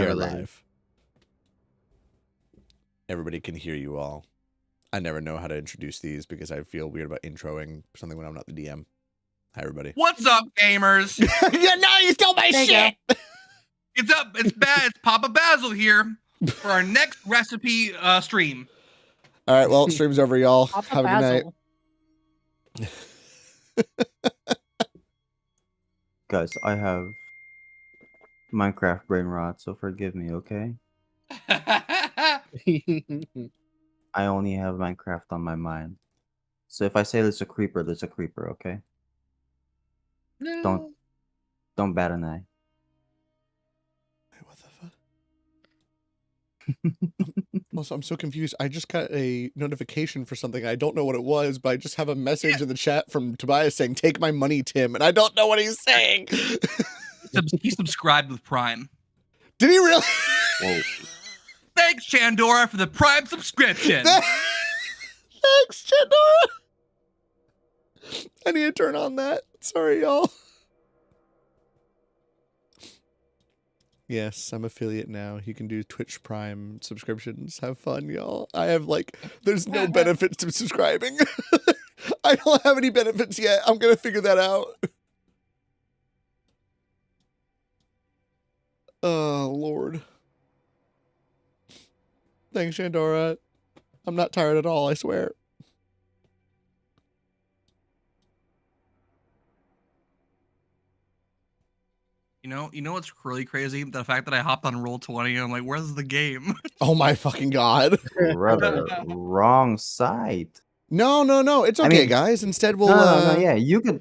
are never ready. live. Everybody can hear you all. I never know how to introduce these because I feel weird about introing something when I'm not the DM. Hi, everybody. What's up, gamers? Yeah, no, you stole my shit! It's up. It's bad. It's Papa Basil here for our next recipe stream. All right, well, stream's over, y'all. Papa Have a Basil. good night. Guys, I have Minecraft brain rot, so forgive me, okay? I only have Minecraft on my mind. So if I say there's a creeper, okay? No. Don't bat an eye. Wait, what the fuck? Also, I'm so confused. I just got a notification for something. I don't know what it was, but I just have a message in the chat from Tobias saying, "Take my money, Tim," and I don't know what he's saying. He subscribed with Prime. Did he really? Whoa. Thanks, Chandora, for the Prime subscription. Thanks, Chandora. I need to turn on that. Sorry, y'all. Yes, I'm affiliate now. You can do Twitch Prime subscriptions. Have fun, y'all. I have there's no benefits to subscribing. I don't have any benefits yet. I'm going to figure that out. Oh, Lord. Thanks, Shandora. I'm not tired at all, I swear. You know what's really crazy? The fact that I hopped on Roll20 and I'm like, where's the game? Oh my fucking God. Brother, wrong site. No. It's okay, I mean, guys. Instead, we'll... No, yeah. You can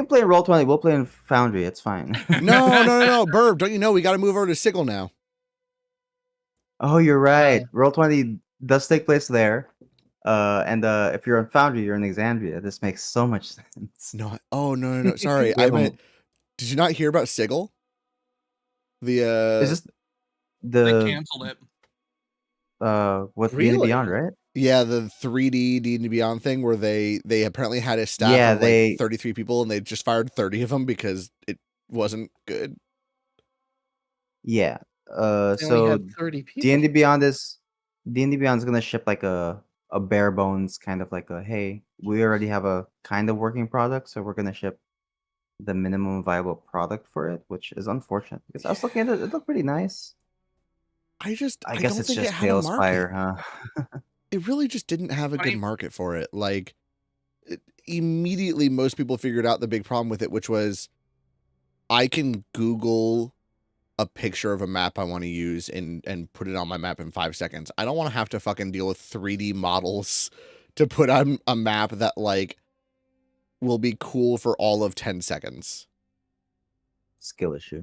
play Roll20. We'll play in Foundry. It's fine. No. Burb, don't you know we got to move over to Sigil now? Oh, you're right. Roll20 does take place there. And if you're in Foundry, you're in Exandria. This makes so much sense. No. Oh, no. Sorry. I meant... Did you not hear about Sigil? Is this They the canceled it. with Really? D&D Beyond, right? Yeah, the 3D D&D Beyond thing where they apparently had a staff Yeah, of like 33 people and they just fired 30 of them because it wasn't good. Yeah. They only So had 30 people. D&D Beyond is gonna ship like a bare bones kind of like a, hey, we already have a kind of working product, so we're gonna ship the minimum viable product for it, which is unfortunate because I was looking at it. It looked pretty nice. I guess don't it's think just it had a market. Palespire, huh? It really just didn't have a good market for it. Immediately most people figured out the big problem with it, which was I can Google a picture of a map I want to use and put it on my map in 5 seconds. I don't want to have to fucking deal with 3D models to put on a map that will be cool for all of 10 seconds. Skill issue.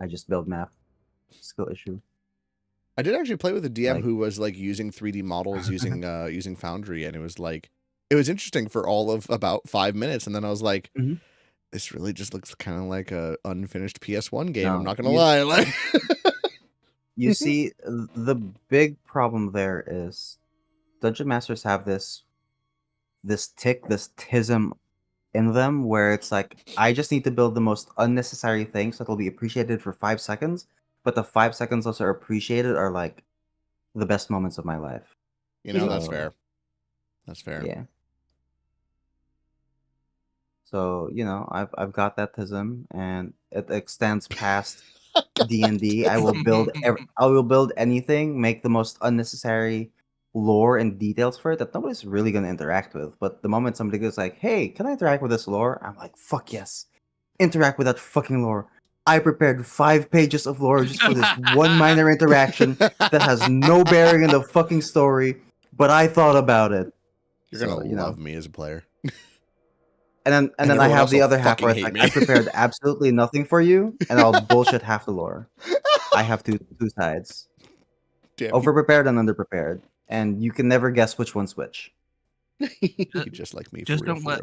I just build map. Skill issue. I did actually play with a DM who was using 3D models using using Foundry, and it was interesting for all of about 5 minutes, and then I was like, this really just looks kind of like a unfinished PS1 game. I'm not gonna lie. You see, the big problem there is Dungeon Masters have this tism in them where it's like, I just need to build the most unnecessary things that'll be appreciated for 5 seconds, but the 5 seconds those are appreciated are like the best moments of my life. That's fair. That's fair. Yeah. So, I've got that tism, and it extends past D&D. I will build anything, make the most unnecessary lore and details for it that nobody's really going to interact with. But the moment somebody goes like, hey, can I interact with this lore? I'm like, fuck yes. Interact with that fucking lore. I prepared 5 pages of lore just for this one minor interaction that has no bearing in the fucking story, but I thought about it. You're going to love me as a player. And then I have the other half where it's like, I prepared absolutely nothing for you, and I'll bullshit half the lore. I have two sides. Over-prepared and under-prepared. And you can never guess which one's which. You're just like me. Just don't let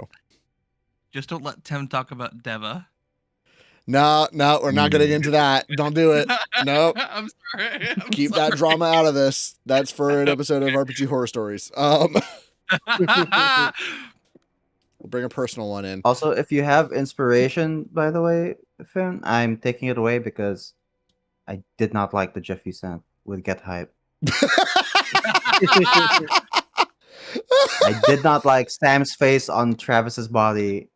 Tim talk about Deva. No, we're not getting into that. Don't do it. No. I'm sorry. Keep that drama out of this. That's for an episode of RPG Horror Stories. We'll bring a personal one in. Also, if you have inspiration, by the way, Finn, I'm taking it away because I did not like the GIF you sent with Get Hype. I did not like Sam's face on Travis's body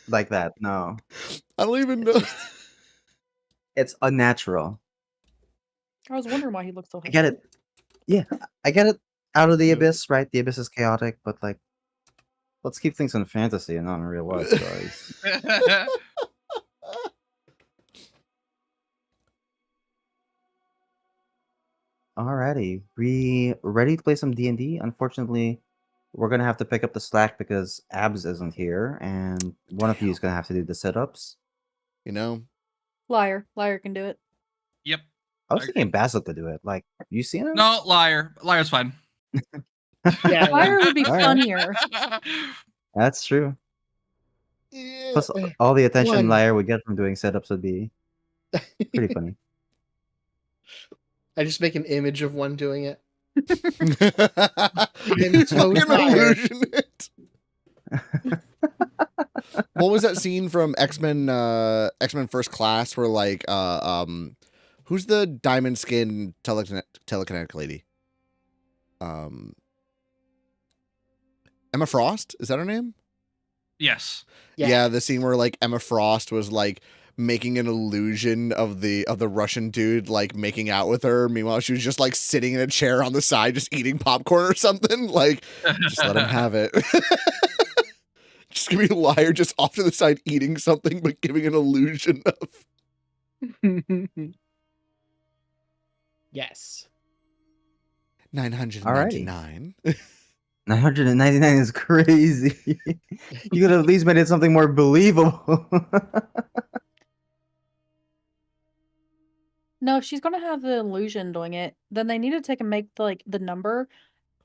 like that. No, I don't even know. it's unnatural. I was wondering why he looked so I get it. Yeah, I get it. Out of the abyss, right? The abyss is chaotic, but like, let's keep things in fantasy and not in real life, guys. Alrighty, we ready to play some D&D? Unfortunately, we're gonna have to pick up the slack because Abs isn't here, and one of you is gonna have to do the sit-ups. You know, Liar can do it. Yep. I was I thinking agree. Basil could do it. Like, you seen him? No, liar. Liar's fine. Yeah. Liar would be Alright. funnier. That's true. yeah. Plus, all the attention One. Liar would get from doing sit-ups would be pretty funny. I just make an image of one doing it. It's so fucking tired. illusion it. What was that scene from X-Men First Class where like who's the diamond skin telekinetic lady? Emma Frost? Is that her name? Yes. Yeah, the scene where like Emma Frost was like making an illusion of the Russian dude like making out with her. Meanwhile, she was just like sitting in a chair on the side, just eating popcorn or something. Like, just let him have it. Just give me a liar just off to the side eating something, but giving an illusion of Yes. 999. 999 is crazy. You could have at least made it something more believable. No, if she's gonna have the illusion doing it, then they need to take and make the number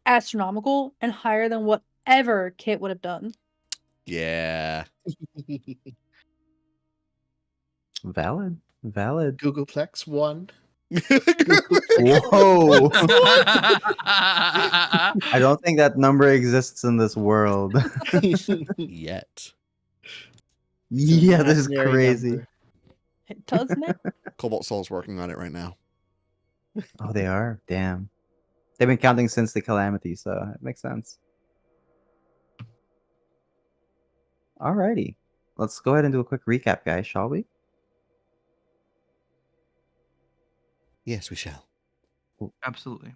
astronomical and higher than whatever Kit would have done. Yeah. Valid. Googleplex 1. Whoa. I don't think that number exists in this world. Yet. Yeah, this is Imaginary crazy. number. It does now. Cobalt Soul's working on it right now. Oh, they are? Damn. They've been counting since the calamity, so it makes sense. Alrighty. Let's go ahead and do a quick recap, guys, shall we? Yes, we shall. Absolutely.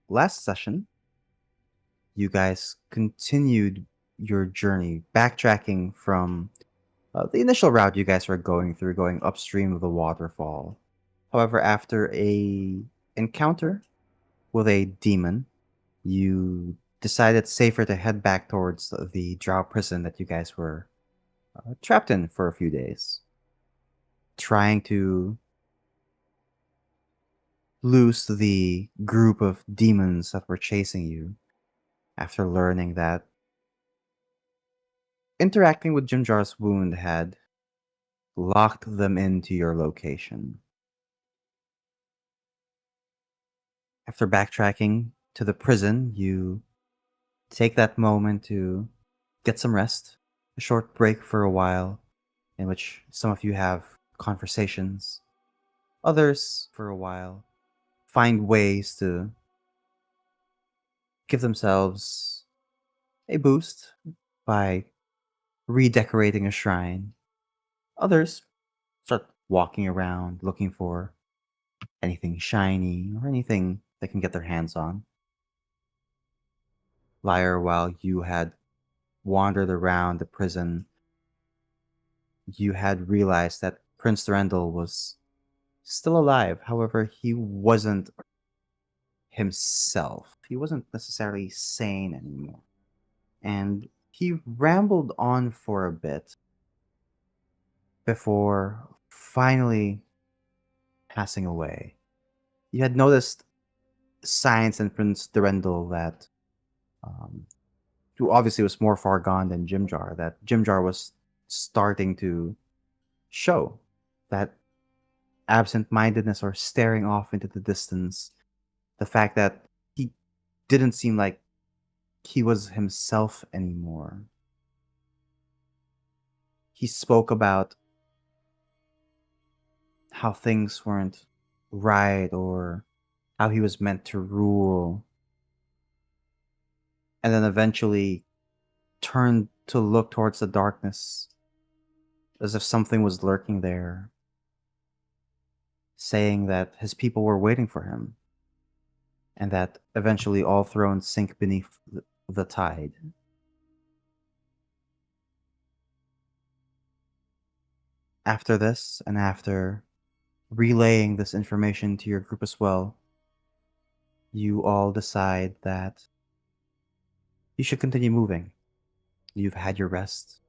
Last session, you guys continued your journey, backtracking from the initial route you guys were going through, going upstream of the waterfall. However, after a encounter with a demon, you decided safer to head back towards the drow prison that you guys were trapped in for a few days, trying to loose the group of demons that were chasing you after learning that interacting with Jimjar's wound had locked them into your location. After backtracking to the prison, you take that moment to get some rest, a short break for a while, in which some of you have conversations, others, for a while, find ways to give themselves a boost by redecorating a shrine. Others start walking around looking for anything shiny or anything they can get their hands on. Liar, while you had wandered around the prison, you had realized that Prince Durendal was still alive. However, he wasn't himself. He wasn't necessarily sane anymore. And he rambled on for a bit before finally passing away. You had noticed signs in Prince Durendal that, who obviously was more far gone than Jimjar, that Jimjar was starting to show that absent-mindedness or staring off into the distance. The fact that he didn't seem like he was himself anymore. He spoke about how things weren't right or how he was meant to rule. And then eventually turned to look towards the darkness as if something was lurking there, saying that his people were waiting for him and that eventually all thrones sink beneath the tide. After this, and after relaying this information to your group as well, you all decide that you should continue moving. You've had your rest,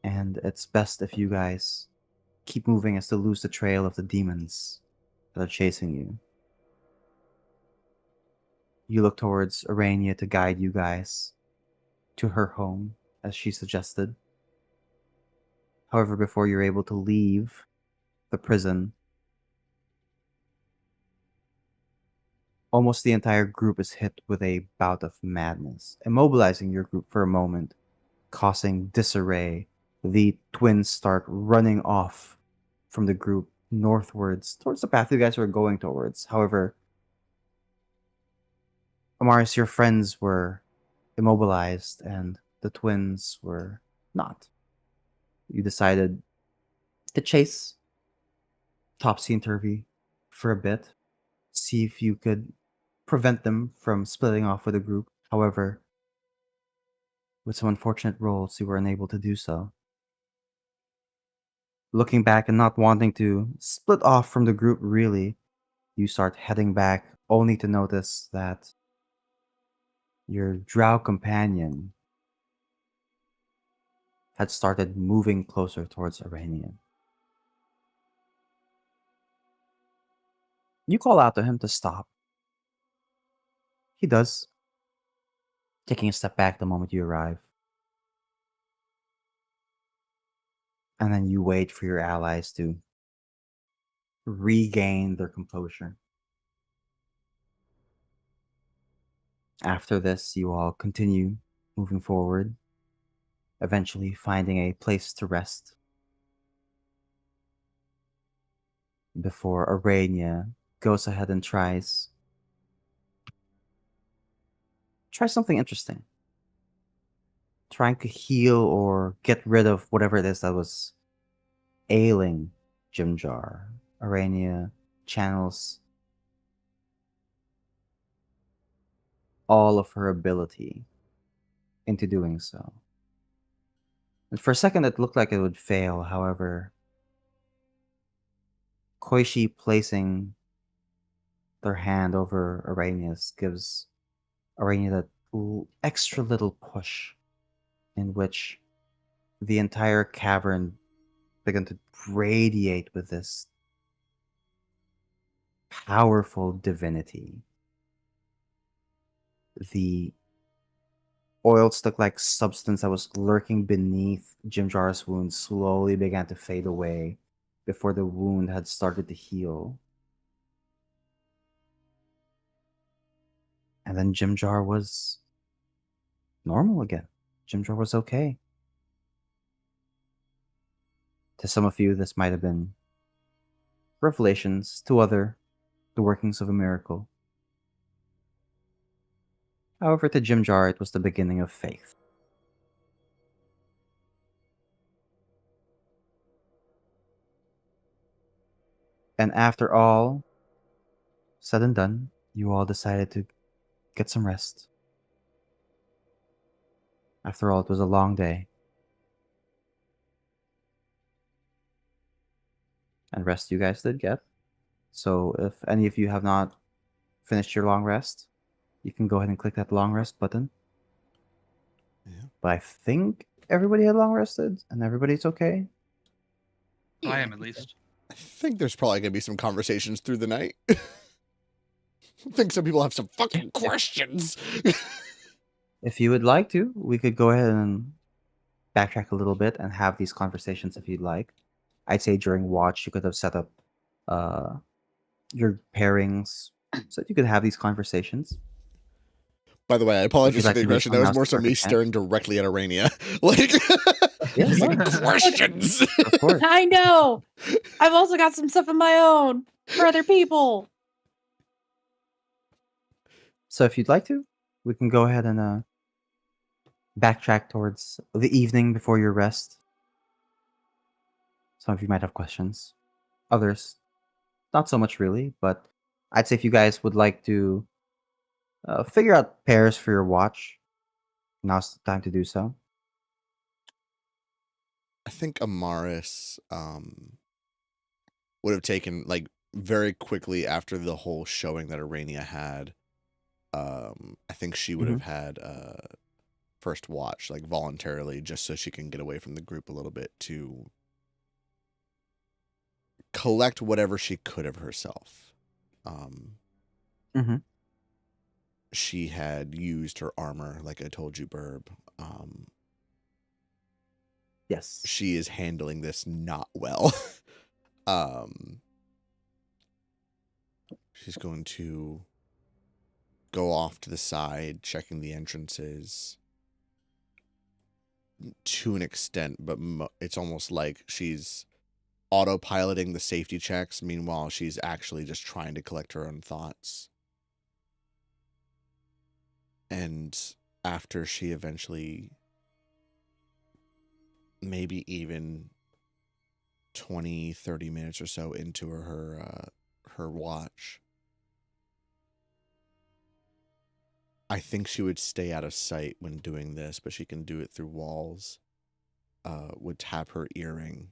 and it's best if you guys keep moving as to lose the trail of the demons that are chasing you. You look towards Arania to guide you guys to her home, as she suggested. However, before you're able to leave the prison, almost the entire group is hit with a bout of madness, immobilizing your group for a moment, causing disarray. The twins start running off from the group northwards, towards the path you guys were going towards. However, Amaris, your friends were immobilized and the twins were not. You decided to chase topsy-turvy for a bit, see if you could prevent them from splitting off with the group. However, with some unfortunate rolls, you were unable to do so. Looking back and not wanting to split off from the group really, you start heading back only to notice that your drow companion had started moving closer towards Arania. You call out to him to stop. He does, taking a step back the moment you arrive. And then you wait for your allies to regain their composure. After this, you all continue moving forward, eventually finding a place to rest before Arania goes ahead and tries something interesting. Trying to heal or get rid of whatever it is that was ailing Jimjar. Arania channels all of her ability into doing so. And for a second it looked like it would fail, however, Koishi placing their hand over Arania's gives Arania that extra little push in which the entire cavern began to radiate with this powerful divinity. The oil stick-like substance that was lurking beneath Jimjar's wound slowly began to fade away before the wound had started to heal. And then Jimjar was normal again. Jimjar was okay. To some of you, this might have been revelations. To other, the workings of a miracle. However, to Jimjar, it was the beginning of faith. And after all said and done, you all decided to get some rest. After all, it was a long day. And rest you guys did get. So if any of you have not finished your long rest, you can go ahead and click that long rest button. Yeah. But I think everybody had long rested and everybody's okay. I am, at least. I think there's probably going to be some conversations through the night. I think some people have some fucking questions. If you would like to, we could go ahead and backtrack a little bit and have these conversations if you'd like. I'd say during watch, you could have set up your pairings so that you could have these conversations. By the way, I apologize for like the to do aggression. That was something more else so me perfect, staring directly at Arania. Like, Yeah, These no, are questions. of course. I know. I've also got some stuff of my own for other people. So if you'd like to, we can go ahead and backtrack towards the evening before your rest. Some of you might have questions. Others, not so much really, but I'd say if you guys would like to figure out pairs for your watch, now's the time to do so. I think Amaris would have taken, like, very quickly after the whole showing that Arania had. I think she would have had first watch, like, voluntarily, just so she can get away from the group a little bit to collect whatever she could of herself. She had used her armor, like I told you, Burb. Yes. She is handling this not well. She's going to go off to the side, checking the entrances to an extent, but it's almost like she's autopiloting the safety checks. Meanwhile, she's actually just trying to collect her own thoughts. And after she eventually, maybe even 20, 30 minutes or so into her watch, I think she would stay out of sight when doing this, but she can do it through walls. Would tap her earring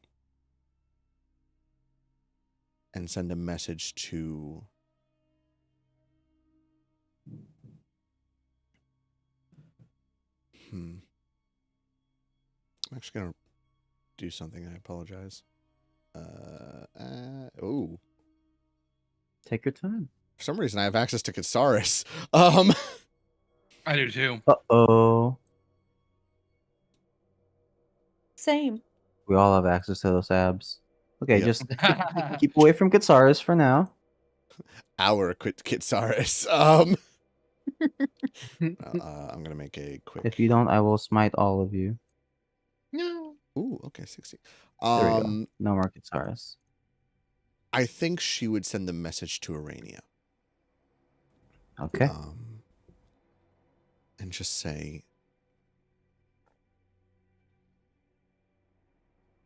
and send a message to I'm actually gonna do something. I apologize. Oh, Take your time. for some reason I have access to Kitsaris. I do too. Uh-oh. Same. We all have access to those abs. Okay, Yep. just keep away from Kitsaris for now. Our Kitsaris. I'm gonna make a quick. If you don't, I will smite all of you. No. Ooh, okay, 60. There we go. No more Kitsaris. I think she would send the message to Arania. Okay. And just say,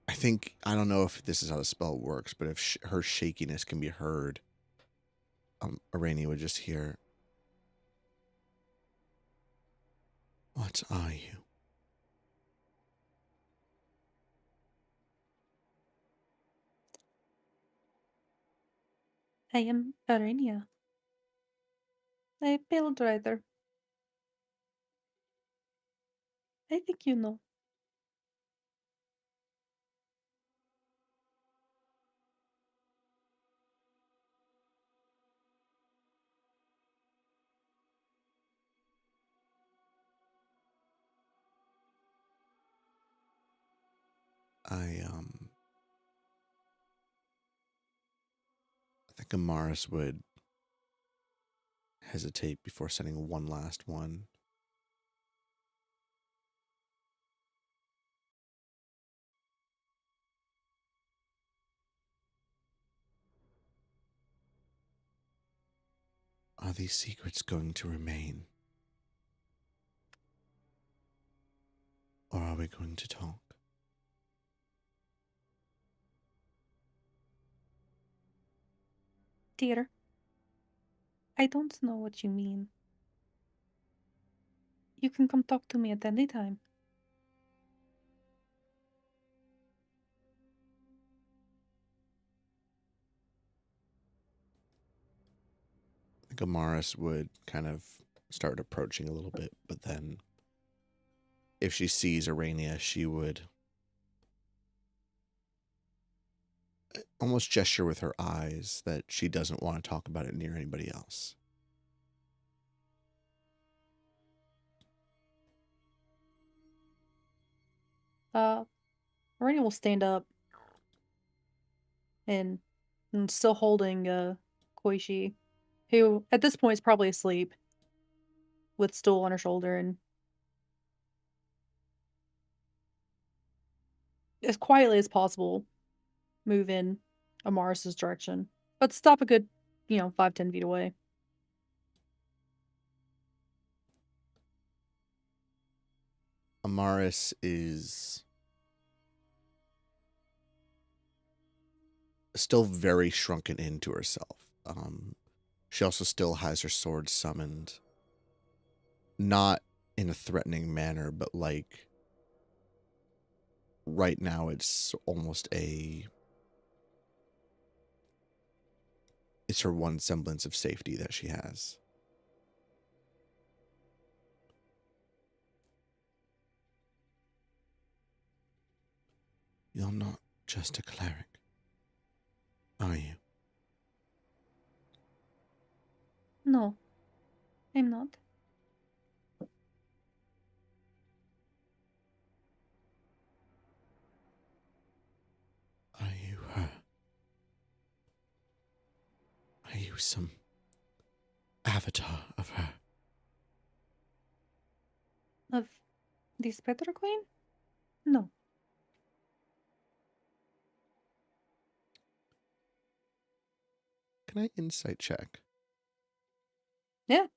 I don't know if this is how the spell works, but if her shakiness can be heard, Arania would just hear, "What are you?" I am Arenia, a build rider. I think you know. I think Amaris would hesitate before sending one last one. Are these secrets going to remain? Or are we going to talk? Dear, I don't know what you mean. You can come talk to me at any time. I think Amaris would kind of start approaching a little bit, but then if she sees Arania, she would almost gesture with her eyes that she doesn't want to talk about it near anybody else. Arenia will stand up and still holding Koichi, who at this point is probably asleep, with stool on her shoulder, and as quietly as possible, move in Amaris's direction, but stop a good, 5-10 feet away. Amaris is still very shrunken into herself. She also still has her sword summoned, not in a threatening manner, but like right now it's almost it's her one semblance of safety that she has. You're not just a cleric, are you? No, I'm not. Are you her? Are you some avatar of her? Of the Spectre Queen? No. Can I insight check? Yeah.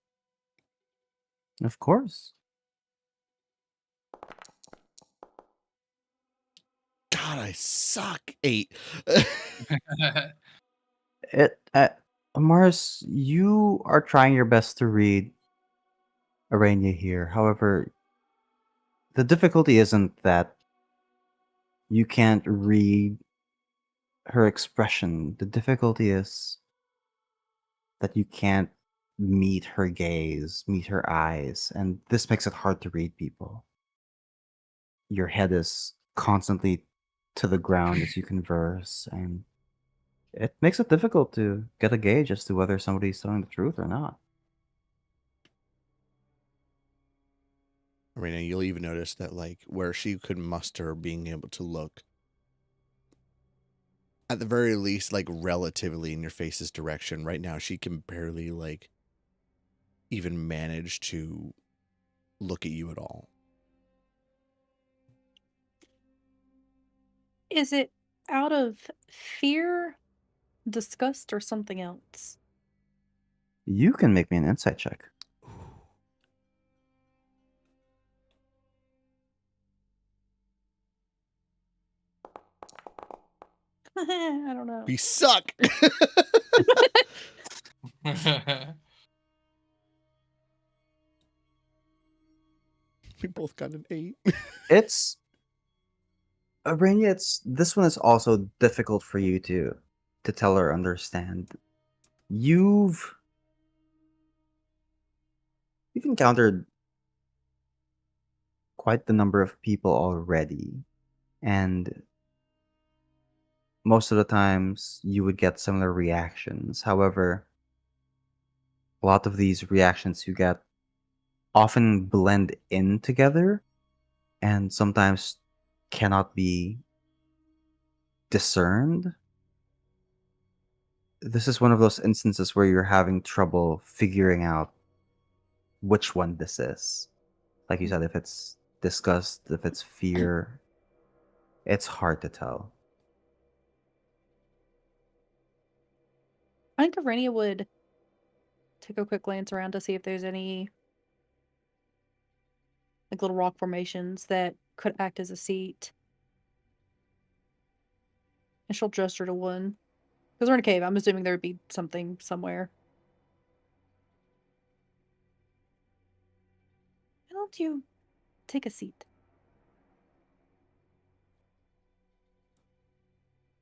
Of course. God, I suck. 8. Amaris, you are trying your best to read Arania here. However, the difficulty isn't that you can't read her expression. The difficulty is that you can't meet her gaze, meet her eyes, and this makes it hard to read people. Your head is constantly to the ground as you converse, and it makes it difficult to get a gauge as to whether somebody's telling the truth or not. Arena, you'll even notice that, like, where she could muster being able to look, at the very least, like, relatively in your face's direction, right now she can barely, like, even manage to look at you at all. Is it out of fear, disgust, or something else? You can make me an insight check. I don't know. We suck! We both got an 8. It's Arania, this one is also difficult for you to tell or understand. You've encountered quite the number of people already, and most of the times you would get similar reactions. However, a lot of these reactions you get often blend in together and sometimes cannot be discerned. This is one of those instances where you're having trouble figuring out which one this is. Like you said, if it's disgust, if it's fear, it's hard to tell. I think Arania would take a quick glance around to see if there's any like little rock formations that could act as a seat. And she'll gesture to one. Because we're in a cave, I'm assuming there would be something somewhere. Why don't you take a seat?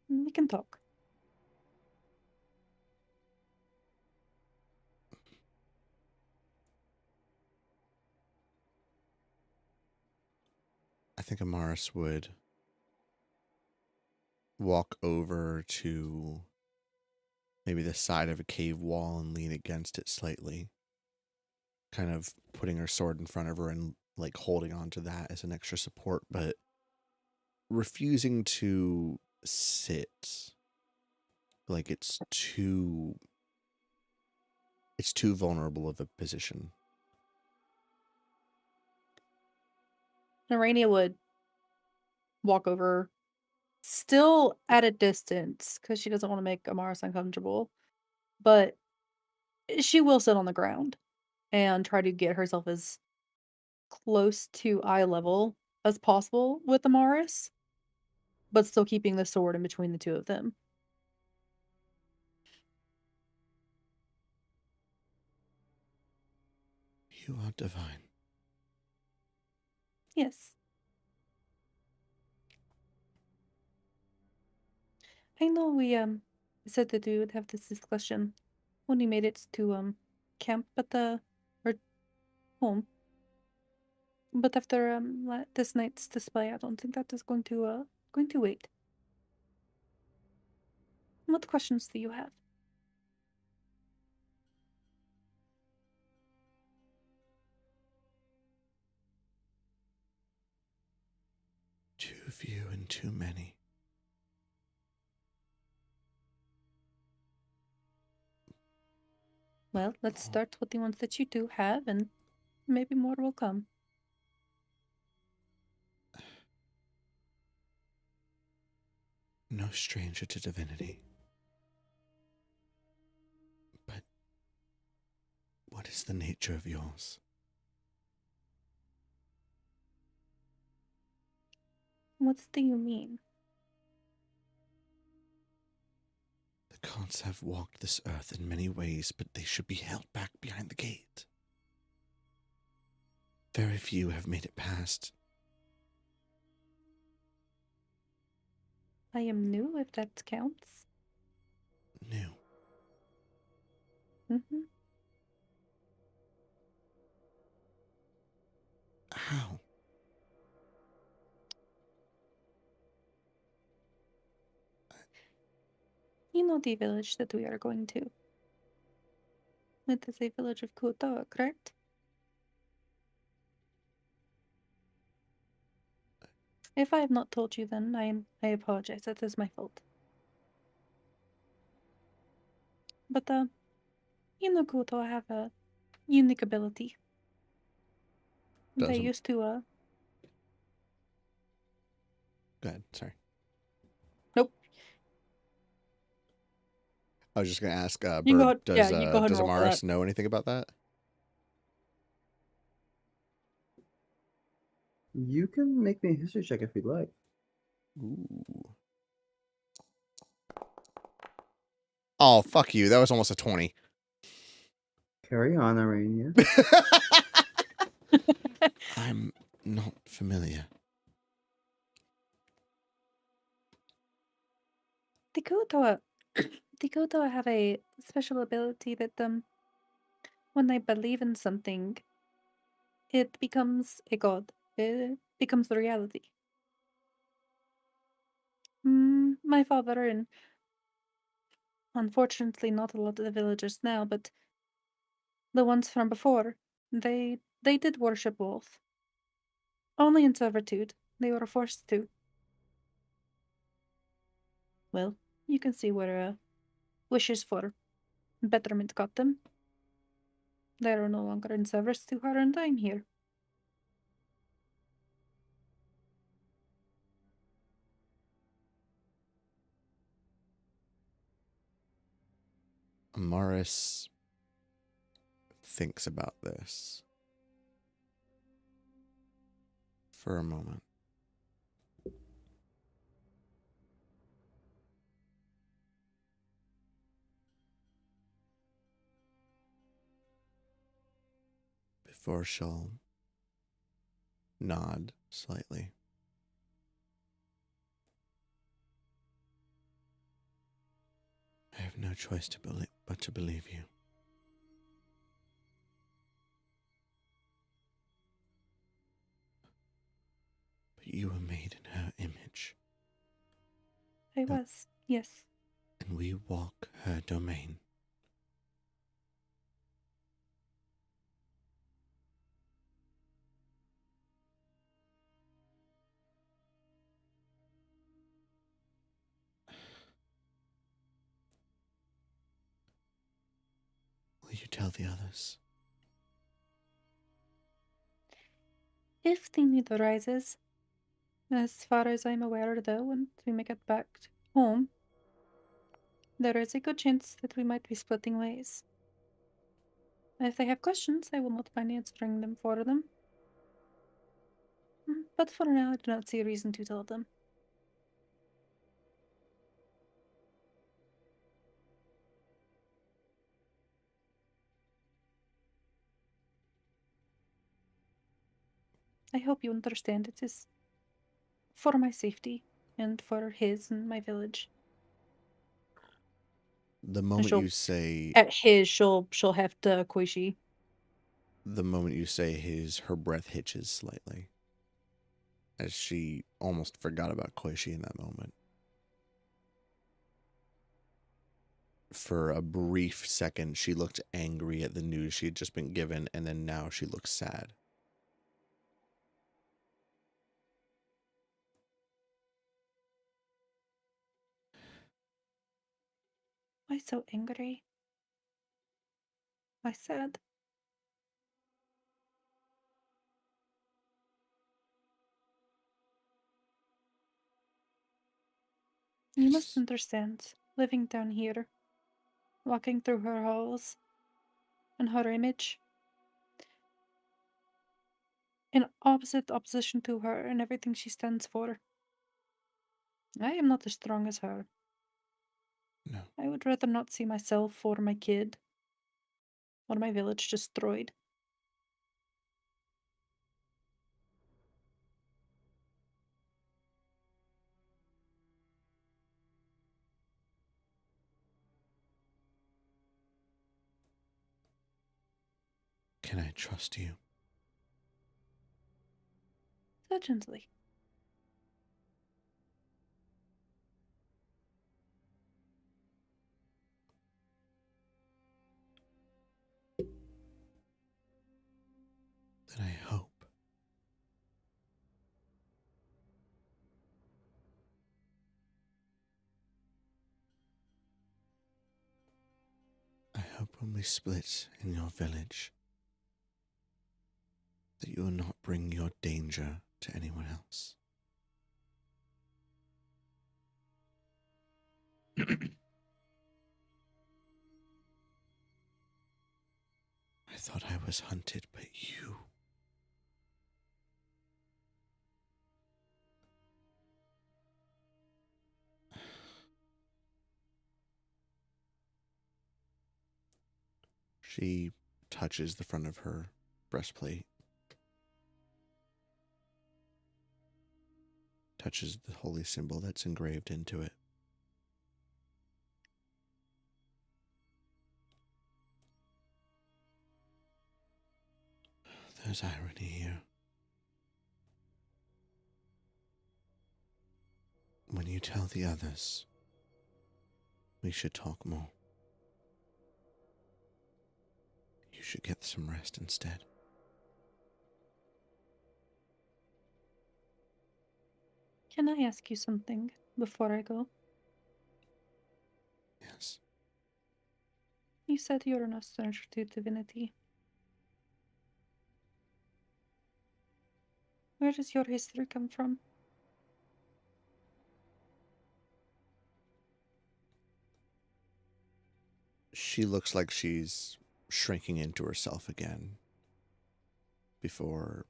And we can talk. I think Amaris would walk over to maybe the side of a cave wall and lean against it slightly, kind of putting her sword in front of her and like holding on to that as an extra support, but refusing to sit. Like it's too vulnerable of a position. Narania would walk over still at a distance because she doesn't want to make Amaris uncomfortable, but she will sit on the ground and try to get herself as close to eye level as possible with Amaris, but still keeping the sword in between the two of them. You are divine. Yes. I know we said that we would have this discussion when we made it to camp or home. But after this night's display, I don't think that is going to wait. What questions do you have? Too few and too many. Well, let's start with the ones that you do have, and maybe more will come. No stranger to divinity. But what is the nature of yours? What do you mean? The gods have walked this earth in many ways, but they should be held back behind the gate. Very few have made it past. I am new, if that counts. New. Mm-hmm. How? You know the village that we are going to. It is a village of Kutoa, correct? If I have not told you, then I apologize. That is my fault. But you know Kutoa have a unique ability. They Doesn't. used to Go ahead, sorry. Nope. I was just going to ask, You can go Burb, ahead- you go ahead and does roll for Amaris that. know anything about that? You can make me a history check if you'd like. Ooh. Oh, fuck you. That was almost a 20. Carry on, Arania. I'm not familiar. The Kutoa the Kutoa have a special ability that when they believe in something, it becomes a god. It becomes the reality. My father and unfortunately not a lot of the villagers now, but the ones from before, they did worship Wolf. Only in servitude. They were forced to. Well, you can see where wishes for betterment got them. They are no longer in service to her, and I'm here. Amaris thinks about this for a moment. Before she'll nod slightly. I have no choice but to believe you. But you were made in her image, I was, yes. and we walk her domain. Will you tell the others? If the need arises, As far as I'm aware, though, when we make it back home, there is a good chance that we might be splitting ways. If they have questions, I will not mind answering them for them. But for now, I do not see a reason to tell them. I hope you understand it is for my safety and for his and my village. The And moment you say at his, she'll have the Koishi. the moment you say his, her breath hitches slightly, as she almost forgot about Koishi in that moment. For a brief second, she looked angry at the news she had just been given, and then now she looks sad. Why so angry? Why sad? You must understand, living down here, walking through her halls, and her image, in opposite opposition to her and everything she stands for. I am not as strong as her. No. I would rather not see myself or my kid or my village destroyed. Can I trust you? Certainly. Then I hope. I hope when we split in your village, that you will not bring your danger to anyone else. I thought I was hunted, but you. She touches the front of her breastplate, touches the holy symbol that's engraved into it. There's irony here. When you tell the others, we should talk more. You should get some rest instead. Can I ask you something before I go? Yes. You said you're no stranger to divinity. Where does your history come from? She looks like she's shrinking into herself again before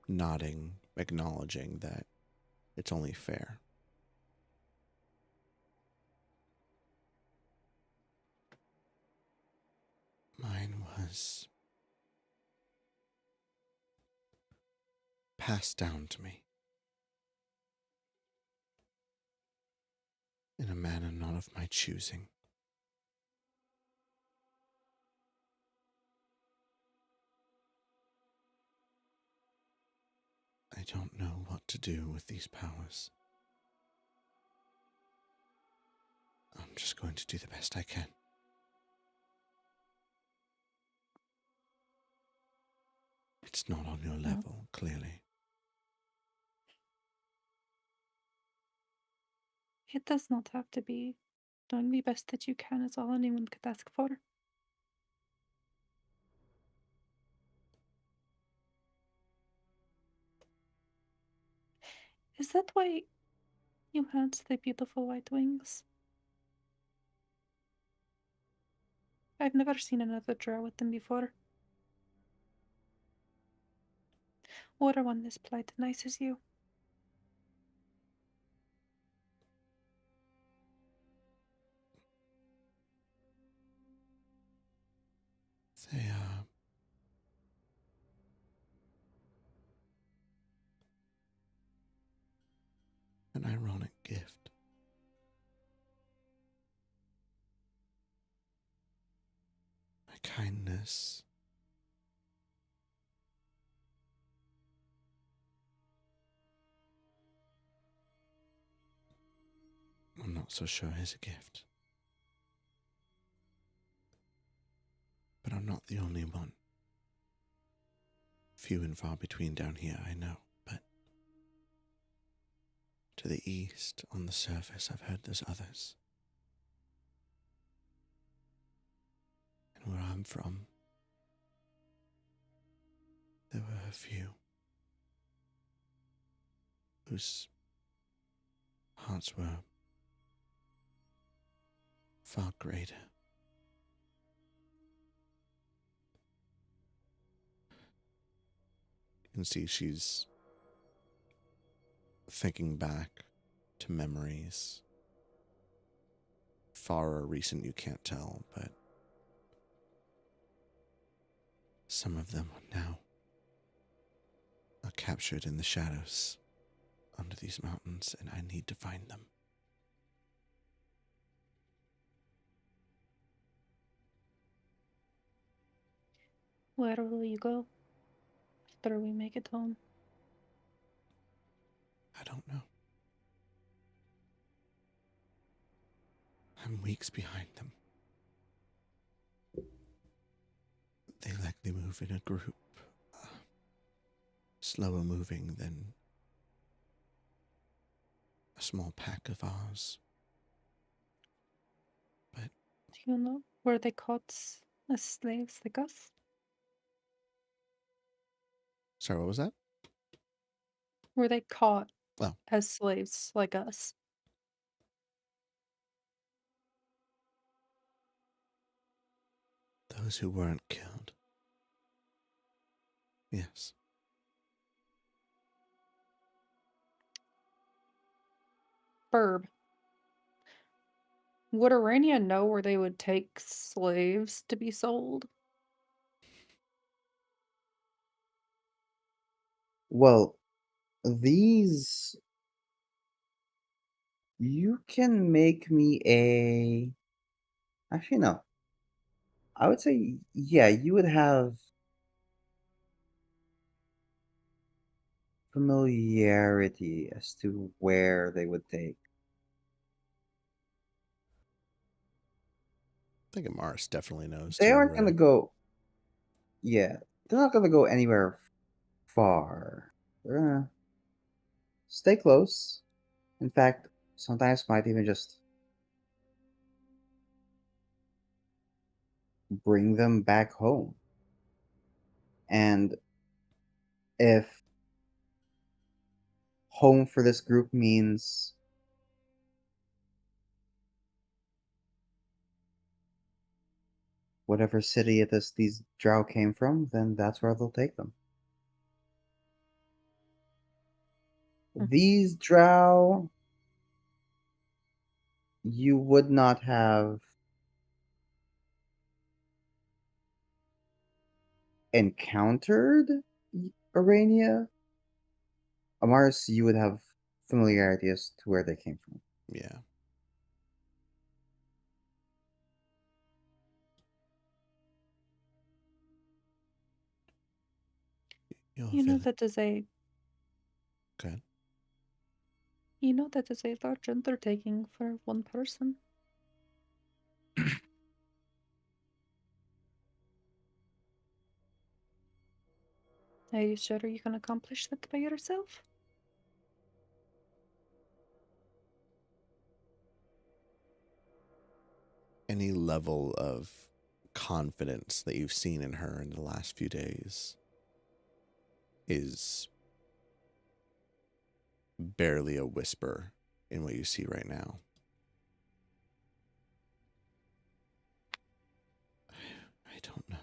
nodding, acknowledging that it's only fair. Mine was passed down to me in a manner not of my choosing. I don't know what to do with these powers. I'm just going to do the best I can. It's not on your level, clearly. It does not have to be. Doing the best that you can is all anyone could ask for. Is that why you had the beautiful white wings? I've never seen another drow with them before. Or one as polite and nice as you. They an ironic gift. My kindness. I'm not so sure is a gift. But I'm not the only one. Few and far between down here, I know, but to the east, on the surface, I've heard there's others. And where I'm from, there were a few whose hearts were far greater. You can see she's thinking back to memories. Far or recent, you can't tell, but some of them now are captured in the shadows under these mountains, and I need to find them. Where will you go after we make it home? I don't know. I'm weeks behind them. They likely move in a group, slower moving than a small pack of ours. But Do you know were they caught as slaves like us? sorry, what was that? Were they caught Oh. as slaves like us? Those who weren't killed. Yes. Burb. Would Arania know where they would take slaves to be sold? Well, these you can make me a. Actually, no. I would say, yeah, you would have familiarity as to where they would take. I think Amaris definitely knows They too, aren't gonna right? go. Yeah, they're not gonna go anywhere far. They're gonna stay close. In fact, sometimes might even just bring them back home. And if home for this group means whatever city these drow came from, then that's where they'll take them. Hmm. These drow you would not have encountered Arania. Amaris, you would have familiarity as to where they came from. Yeah. Your You know village. that is a Good. you know that is a large undertaking for one person. Are you sure you can accomplish that by yourself? Any level of confidence that you've seen in her in the last few days is barely a whisper in what you see right now. I don't know.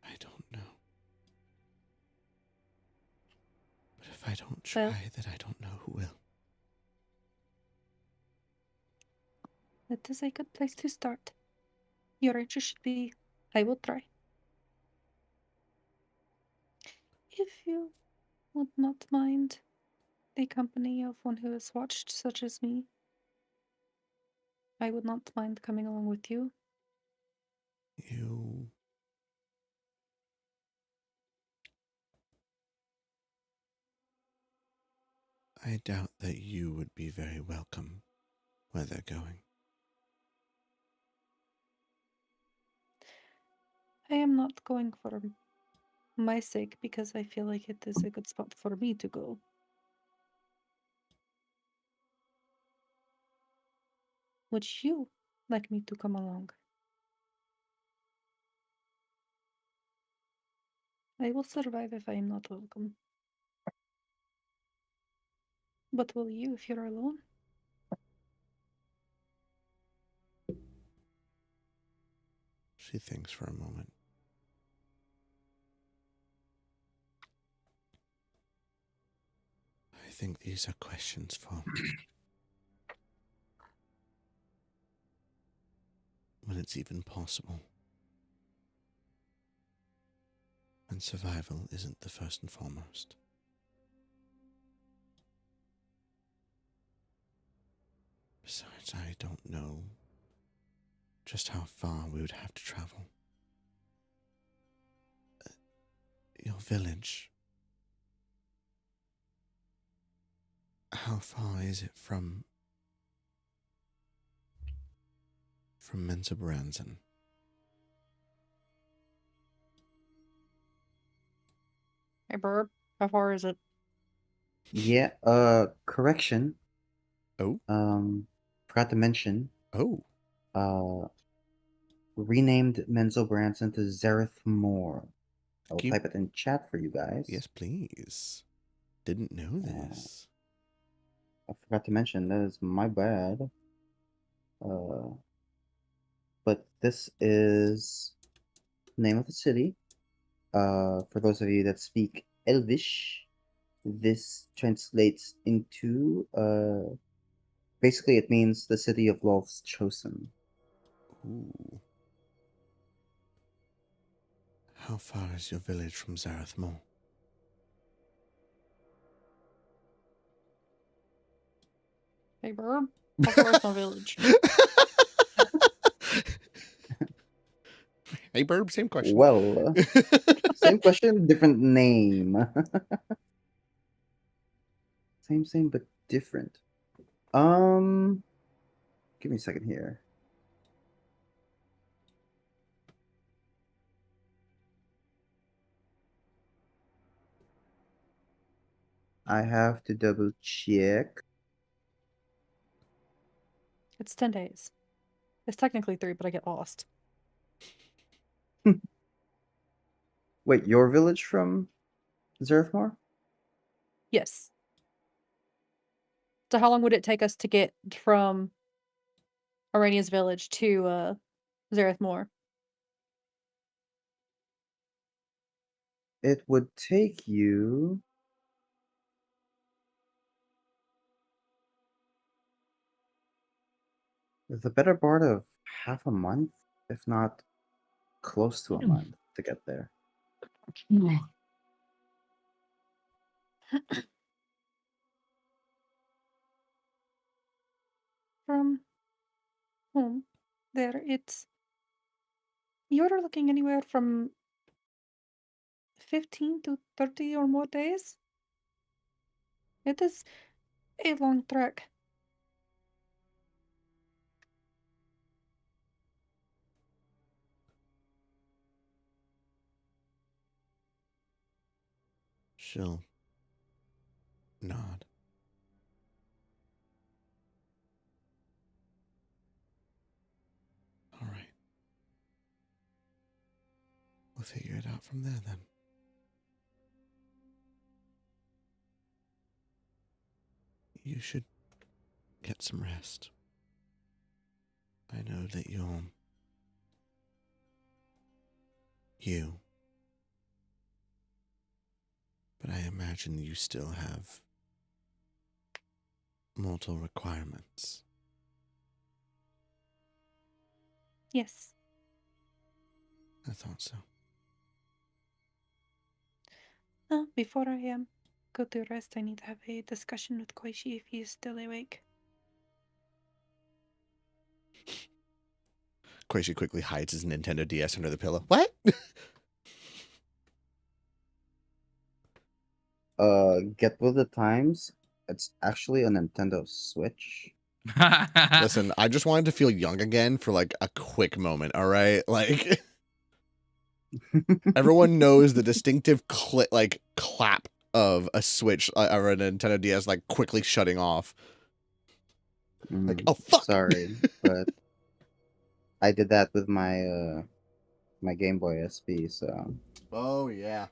I don't know. But if I don't try, then I don't know who will. That is a good place to start. Your answer should be, I will try. If you would not mind the company of one who has watched such as me, I would not mind coming along with you. You... I doubt that you would be very welcome where they're going. I am not going for my sake because I feel like it is a good spot for me to go. Would you like me to come along? I will survive if I am not welcome. But will you if you're alone? She thinks for a moment. I think these are questions for when it's even possible. And survival isn't the first and foremost. Besides, I don't know just how far we would have to travel. Your village. How far is it from Mensa Branson? Hey, Burb, how far is it? Yeah, correction. Oh. Forgot to mention, Oh. renamed Menzo Branson to Zareth Moore. I'll Keep- type it in chat for you guys. Yes, please. Didn't know this. I forgot to mention, that is my bad. But this is the name of the city. For those of you that speak Elvish, this translates into basically it means the city of Lolth's chosen. Ooh. How far is your village from Zareth Moor? Hey, Burb, how far is my village? Hey, Burb, same question. Well, same question, different name. Same, but different. Give me a second here. I have to double check. It's 10 days. It's technically 3, but I get lost. Wait, your village from Zerthmore? Yes. So how long would it take us to get from Arania's village to Zareth Moor? It would take you the better part of half a month, if not close to a month, to get there. From home, there it's... You're looking anywhere from 15 to 30 or more days. It is a long trek. She'll nod. All right. We'll figure it out from there then. you should get some rest. I know that but I imagine you still have mortal requirements. Yes. I thought so. Before I go to rest, I need to have a discussion with Koichi if he is still awake. Koichi quickly hides his Nintendo DS under the pillow. What? Get with the times. It's actually a Nintendo Switch. Listen, I just wanted to feel young again for like a quick moment, all right? Like everyone knows the distinctive clap of a Switch or a Nintendo DS like quickly shutting off. Like, oh fuck. Sorry, but I did that with my my Game Boy SP, so Oh yeah.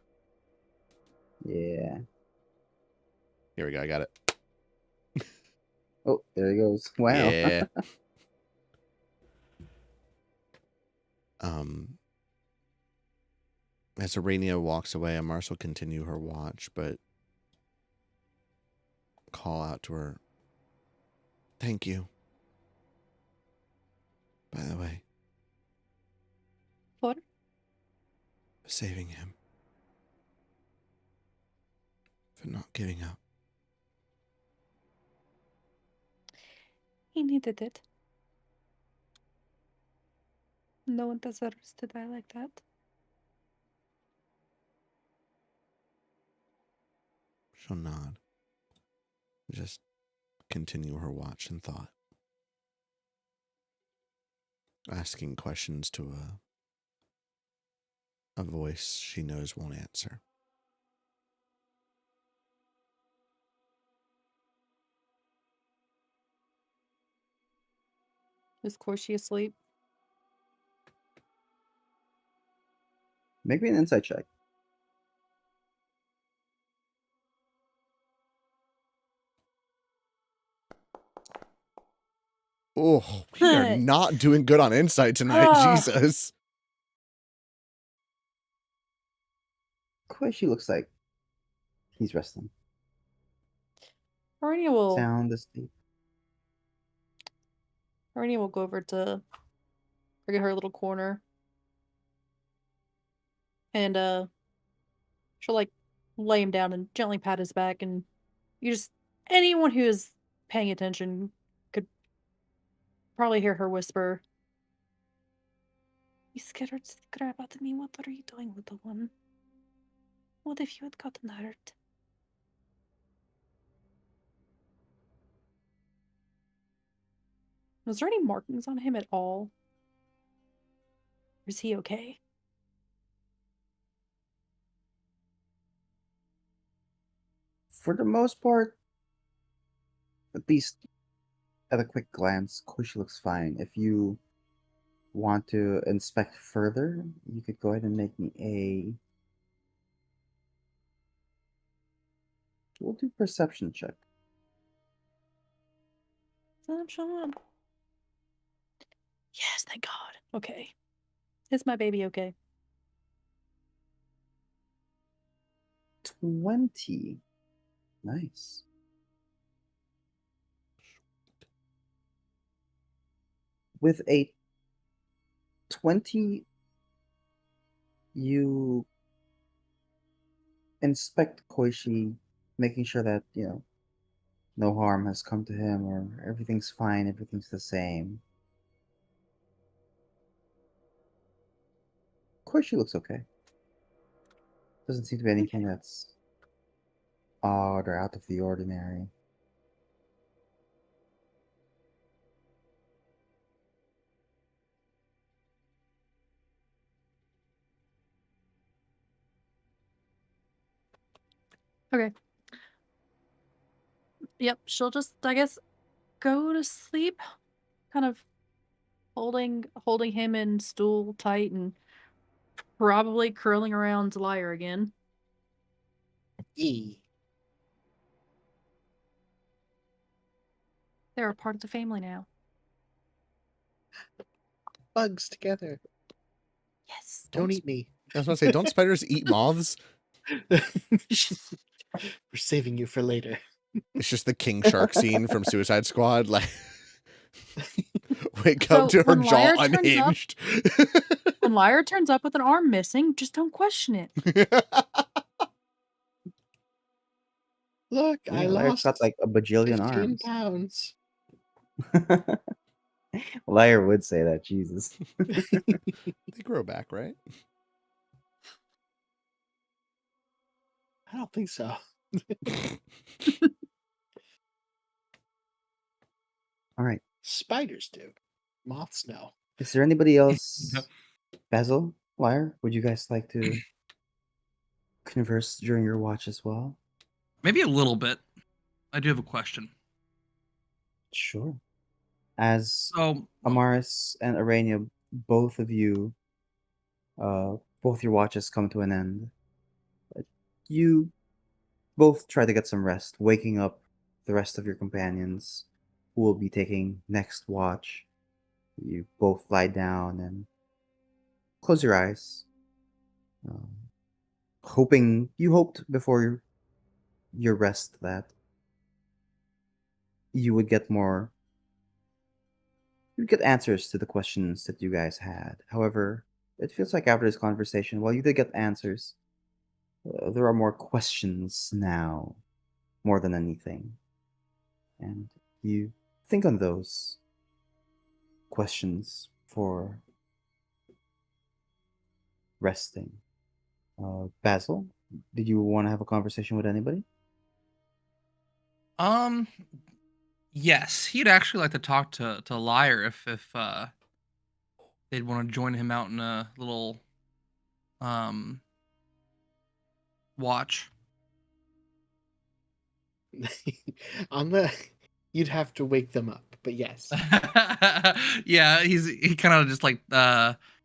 yeah. Here we go, I got it. Oh, there he goes. Wow. Yeah. As Arania walks away, Amars will continue her watch, but call out to her. Thank you. By the way. What? For saving him. For not giving up. He needed it. No one deserves to die like that. She'll nod. Just continue her watch and thought. Asking questions to a voice she knows won't answer. Is Koichi asleep? Make me an insight check. Oh, we are not doing good on insight tonight, Jesus. Koichi looks like he's resting. Arania will Sound asleep. go over to her little corner. And she'll like lay him down and gently pat his back, and anyone who is paying attention could probably hear her whisper, "You scared the crap out of me. What are you doing, little one? What if you had gotten hurt?" Was there any markings on him at all? Or is he okay? For the most part, at least at a quick glance, Koichi looks fine. If you want to inspect further, you could go ahead and make me a. We'll do perception check. Sunshine. Yes, thank God. Okay. Is my baby okay? 20. Nice. With a 20, you inspect Koichi, making sure that, no harm has come to him or everything's fine, everything's the same. Koichi looks okay. Doesn't seem to be anything that's odd or out of the ordinary. Okay. Yep, she'll just, I guess, go to sleep, kind of holding him in stool tight and probably curling around to Lyre again. E. They're a part of the family now. Bugs together. Yes. Don't eat me. I was about to say, don't spiders eat moths? We're saving you for later. It's just the King Shark scene from Suicide Squad. Like, wake So up to her when jaw Lyra turns up- unhinged. When Lyra turns up with an arm missing, just don't question it. Look, I Lyra's lost got like a bajillion 15 arms. pounds. Lyra would say that, Jesus. They grow back, right? I don't think so. All right. Spiders do. Moths no. Is there anybody else? Basil, Lyra, would you guys like to converse during your watch as well? Maybe a little bit. I do have a question. Sure. As So, Amaris and Arania, both of you, both your watches come to an end. You both try to get some rest, waking up the rest of your companions who will be taking next watch. You both lie down and close your eyes, you hoped before your rest that you would get answers to the questions that you guys had. However, it feels like after this conversation, while you did get answers, there are more questions now, more than anything. And you think on those questions for resting. Basil, did you want to have a conversation with anybody? yes, he'd actually like to talk to Lyre if they'd want to join him out in a little watch. You'd have to wake them up, but yes. Yeah, he kind of just like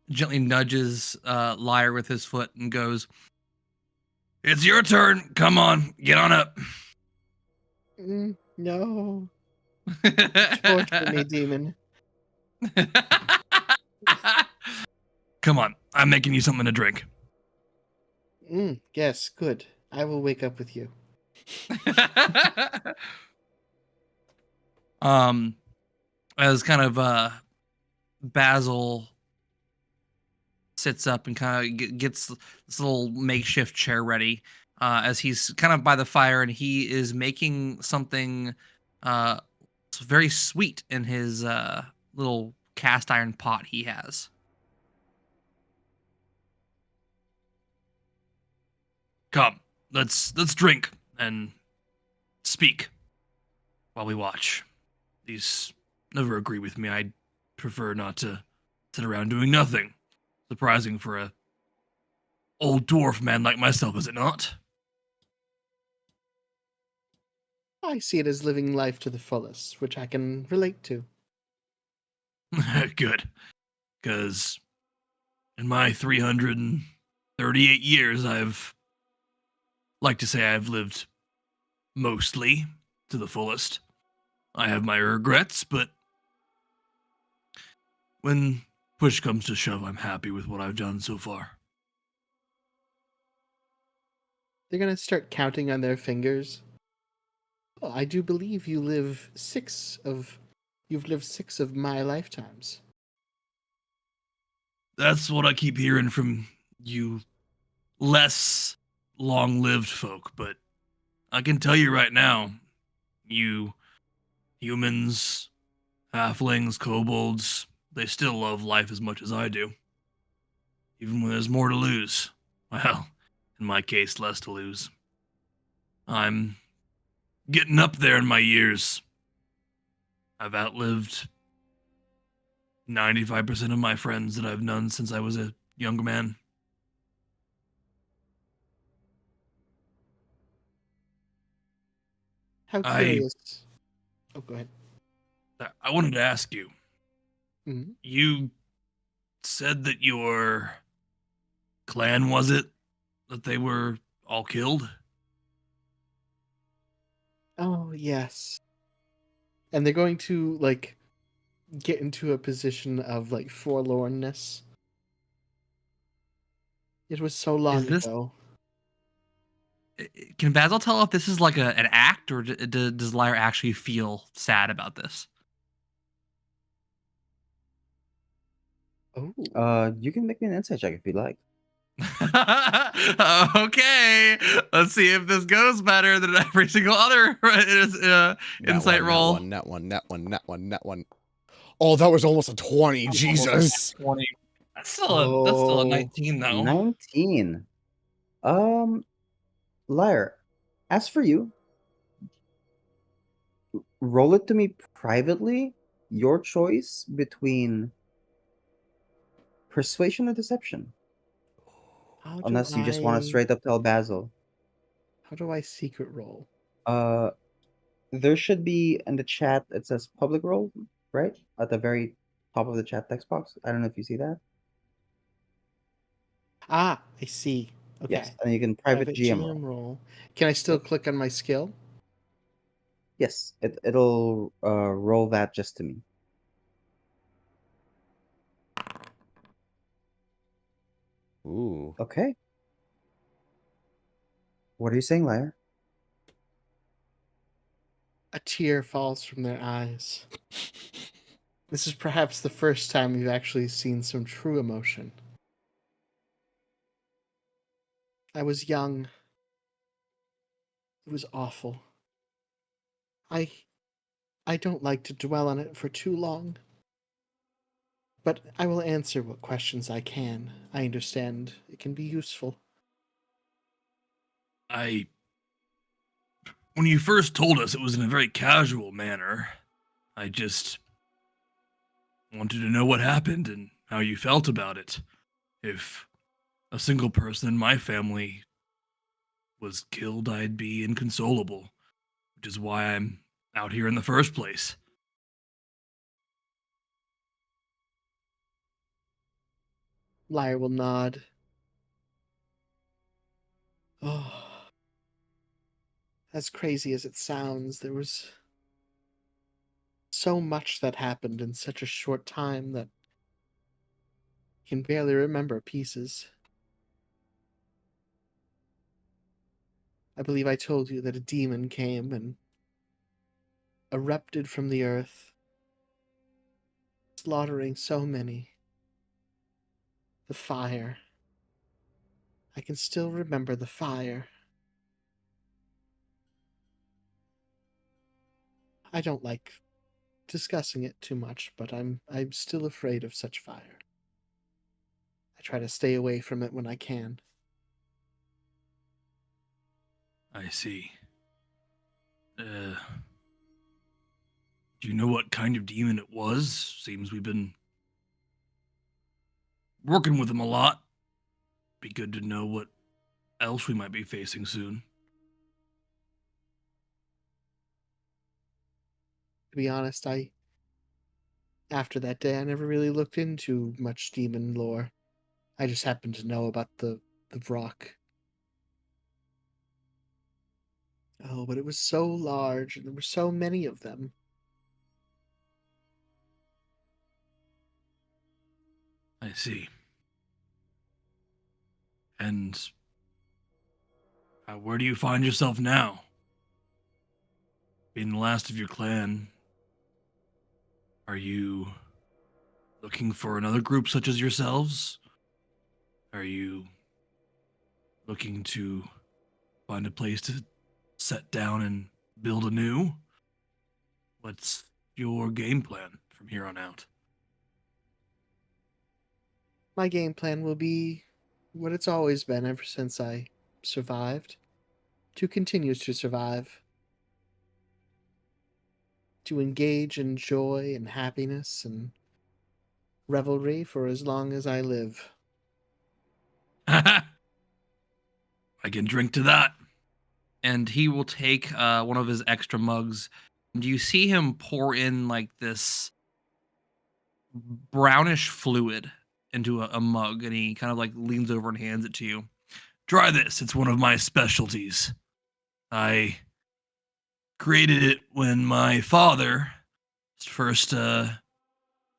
gently nudges Lyre with his foot and goes, "It's your turn. Come on, get on up." No. Torture me, demon. Come on, I'm making you something to drink. Yes, good. I will wake up with you. As kind of Basil sits up and kind of gets this little makeshift chair ready, as he's kind of by the fire and he is making something very sweet in his little cast iron pot he has. Come, let's drink and speak while we watch. These never agree with me. I prefer not to sit around doing nothing. Surprising for a old dwarf man like myself, is it not? I see it as living life to the fullest, which I can relate to. Good. Because in my 338 years, I've lived mostly to the fullest. I have my regrets, but when push comes to shove, I'm happy with what I've done so far. They're gonna start counting on their fingers. Oh, I do believe you've lived 6 of my lifetimes. That's what I keep hearing from you less long-lived folk, but I can tell you right now, you humans, halflings, kobolds, they still love life as much as I do. Even when there's more to lose. Well, in my case, less to lose. I'm getting up there in my years. I've outlived 95% of my friends that I've known since I was a young man. How curious. Oh, go ahead. I wanted to ask you. Mhm. You said that your clan, was it, that they were all killed? Oh, yes. and they're going to like get into a position of like forlornness. It was so long this- ago. Can Basil tell if this is like an act, or does Lyra actually feel sad about this? Oh, You can make me an insight check if you'd like. Okay, let's see if this goes better than every single other insight roll. Net one. Oh, that was almost a 20. Jesus. 20. That's still a 19 though. 19. Lyre, as for you, roll it to me privately. Your choice between persuasion or deception. Unless you just want to straight up tell Basil. How do I secret roll? There should be in the chat, it says public roll, right? At the very top of the chat text box. I don't know if you see that. Ah, I see. Okay. Yes, and you can private GM roll. roll. Can I still click on my skill? Yes, it'll roll that just to me. Ooh. Okay. What are you saying, Lyre? A tear falls from their eyes. This is perhaps the first time we've actually seen some true emotion. I was young. It was awful. I don't like to dwell on it for too long. But I will answer what questions I can. I understand it can be useful. When you first told us, it was in a very casual manner. I just wanted to know what happened and how you felt about it. If a single person in my family was killed, I'd be inconsolable, which is why I'm out here in the first place. Lyre will nod. Oh. As crazy as it sounds, there was so much that happened in such a short time that I can barely remember pieces. I believe I told you that a demon came and erupted from the earth, slaughtering so many. The fire. I can still remember the fire. I don't like discussing it too much, but I'm still afraid of such fire. I try to stay away from it when I can. I see. Do you know what kind of demon it was? Seems we've been working with them a lot. Be good to know what else we might be facing soon. To be honest, after that day, I never really looked into much demon lore. I just happened to know about the rock. Oh, but it was so large, and there were so many of them. I see. And where do you find yourself now? Being the last of your clan, are you looking for another group such as yourselves? Are you looking to find a place to set down and build anew? What's your game plan from here on out? My game plan will be what it's always been ever since I survived. To continue to survive. To engage in joy and happiness and revelry for as long as I live. I can drink to that. And he will take one of his extra mugs. Do you see him pour in like this brownish fluid into a mug, and he kind of like leans over and hands it to you. Try this. It's one of my specialties. I created it when my father First,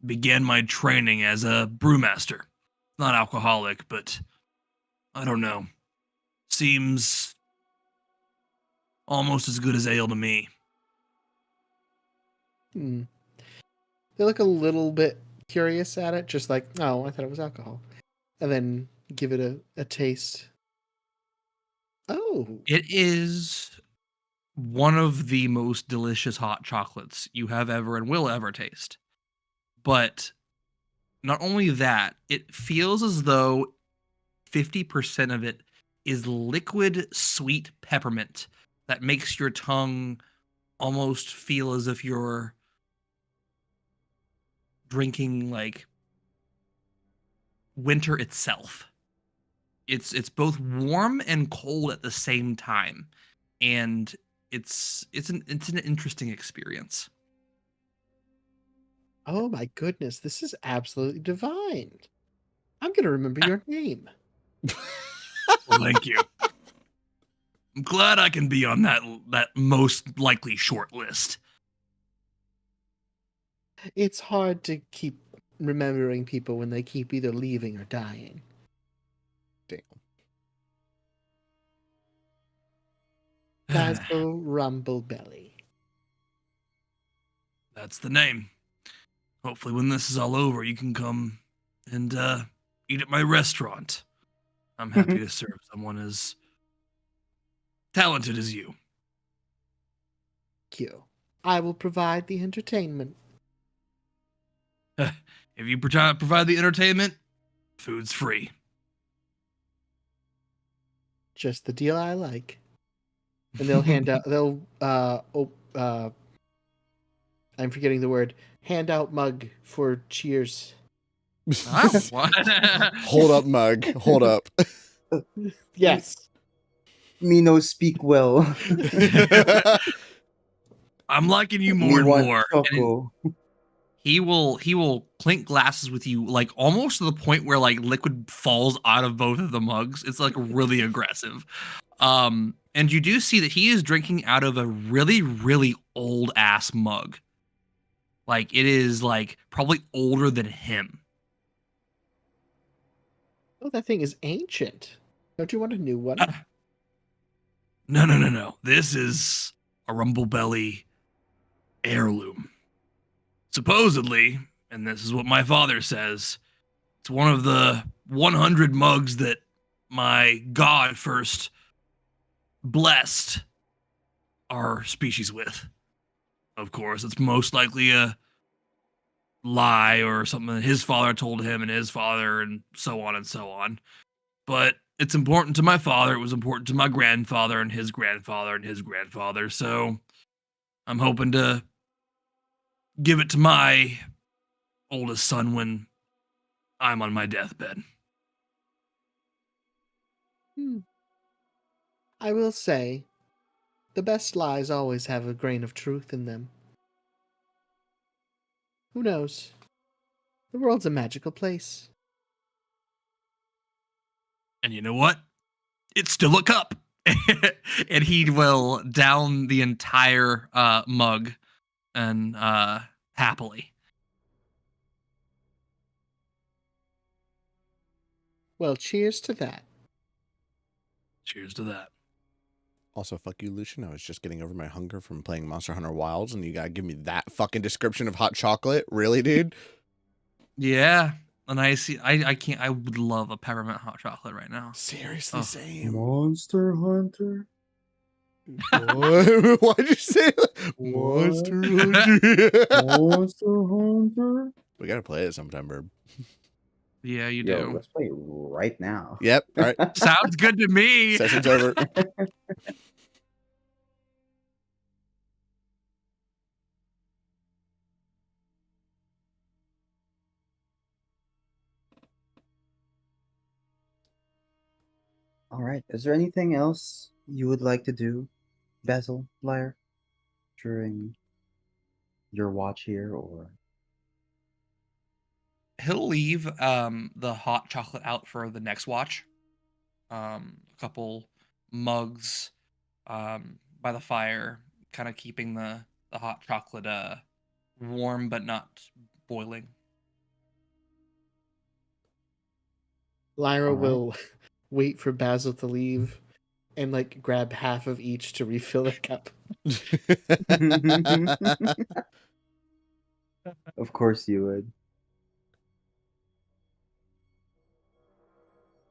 began my training as a brewmaster. Not alcoholic, but I don't know. Seems almost as good as ale to me. Hmm. They look a little bit curious at it, just like, oh, I thought it was alcohol. And then give it a taste. Oh. It is one of the most delicious hot chocolates you have ever and will ever taste. But not only that, it feels as though 50% of it is liquid sweet peppermint that makes your tongue almost feel as if you're drinking like winter itself. It's both warm and cold at the same time, and it's an interesting experience. Oh my goodness, this is absolutely divine. I'm going to remember your name. Well, thank you. I'm glad I can be on that most likely short list. It's hard to keep remembering people when they keep either leaving or dying. Damn. Basil Rumblebelly. That's the name. Hopefully when this is all over, you can come and eat at my restaurant. I'm happy to serve someone as talented as you. Q. I will provide the entertainment. If you provide the entertainment, food's free. Just the deal I like. And they'll hand out, I'm forgetting the word, hand out mug for cheers. Oh, what? Hold up, mug. Hold up. Yes. Me no speak well. I'm liking you Me more and want more. And choco. he will clink glasses with you, like almost to the point where like liquid falls out of both of the mugs. It's like really aggressive. And you do see that he is drinking out of a really, really old ass mug. Like it is like probably older than him. Oh, that thing is ancient. Don't you want a new one? No. This is a Rumblebelly heirloom. Supposedly, and this is what my father says, it's one of the 100 mugs that my god first blessed our species with. Of course, it's most likely a lie or something that his father told him and his father and so on and so on. But it's important to my father. It was important to my grandfather and his grandfather and his grandfather. So I'm hoping to give it to my oldest son when I'm on my deathbed. I will say, the best lies always have a grain of truth in them. Who knows? The world's a magical place. And you know what? It's still a cup. And he will down the entire mug and happily. Well, cheers to that. Cheers to that. Also, fuck you, Lucian. I was just getting over my hunger from playing Monster Hunter Wilds, and you gotta give me that fucking description of hot chocolate? Really, dude? Yeah. And I see I can't I would love a peppermint hot chocolate right now. Seriously, Oh. same. Monster Hunter. What? Why'd you say that? What? Monster Hunter. Monster Hunter. We gotta play it sometime, Bird. Yeah, you Yo, do. let's play right now. Yep. All right. Sounds good to me. Session's over. All right. Is there anything else you would like to do, Basil, Liar, during your watch here, or? He'll leave the hot chocolate out for the next watch. A couple mugs by the fire, kind of keeping the hot chocolate warm but not boiling. Lyra All right. will wait for Basil to leave and like grab half of each to refill their cup. Of course you would.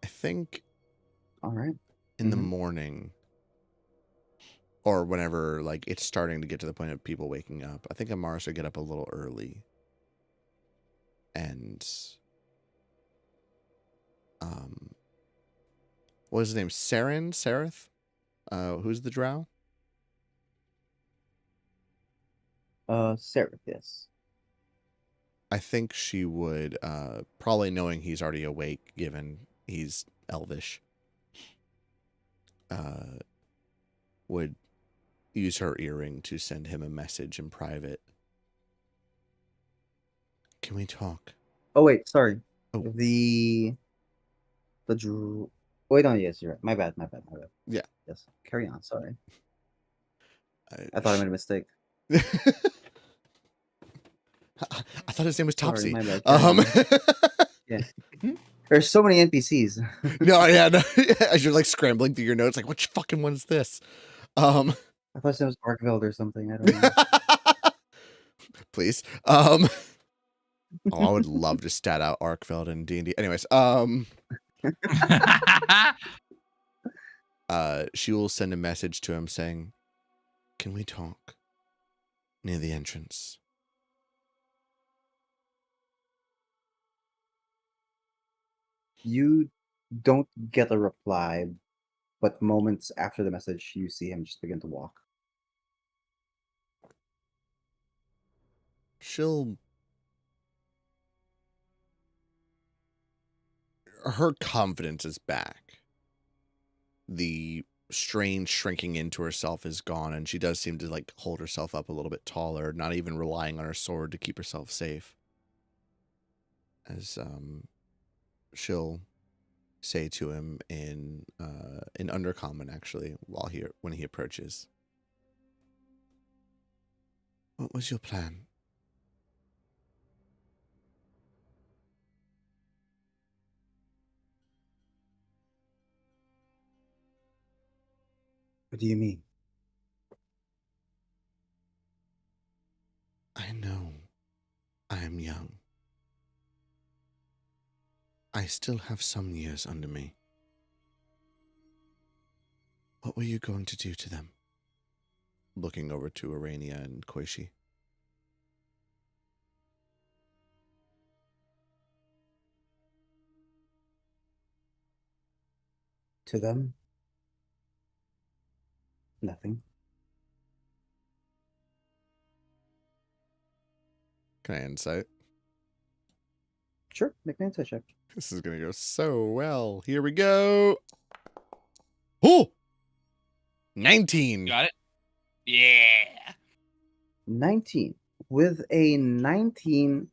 I think All right. in the Mhm. morning, or whenever like it's starting to get to the point of people waking up, I think Amara should get up a little early and what is his name? Sareth? Who's the drow? Sarah, yes. I think she would, probably knowing he's already awake, given he's elvish, would use her earring to send him a message in private. Can we talk? Oh wait, sorry. Oh. The wait, no, yes, you're right. My bad. Yeah. Yes. Carry on. Sorry. I I thought I made a mistake. I thought his name was Sorry, Topsy. my bad. Carry on. Yeah. There's so many NPCs. No, as you're like scrambling through your notes, like, which fucking one's this? I thought it was Arkveld or something. I don't know. Please. Oh, I would love to stat out Arkveld and D&D. Anyways, she will send a message to him saying, "Can we talk near the entrance?" You don't get a reply, but moments after the message, you see him just begin to walk. Her confidence is back. The strange shrinking into herself is gone, and she does seem to like hold herself up a little bit taller, not even relying on her sword to keep herself safe. As she'll say to him in Undercommon, actually, when he approaches. What was your plan? What do you mean? I know I am young. I still have some years under me. What were you going to do to them? Looking over to Arania and Koishi. To them? Nothing. Can I insight? Sure, make an insight check. This is going to go so well. Here we go. Oh! 19. Got it? Yeah. 19. With a 19,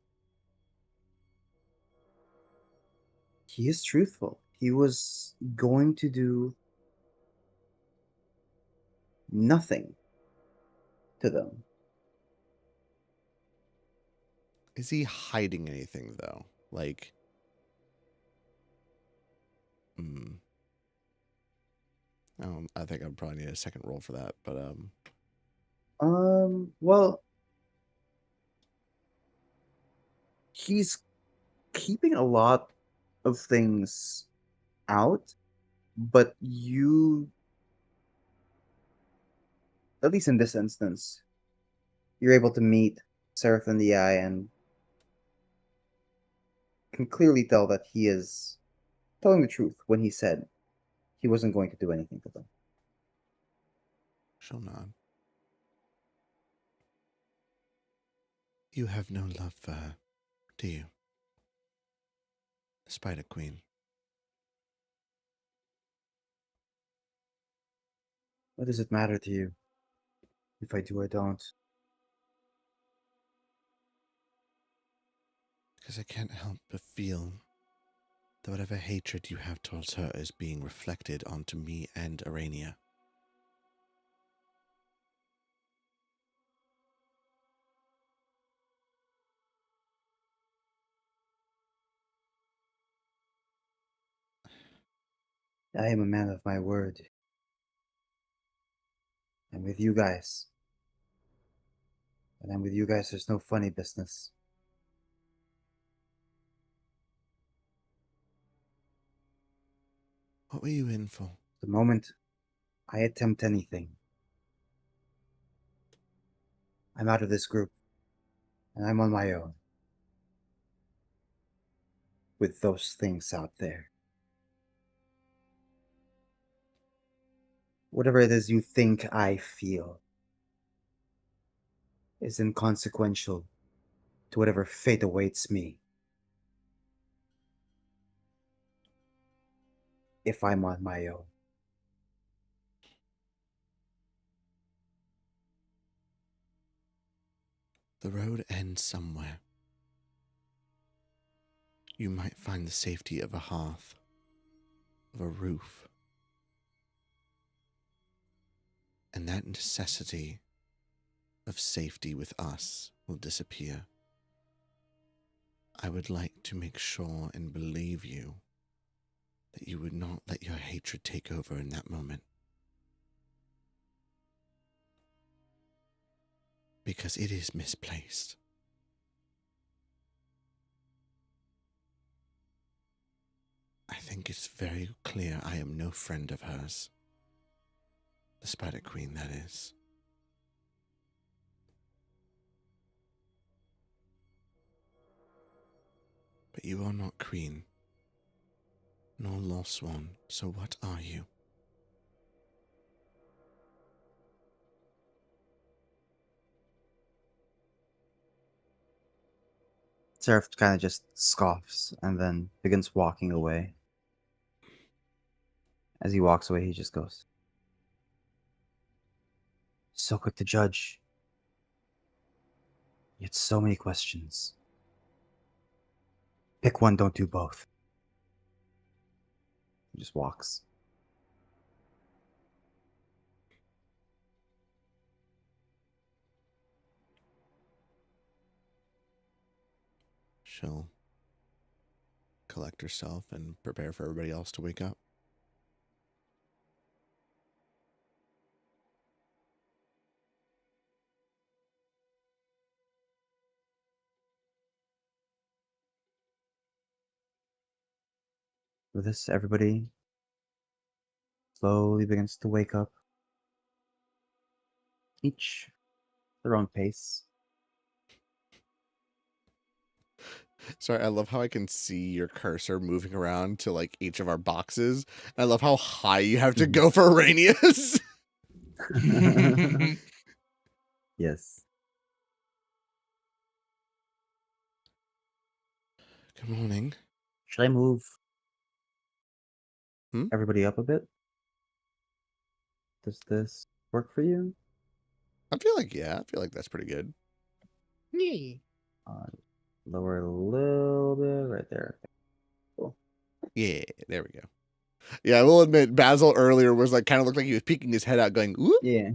he is truthful. He was going to do nothing to them. Is he hiding anything, though? Like, I think I'd probably need a second roll for that, but Well, he's keeping a lot of things out, but you, at least in this instance, you're able to meet Seraph in the eye and can clearly tell that he is telling the truth when he said he wasn't going to do anything to them. she'll nod. You have no love for her, do you? The Spider Queen. What does it matter to you? If I do, I don't. Because I can't help but feel that whatever hatred you have towards her is being reflected onto me and Arania. I am a man of my word. I'm with you guys. And I'm with you guys, there's no funny business. What were you in for? The moment I attempt anything, I'm out of this group. And I'm on my own. With those things out there. Whatever it is you think I feel is inconsequential to whatever fate awaits me. If I'm on my own. The road ends somewhere. You might find the safety of a hearth, of a roof. And that necessity of safety with us will disappear. I would like to make sure and believe you that you would not let your hatred take over in that moment. Because it is misplaced. I think it's very clear I am no friend of hers. The Spider Queen, that is. But you are not Queen, nor Lost Swan, so what are you? Seraph kind of just scoffs and then begins walking away. As he walks away, he just goes, so quick to judge. Yet so many questions. Pick one, don't do both. He just walks. She'll collect herself and prepare for everybody else to wake up. With this, everybody slowly begins to wake up. Each their own pace. Sorry, I love how I can see your cursor moving around to like each of our boxes. I love how high you have to go for Arrhenius. Yes. Good morning. Should I move Hmm? everybody up a bit? Does this work for you? I feel like that's pretty good. Yay. Lower a little bit right there. Cool. Yeah, there we go. Yeah, I will admit, Basil earlier was like kind of looked like he was peeking his head out, going, "Ooh." Yeah.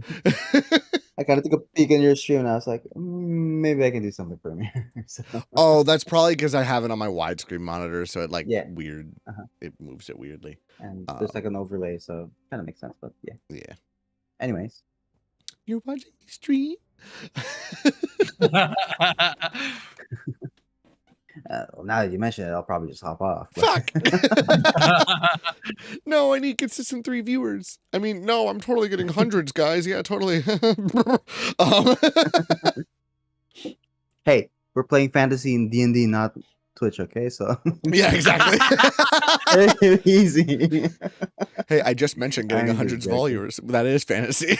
I kind of took a peek in your stream and I was like, maybe I can do something for me. So, Oh, that's probably because I have it on my widescreen monitor, so it like Yeah. weird. Uh-huh. It moves it weirdly. and there's like an overlay, so kind of makes sense. But yeah. Yeah. Anyways, You're watching me stream. well, now that you mention it, I'll probably just hop off. Fuck. No, I need consistent 3 viewers. I mean, no, I'm totally getting hundreds, guys. Yeah, totally. Hey, we're playing fantasy in D&D, not Twitch, okay? So Yeah, exactly. easy. Hey, I just mentioned getting I'm hundreds just of joking. viewers. That is fantasy.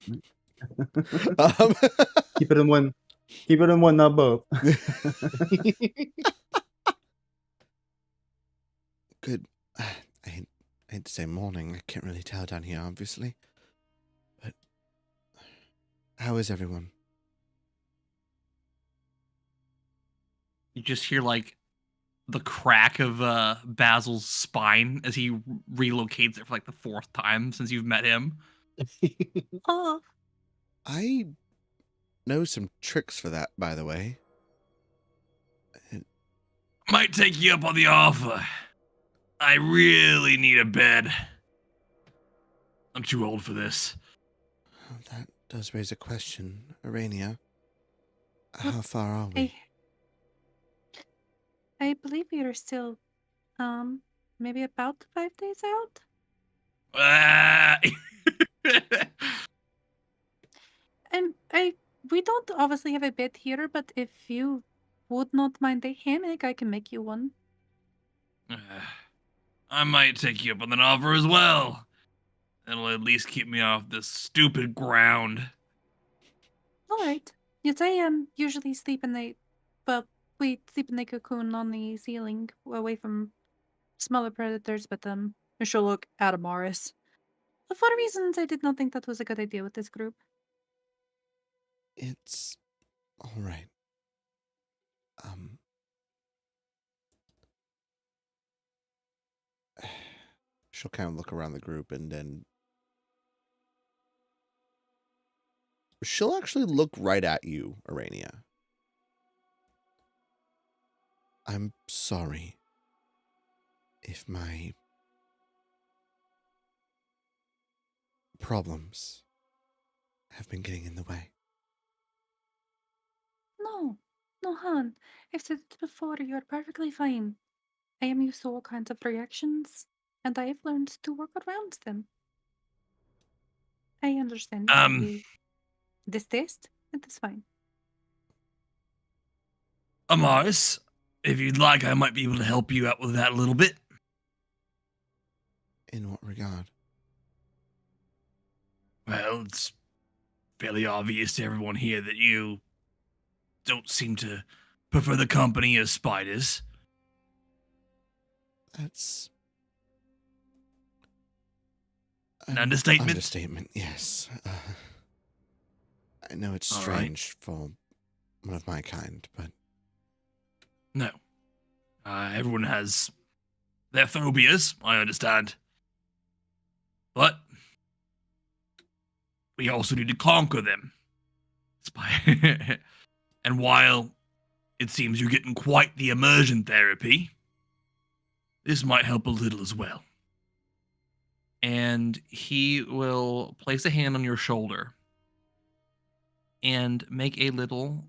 Keep it in one. Keep it in one, not both. Good. I hate to say morning. I can't really tell down here, obviously. But how is everyone? You just hear like the crack of Basil's spine as he relocates it for like the 4th time since you've met him. I know some tricks for that, by the way. Might take you up on the offer. I really need a bed. I'm too old for this. That does raise a question, Arania. What- How far are we? I believe we are still, maybe about 5 days out. Ah! And we don't obviously have a bed here, but if you would not mind a hammock, I can make you one. I might take you up on that offer as well. It'll at least keep me off this stupid ground. All right. Yes, I usually sleep in the, well, we sleep in the cocoon on the ceiling, away from smaller predators. But I shall look at Amaris. For reasons, I did not think that was a good idea with this group. It's all right. Um, she'll kind of look around the group and then she'll actually look right at you, Arania. I'm sorry if my problems have been getting in the way. No, no, Han. I've said it before. You're perfectly fine. I am used to all kinds of reactions, and I have learned to work around them. I understand you have a distaste. It is fine. Amaris, if you'd like, I might be able to help you out with that a little bit. In what regard? Well, it's fairly obvious to everyone here that you don't seem to prefer the company of spiders. That's An understatement? Understatement, yes. I know it's All right. strange for one of my kind, but No. Everyone has their phobias, I understand. But we also need to conquer them. And while it seems you're getting quite the immersion therapy, this might help a little as well. And he will place a hand on your shoulder and make a little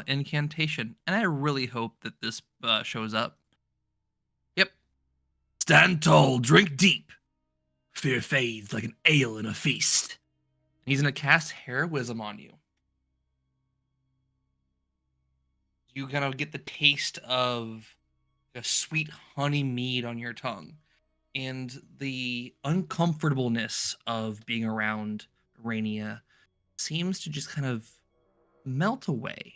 incantation. And I really hope that this shows up. Yep. Stand tall, drink deep. Fear fades like an ale in a feast. And he's going to cast heroism on you. You kind of get the taste of a sweet honey mead on your tongue. And the uncomfortableness of being around Rainia seems to just kind of melt away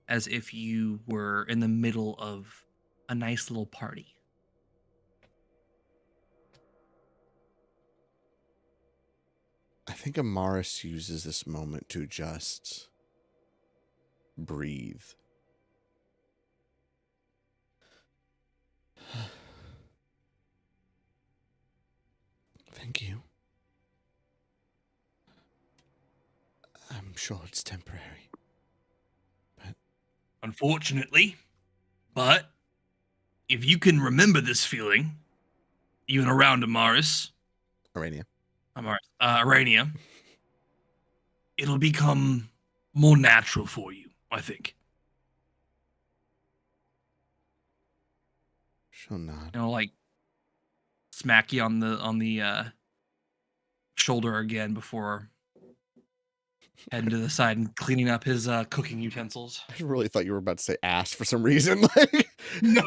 as if you were in the middle of a nice little party. I think Amaris uses this moment to just breathe. Thank you. I'm sure it's temporary. But Unfortunately, but if you can remember this feeling, even around Amaris, Arania. Arania, it'll become more natural for you, I think. She'll nod. Like smack you on the shoulder again before heading to the side and cleaning up his cooking utensils. I really thought you were about to say ass for some reason. Like, No.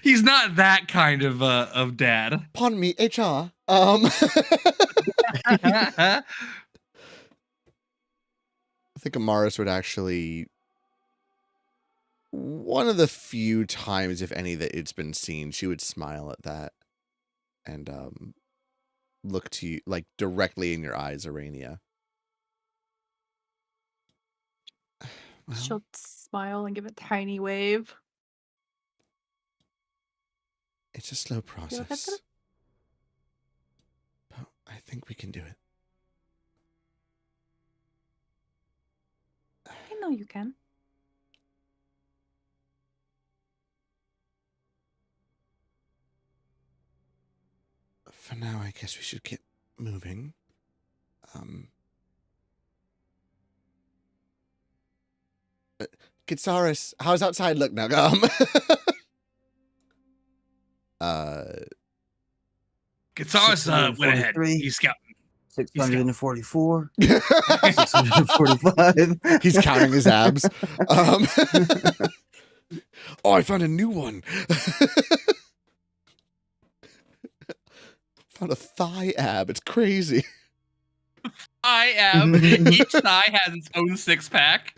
He's not that kind of dad. pardon me, HR. I think Amaris would actually, one of the few times, if any, that it's been seen, she would smile at that and look to you, like, directly in your eyes, Arania. Well, She'll smile and give a tiny wave. it's a slow Feel like that's process. But I think we can do it. I know you can. For now I guess we should get moving. Kitsaris, how's outside look now? Kitsaris went ahead. 643. He's scouting. 644. 645. He's counting his abs. Oh, I found a new one. Found a thigh ab. It's crazy. I am. Each thigh has its own 6-pack.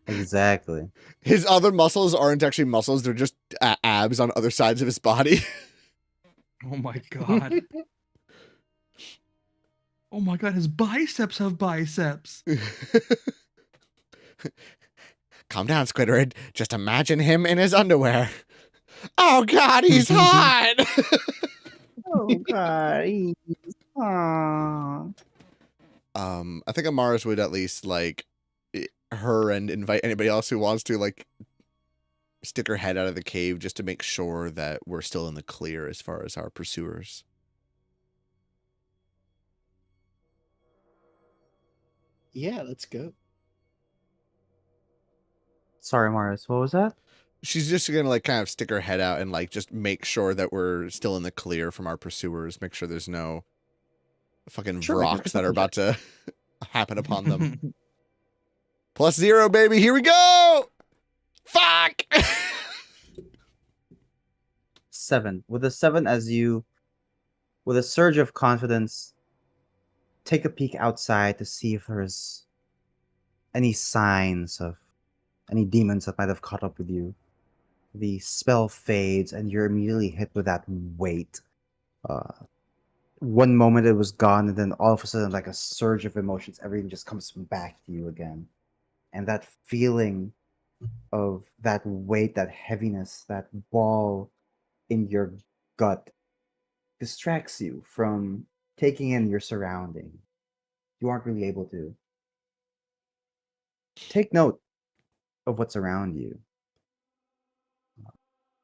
Exactly. His other muscles aren't actually muscles. They're just abs on other sides of his body. Oh my god. Oh my god, his biceps have biceps. Calm down, Squidward. Just imagine him in his underwear. Oh god, he's hot! Oh god. I think Amaris would at least like her and invite anybody else who wants to like stick her head out of the cave just to make sure that we're still in the clear as far as our pursuers. Yeah, let's go. Sorry, Marius. What was that? She's just gonna like kind of stick her head out and like just make sure that we're still in the clear from our pursuers. Make sure there's no fucking Sure, rocks that are about to happen upon them. +0, baby. Here we go. Fuck. 7. With a 7, as you, with a surge of confidence, take a peek outside to see if there's any signs of any demons that might have caught up with you. The spell fades, and you're immediately hit with that weight. One moment it was gone, and then all of a sudden, like a surge of emotions, everything just comes back to you again. And that feeling of that weight, that heaviness, that ball in your gut distracts you from taking in your surrounding. You aren't really able to take note of what's around you.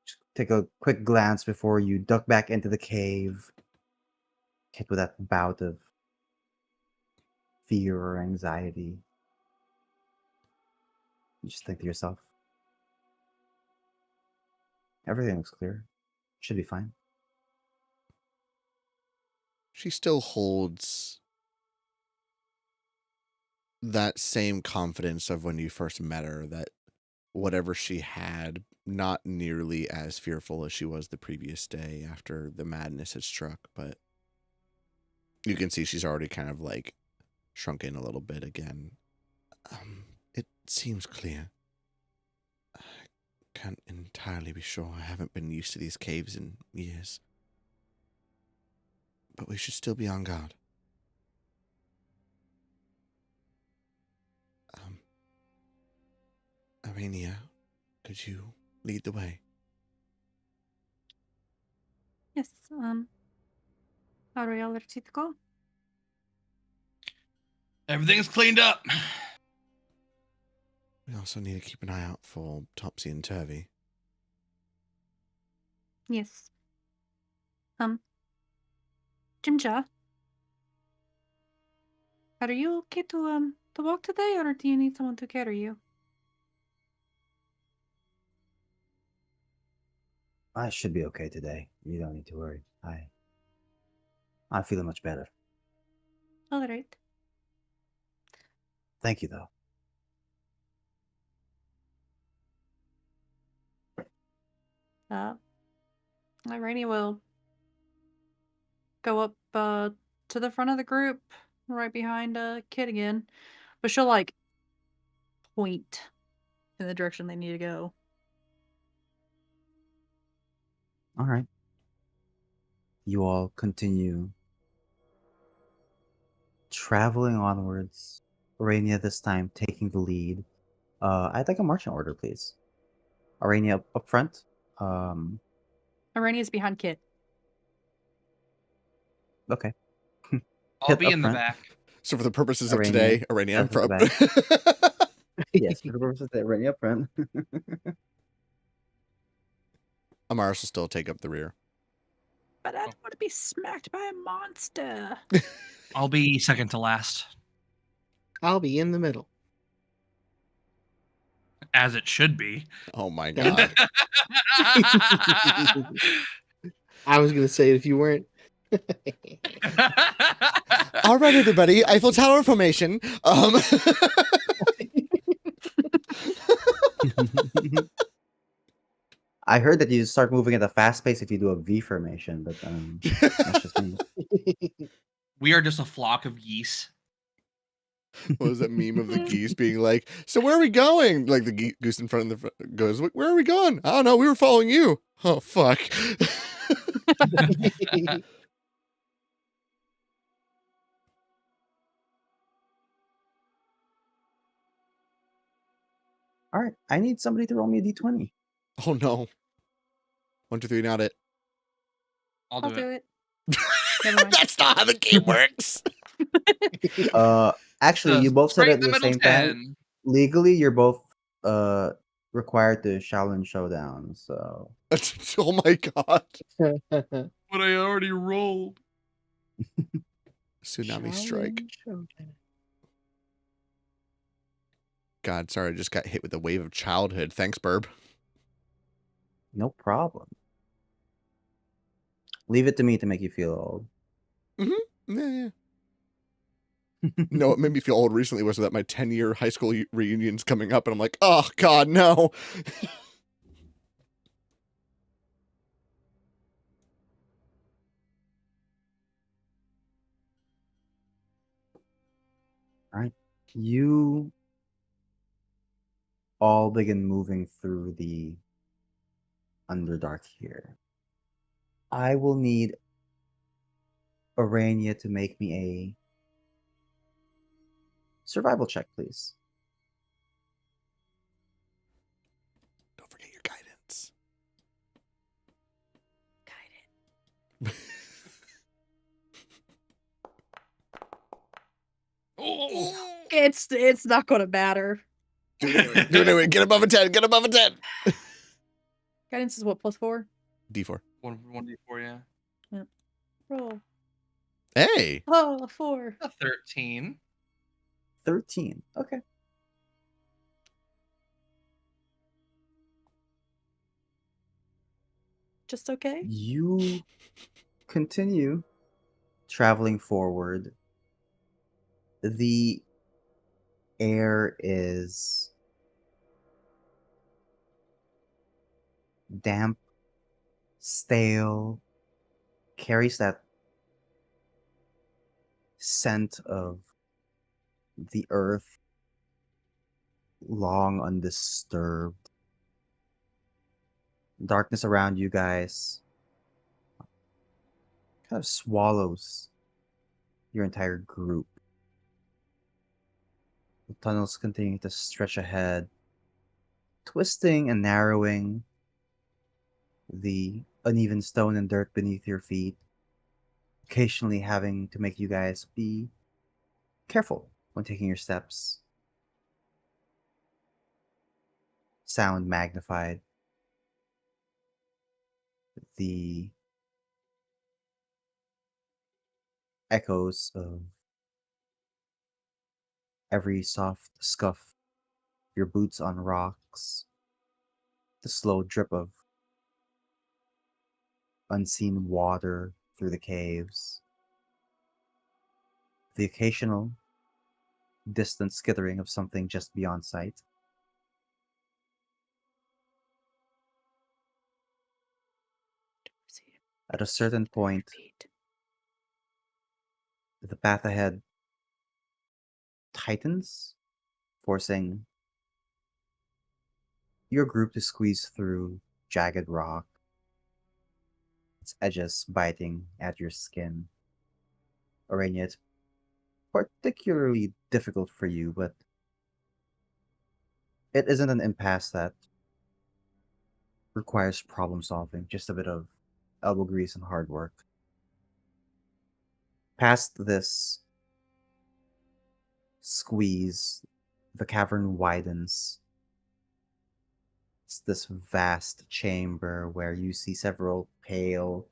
Just take a quick glance before you duck back into the cave, hit with that bout of fear or anxiety. You just think to yourself, everything looks clear. Should be fine. She still holds that same confidence of when you first met her, that whatever she had, not nearly as fearful as she was the previous day after the madness had struck, but you can see she's already kind of like shrunk in a little bit again. It seems clear. I can't entirely be sure. I haven't been used to these caves in years. But we should still be on guard. Arania, could you lead the way? Yes. How are y'all ready to go? Everything's cleaned up. We also need to keep an eye out for Topsy and Turvy. Yes. Jinja, are you okay to walk today, or do you need someone to carry you? I should be okay today. You don't need to worry. I'm feeling much better. All right. Thank you, though. Rainy will go up to the front of the group, right behind Kid again, but she'll like point in the direction they need to go. All right. You all continue traveling onwards. Arania this time taking the lead. I'd like a marching order, please. Arania up front. Rainy is behind Kid. Okay. I'll Kit be up in front. the back. So for the purposes of Arania, today, Arania, I'm up from. the Yes, for the purpose of that, Arania up front. Amaris will still take up the rear. But I don't want to be smacked by a monster. I'll be second to last, I'll be in the middle. as it should be. Oh my Thank god. I was gonna say if you weren't. All right, everybody. Eiffel Tower formation. I heard that you start moving at a fast pace if you do a V formation, but that's just me. We are just a flock of geese. What was that meme of the geese being like, so where are we going? Like the goose in front of the goes, where are we going? I don't know. We were following you. Oh, fuck. All right, I need somebody to roll me a d20. Oh, no. 1, 2, 3, not it. I'll I'll do do it. it. Never mind. That's not how the game works. Actually, you both said Straight it in at the the middle same time. 10. Legally, you're both required to Shaolin Showdown. So Oh my god. But I already rolled. Tsunami strike. God, sorry, I just got hit with a wave of childhood. Thanks, Burb. no problem. Leave it to me to make you feel old. Yeah. No, what made me feel old recently was that my 10-year high school reunion's coming up, and I'm like, oh god, no. All right, you all begin moving through the Underdark here. I will need Arania to make me a survival check, please. Don't forget your guidance. Oh. It's not gonna matter. Do it. Get above a 10. Get above a 10. Guidance is what, +4? D4. 1d4, yeah. Roll. Hey. Oh, 4. A 13. 13. Okay. Just okay? You continue traveling forward. The air is damp, stale, carries that scent of the earth long undisturbed. Darkness around you guys kind of swallows your entire group. The tunnels continue to stretch ahead, twisting and narrowing the uneven stone and dirt beneath your feet, occasionally having to make you guys be careful when taking your steps. Sound magnified. The echoes of every soft scuff, your boots on rocks, the slow drip of unseen water through the caves, the occasional distant skittering of something just beyond sight. At a certain point, the path ahead tightens, forcing your group to squeeze through jagged rock, its edges biting at your skin. Arania, it's particularly difficult for you, but it isn't an impasse that requires problem solving, just a bit of elbow grease and hard work. Past this squeeze, the cavern widens. It's this vast chamber where you see several pale,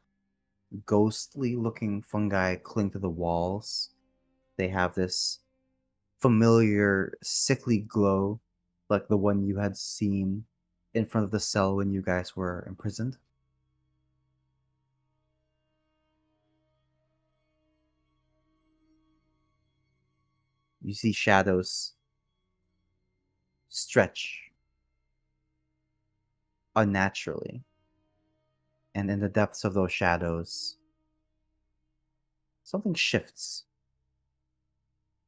ghostly looking fungi cling to the walls. They have this familiar sickly glow, like the one you had seen in front of the cell when you guys were imprisoned. You see shadows stretch unnaturally. And in the depths of those shadows, something shifts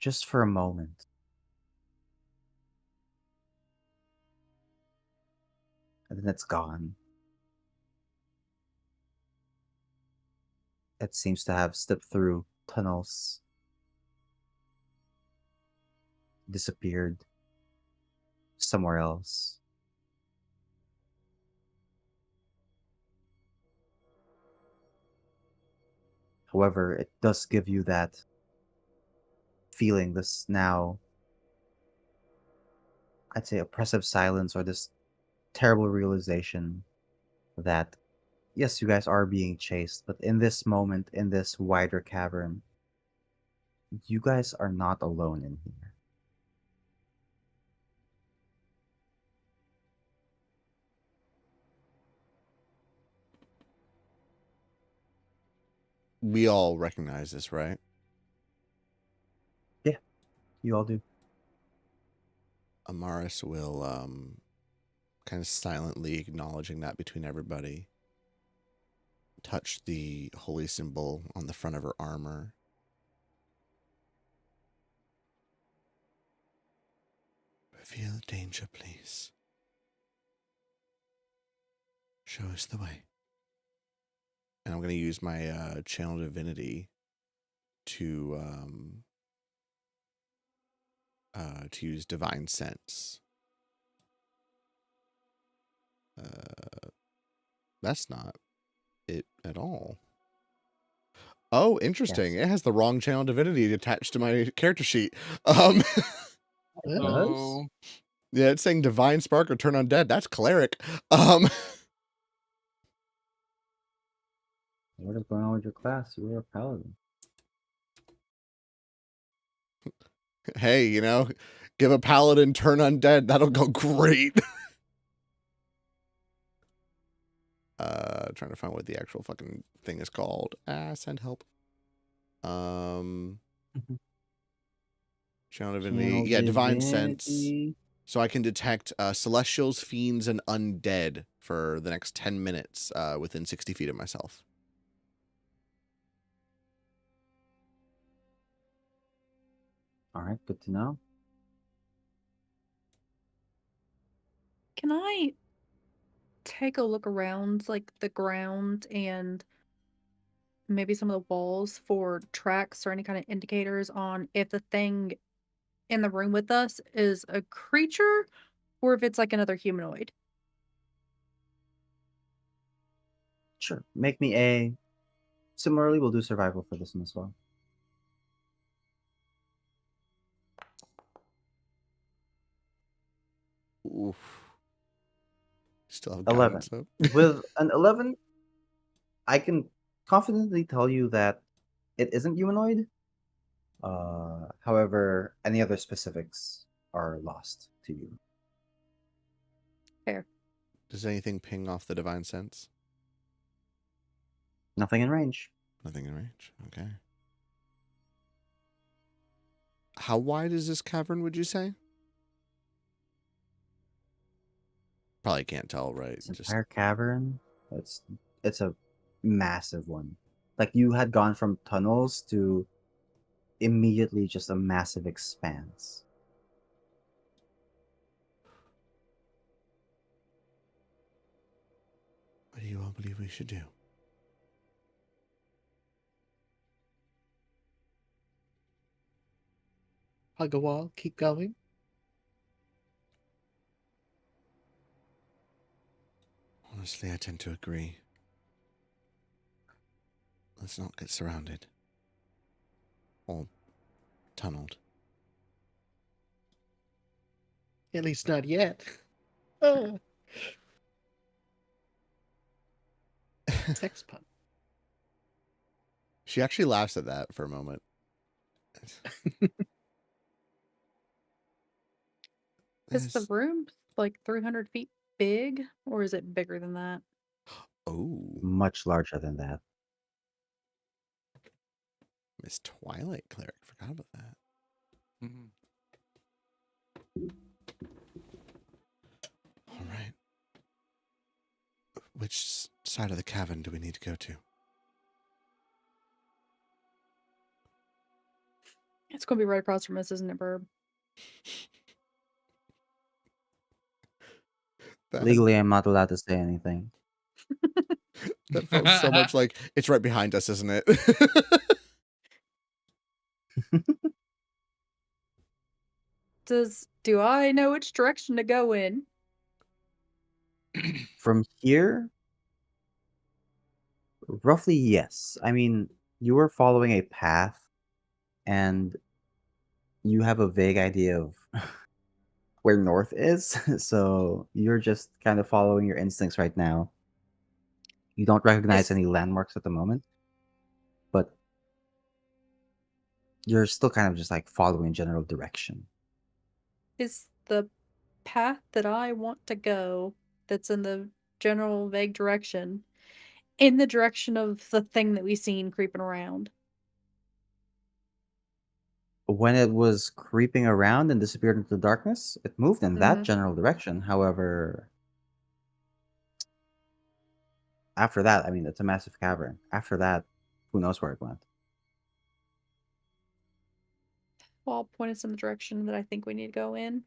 just for a moment. And then it's gone. It seems to have slipped through tunnels, disappeared somewhere else. However, it does give you that feeling, this now, I'd say, oppressive silence, or this terrible realization that, yes, you guys are being chased, but in this moment, in this wider cavern, you guys are not alone in here. We all recognize this, right? Yeah, you all do. Amaris will kind of silently acknowledging that between everybody, touch the holy symbol on the front of her armor. Reveal danger, please. Show us the way. And I'm going to use my channel Divinity to use Divine Sense. That's not it at all. Oh, interesting. Yes. It has the wrong channel Divinity attached to my character sheet. It does? Yeah, it's saying Divine Spark or Turn Undead. That's Cleric. What is going on with your class? You were a paladin. Hey, you know, give a Paladin Turn Undead. That'll go great. Trying to find what the actual fucking thing is called. Send help. Channel Divinity. Yeah, Divine Sense. Divinity. So I can detect celestials, fiends, and undead for the next 10 minutes within 60 feet of myself. All right, good to know. Can I take a look around, like the ground and maybe some of the walls for tracks or any kind of indicators on if the thing in the room with us is a creature or if it's like another humanoid? Sure. Make me a. Similarly, we'll do survival for this one as well. Oof. Still have 11. guidance up. With an 11, I can confidently tell you that it isn't humanoid. However, any other specifics are lost to you. Fair. Does anything ping off the Divine Sense? Nothing in range. Nothing in range. Okay. How wide is this cavern, would you say? Probably can't tell, right? This entire cavern, it's a massive one. Like, you had gone from tunnels to immediately just a massive expanse. What do you all believe we should do? Hug a wall, keep going. Honestly, I tend to agree. Let's not get surrounded. Or tunneled. At least not yet. Oh, sex pun. She actually laughs at that for a moment. Is the There's- room like 300 feet big, or is it bigger than that? Oh, Much larger than that. Miss Twilight Cleric. Forgot about that. Mhm. All right. Which side of the cavern do we need to go to? It's going to be right across from us, isn't it, Burb? That, Legally, I'm not allowed to say anything. that felt so much like it's right behind us, isn't it? Do I know which direction to go in? From here, roughly, yes. I mean, you were following a path, and you have a vague idea of where north is, so you're just kind of following your instincts right now. You don't recognize Is, any landmarks at the moment, but you're still kind of just like following general direction. is the path that I want to go, that's in the general vague direction, in the direction of the thing that we seen creeping around? When it was creeping around and disappeared into the darkness, it moved in that Mhm. general direction. However, after that, I mean, it's a massive cavern. After that, who knows where it went? Well, point us in the direction that I think we need to go in.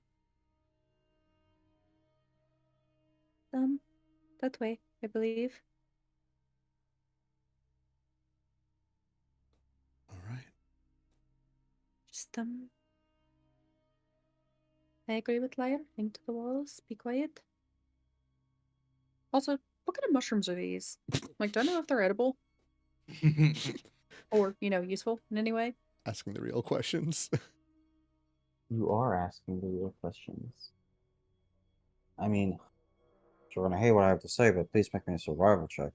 That way, I believe. All right. Just I agree with Liar. Link to the walls. Be quiet. Also, what kind of mushrooms are these? Like, do I know if they're edible or, useful in any way? Asking the real questions. You are asking the real questions. I mean, you're gonna hate what I have to say, but please make me a survival check.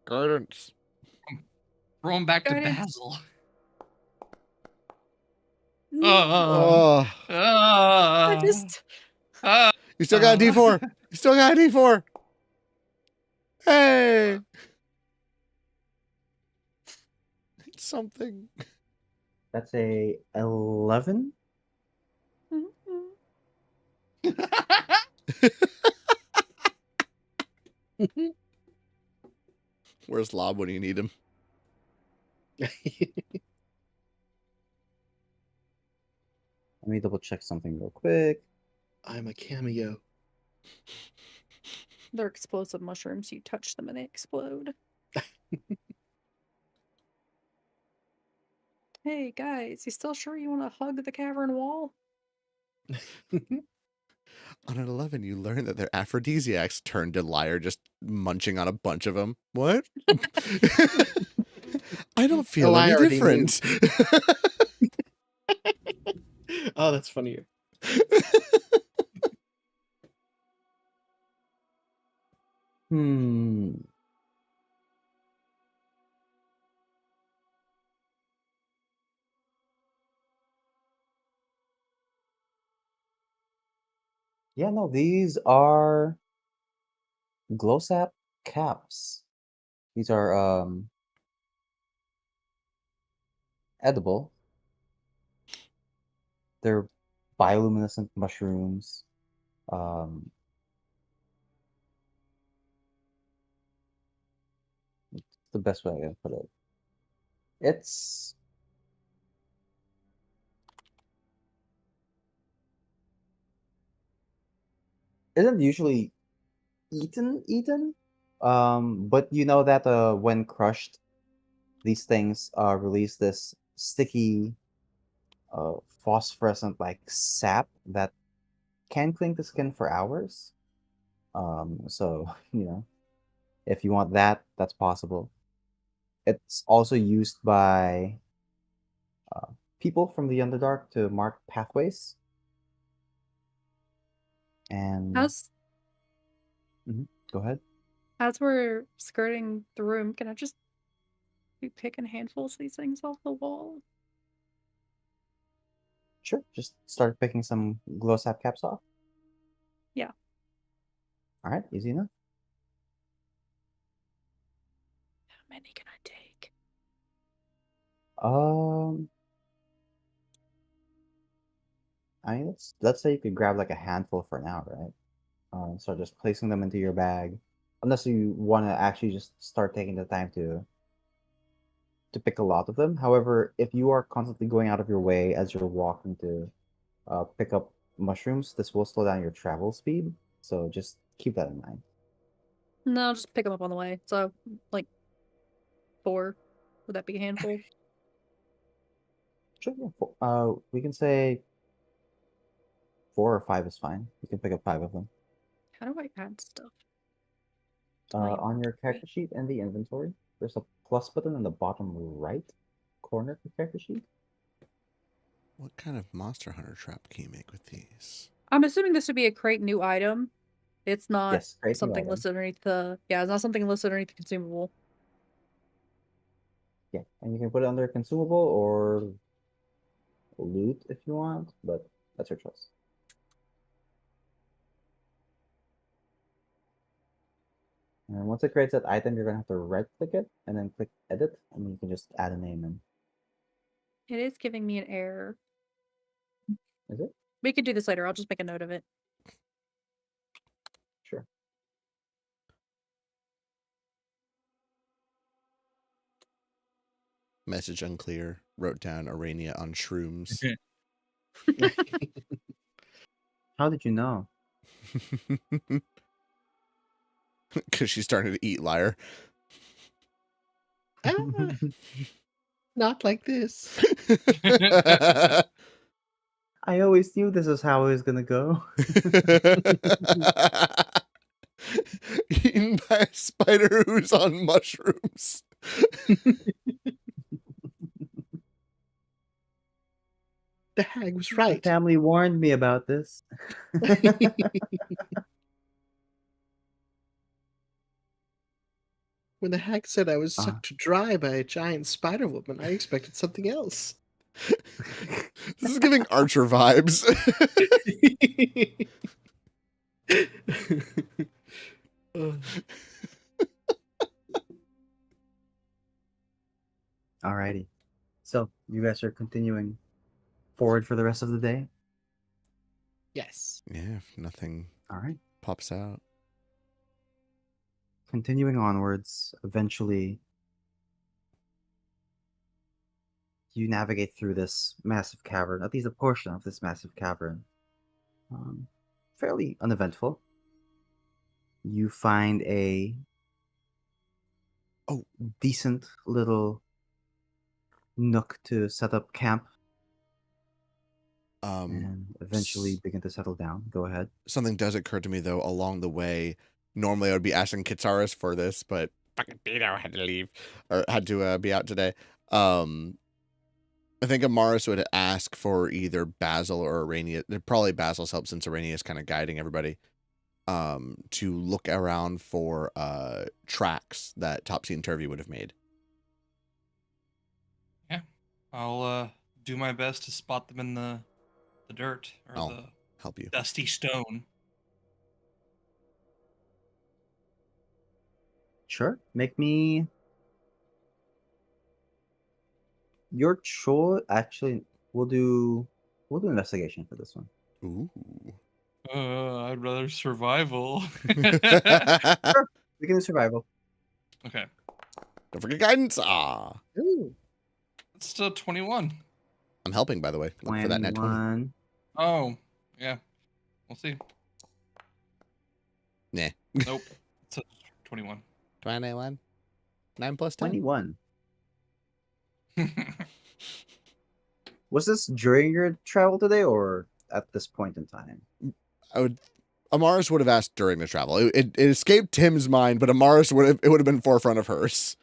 Guidance. Throw him back to Guidance. Basil. Oh, I just you still got a D4. You still got a D4. Hey, it's something. That's a 11. Where's Lob when you need him? Let me double check something real quick. I'm a cameo. They're explosive mushrooms. You touch them and they explode. Hey guys, you still sure you want to hug the cavern wall? On an 11, you learn that they're aphrodisiacs. Turned to Liar, just munching on a bunch of them. What? I don't feel I any already knew. different. Oh, that's funnier. Hmm. Yeah, no, these are glow sap caps. These are edible. They're bioluminescent mushrooms. Um, it's the best way I can put it. It's isn't usually eaten. But you know that when crushed, these things release this sticky phosphorescent like sap that can cling to skin for hours. So if you want that, that's possible. It's also used by people from the Underdark to mark pathways. And As go ahead. as we're skirting the room, can I just We picking handfuls of these things off the wall. Sure. Just start picking some glow sap caps off. Yeah. All right, easy enough. How many can I take? I mean, let's say you could grab like a handful for now, right? So just placing them into your bag, unless you want to actually just start taking the time to pick a lot of them. However, if you are constantly going out of your way as you're walking to pick up mushrooms, this will slow down your travel speed. So just keep that in mind. No, I'll just pick them up on the way. So, like, 4. Would that be a handful? Sure. Yeah. We can say 4 or 5 is fine. You can pick up 5 of them. How do I add stuff? to my On your inventory? character sheet and the inventory, there's a plus button in the bottom right corner of the character sheet. What kind of Monster Hunter trap can you make with these? I'm assuming this would be a crate new item. It's not Yes, create new something item. listed underneath the. Yeah, it's not something listed underneath the consumable. Yeah, and you can put it under consumable or loot if you want, but that's your choice. And once it creates that item, you're gonna have to right click it and then click edit, and you can just add a name in. It is giving me an error. Is it? We could do this later. I'll just make a note of it. Sure. Message unclear. Wrote down Arania on shrooms. How did you know? Because she's starting to eat, liar. Not like this. I always knew this is how it was gonna go. Eaten by a spider who's on mushrooms. The hag was The right. family warned me about this. When the hag said I was sucked dry by a giant spider woman, I expected something else. This is giving Archer vibes. Alrighty. So you guys are continuing forward for the rest of the day? Yes. Yeah, if nothing Alright. pops out. Continuing onwards, eventually you navigate through this massive cavern, at least a portion of this massive cavern. Fairly uneventful. You find a decent little nook to set up camp and eventually begin to settle down. Go ahead. Something does occur to me, though, along the way. Normally, I would be asking Kitsaris for this, but fucking Beto had to leave, or had to be out today. I think Amaris would ask for either Basil or Arania. Probably Basil's help, since Arania is kind of guiding everybody. To look around for tracks that Topsy and Turvy would have made. Yeah, I'll do my best to spot them in the dirt or I'll the help you. dusty stone. Sure. Make me your choice. Actually, we'll do investigation for this one. Ooh. I'd rather survival. Sure. We can do survival. Okay. Don't forget guidance. Ah. Ooh. It's still 21. I'm helping, by the way. Look for that net 20. 21. Oh, yeah. We'll see. Nah. Nope. It's a 21. 21. 9 plus 10. 21. Was this during your travel today or at this point in time? Amaris would have asked during the travel. It escaped Tim's mind, but Amaris would have been forefront of hers.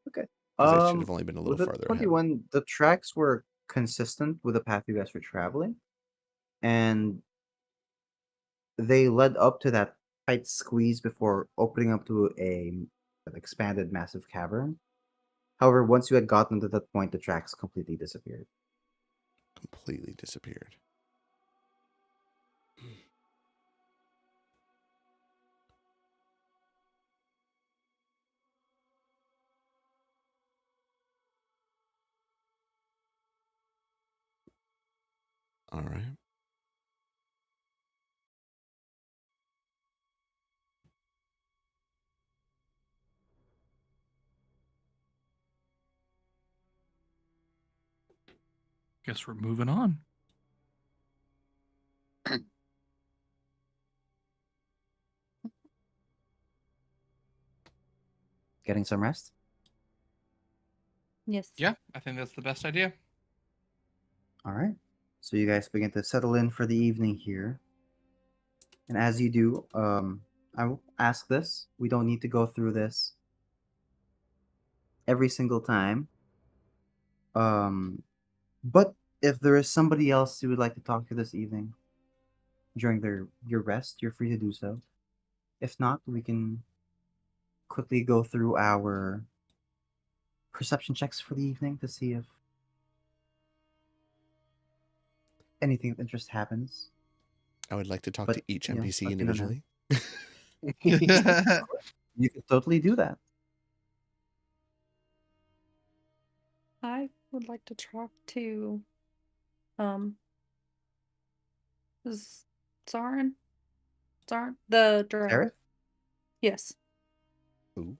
Okay. They should have only been a little with farther the 21, the tracks were consistent with the path you guys were traveling, and they led up to that tight squeeze before opening up to a that expanded massive cavern. However, once you had gotten to that point, the tracks completely disappeared. Completely disappeared. All right. Guess we're moving on. Getting some rest? Yes. Yeah, I think that's the best idea. All right. So you guys begin to settle in for the evening here. And as you do, I will ask this. We don't need to go through this every single time. But if there is somebody else you would like to talk to this evening during your rest, you're free to do so. If not, we can quickly go through our perception checks for the evening to see if anything of interest happens. I would like to talk But, to each you know, NPC let me know now. individually. You can totally do that. I would like to talk to Zarin. Zarin, the drow. Aerith? Yes. Ooh.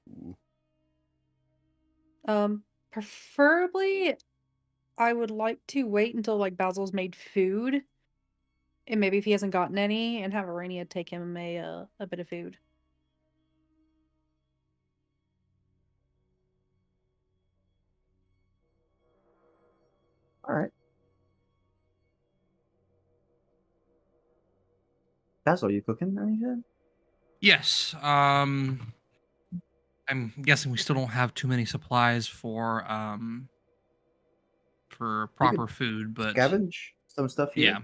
Preferably I would like to wait until like Basil's made food. And maybe if he hasn't gotten any, and have Arania take him a bit of food. All right. Basil, you cooking anything? Yes. I'm guessing we still don't have too many supplies for proper food, but Scavenge some stuff here. yeah.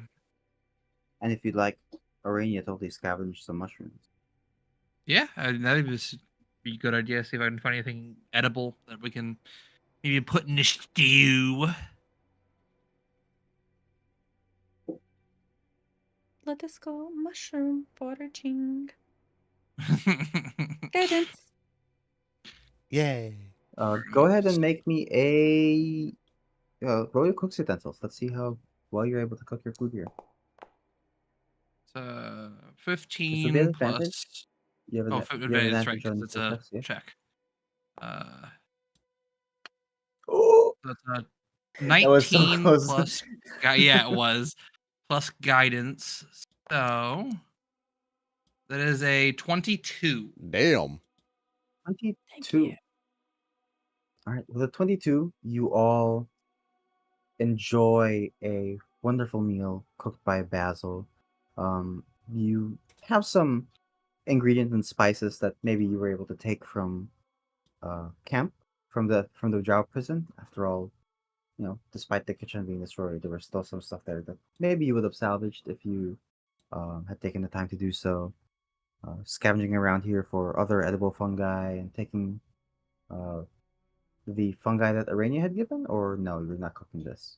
And if you'd like, Arania totally scavenge some mushrooms. Yeah, that'd be a good idea. See if I can find anything edible that we can maybe put in a stew. Let us go mushroom foraging. Guidance. Yay. Go ahead and make me a roll your cook's utensils. Let's see how well you're able to cook your food here. It's This would be an 15 advantage. plus. You have an, Oh, you have advantage, right? advantage on Because it's your a checks, yeah. check. Oh, That's a that was so 19 close. plus. Yeah, it was plus guidance. So that is a 22. Damn. 22. All right. With a 22, you all enjoy a wonderful meal cooked by Basil. You have some ingredients and spices that maybe you were able to take from camp, from the Drow prison. After all, you know, despite the kitchen being destroyed, there was still some stuff there that maybe you would have salvaged if you had taken the time to do so. Scavenging around here for other edible fungi and taking the fungi that Arania had given, or no, you're not cooking this.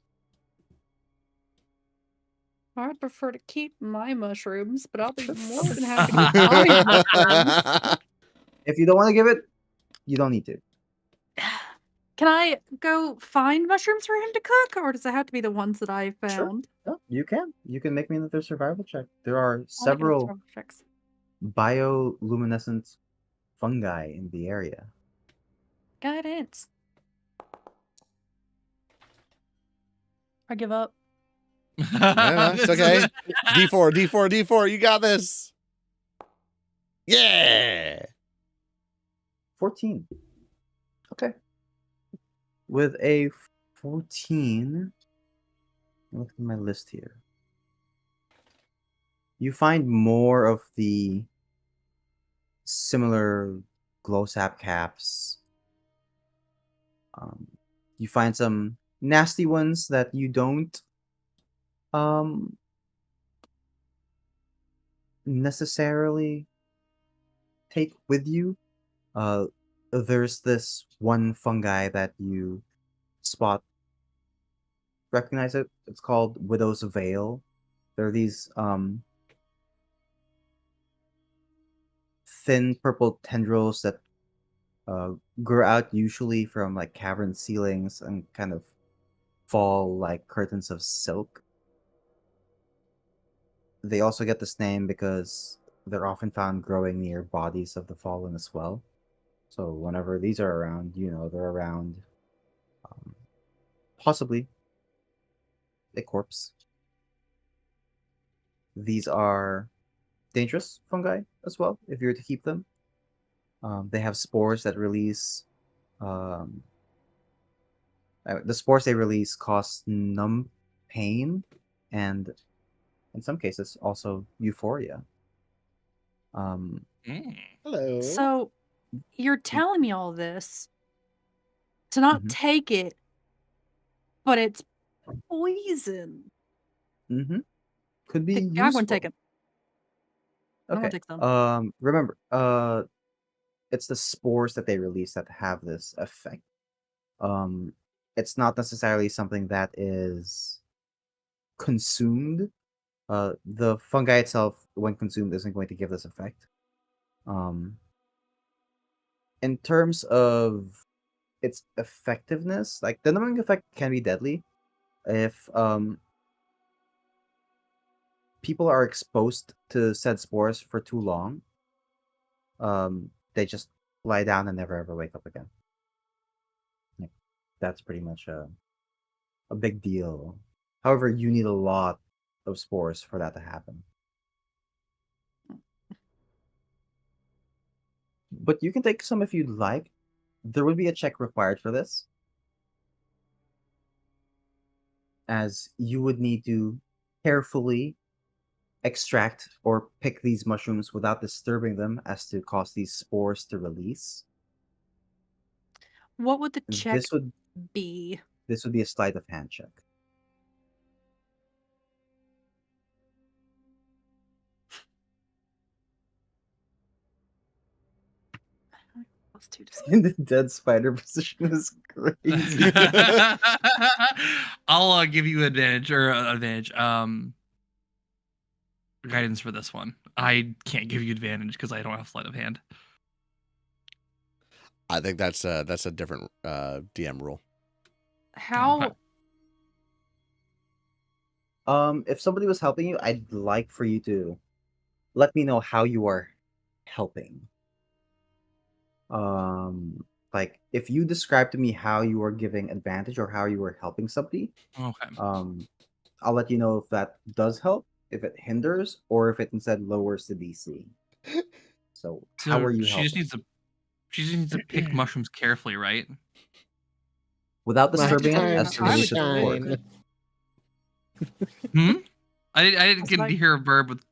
I'd prefer to keep my mushrooms, but I'll be more than happy to find mushrooms. If you don't want to give it, you don't need to. Can I go find mushrooms for him to cook, or does it have to be the ones that I found? No, you can. You can make me another survival check. There are I'll make several survival checks. bioluminescent fungi in the area. Guidance. I give up. No, it's okay. D4, D4, D4. You got this. Yeah. 14. Okay. With a 14, look at my list here. You find more of the similar glow sap caps. You find some nasty ones that you don't necessarily take with you. there's this one fungi that you spot. Recognize it? It's called Widow's Veil. There are these thin purple tendrils that grow out usually from like cavern ceilings and kind of fall like curtains of silk. They also get this name because they're often found growing near bodies of the fallen as well. So whenever these are around, they're around possibly a corpse. These are dangerous fungi as well if you're to keep them. They have spores that release. The spores they release cause numb pain and, in some cases, also euphoria. Hello. So you're telling me all this to not take it, but it's poison. Could be Yeah, I'm gonna take useful. it. I'm gonna Okay. take some. Remember, it's the spores that they release that have this effect. It's not necessarily something that is consumed. The fungi itself, when consumed, isn't going to give this effect. In terms of its effectiveness, like the numbing effect can be deadly if people are exposed to said spores for too long. They just lie down and never ever wake up again. Like, that's pretty much a big deal. However, you need a lot of spores for that to happen. But you can take some if you'd like. There would be a check required for this, as you would need to carefully extract or pick these mushrooms without disturbing them as to cause these spores to release. What would the check This would be? be a sleight of hand check. Plus 2 to In the dead spider position is crazy. I'll give you advantage guidance for this one. I can't give you advantage because I don't have sleight of hand. I think that's a different DM rule. How? If somebody was helping you, I'd like for you to let me know how you are helping. Like if you describe to me how you are giving advantage or how you are helping somebody, Okay. I'll let you know if that does help, if it hinders, or if it instead lowers the DC. So how are you she helping? She just needs to pick mushrooms carefully, right? Without My disturbing it time as to to release shine. its Hmm? I didn't That's get like- to hear a verb with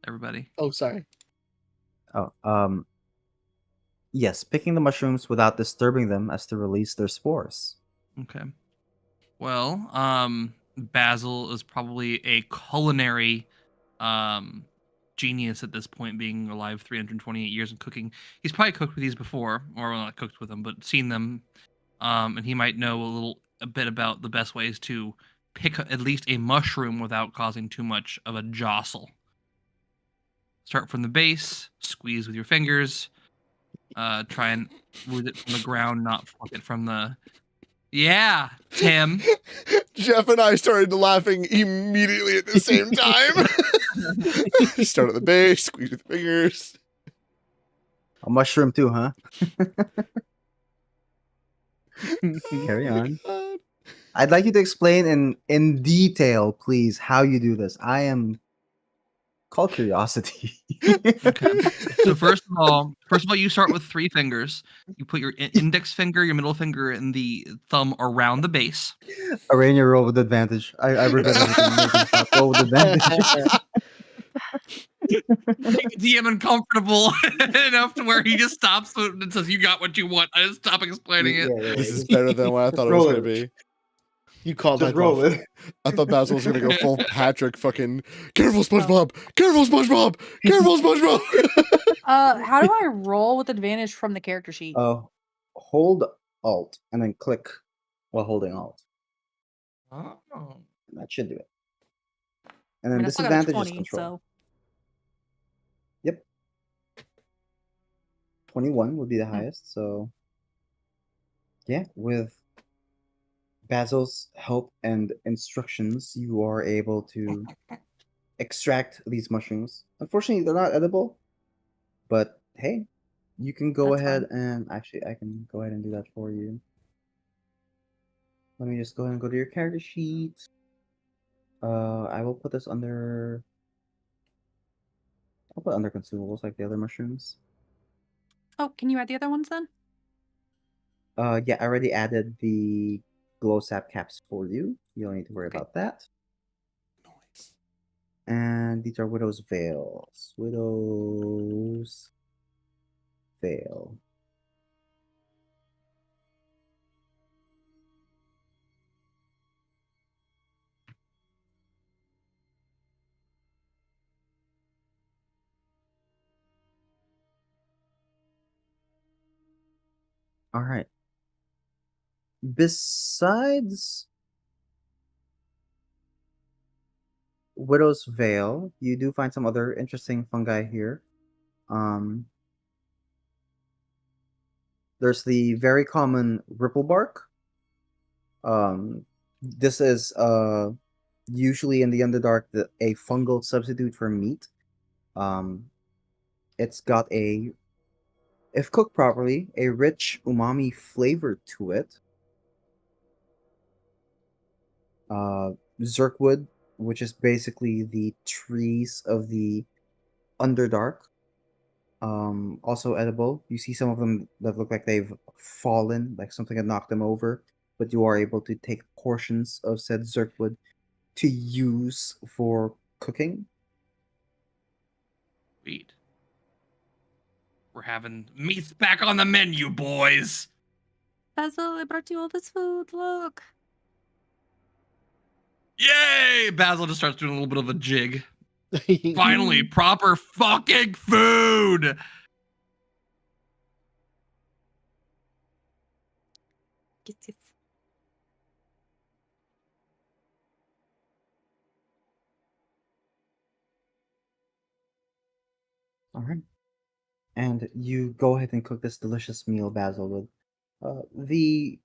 everybody. Oh, sorry. Oh, yes, picking the mushrooms without disturbing them as to release their spores. Okay. Well, Basil is probably a culinary genius at this point, being alive 328 years and cooking. He's probably cooked with these before, or well, not cooked with them, but seen them. And he might know a bit about the best ways to pick at least a mushroom without causing too much of a jostle. Start from the base, squeeze with your fingers, try and root it from the ground, not pluck it from the... Yeah, Tim. Jeff and I started laughing immediately at the same time. Start at the base, squeeze with the fingers. A mushroom too, huh? Carry on. God. I'd like you to explain in detail, please, how you do this. I am called curiosity. Okay. So first of all, you start with 3 fingers. You put your index finger, your middle finger, and the thumb around the base. Arrange roll with advantage. I regret everything. Make him stop. Roll with advantage. Make the DM uncomfortable enough to where he just stops and says, "You got what you want." I just stop explaining it. This is better than what I thought it was roll going to it. be. You called my Just roll bluff. it. I thought Basil was going to go full Patrick fucking, careful SpongeBob, careful SpongeBob, careful SpongeBob. How do I roll with advantage from the character sheet? Oh, hold Alt and then click while holding Alt. Oh. And that should do it. And I then mean, I still got a disadvantage is 20, control. so Yep. 21 would be the Hmm. highest. So, yeah, with Basil's help and instructions, you are able to extract these mushrooms. Unfortunately, they're not edible, but hey, you can go That's ahead fine. and actually, I can go ahead and do that for you. Let me just go ahead and go to your character sheet. I will put this under. I'll put under consumables like the other mushrooms. Oh, can you add the other ones then? Yeah, I already added the glow sap caps for you. You don't need to worry Okay. about that. Nice. And these are Widow's Veils. Widow's Veil. All right. Besides Widow's Veil, you do find some other interesting fungi here. There's the very common ripple bark. This is usually in the Underdark a fungal substitute for meat. It's got if cooked properly, a rich umami flavor to it. Zerkwood, which is basically the trees of the Underdark. Also edible. You see some of them that look like they've fallen, like something had knocked them over, but you are able to take portions of said Zerkwood to use for cooking. Sweet. We're having meats back on the menu, boys. Basil, I brought you all this food. Look. Yay! Basil just starts doing a little bit of a jig. Finally, proper fucking food. Yes. All right. And you go ahead and cook this delicious meal, Basil, with the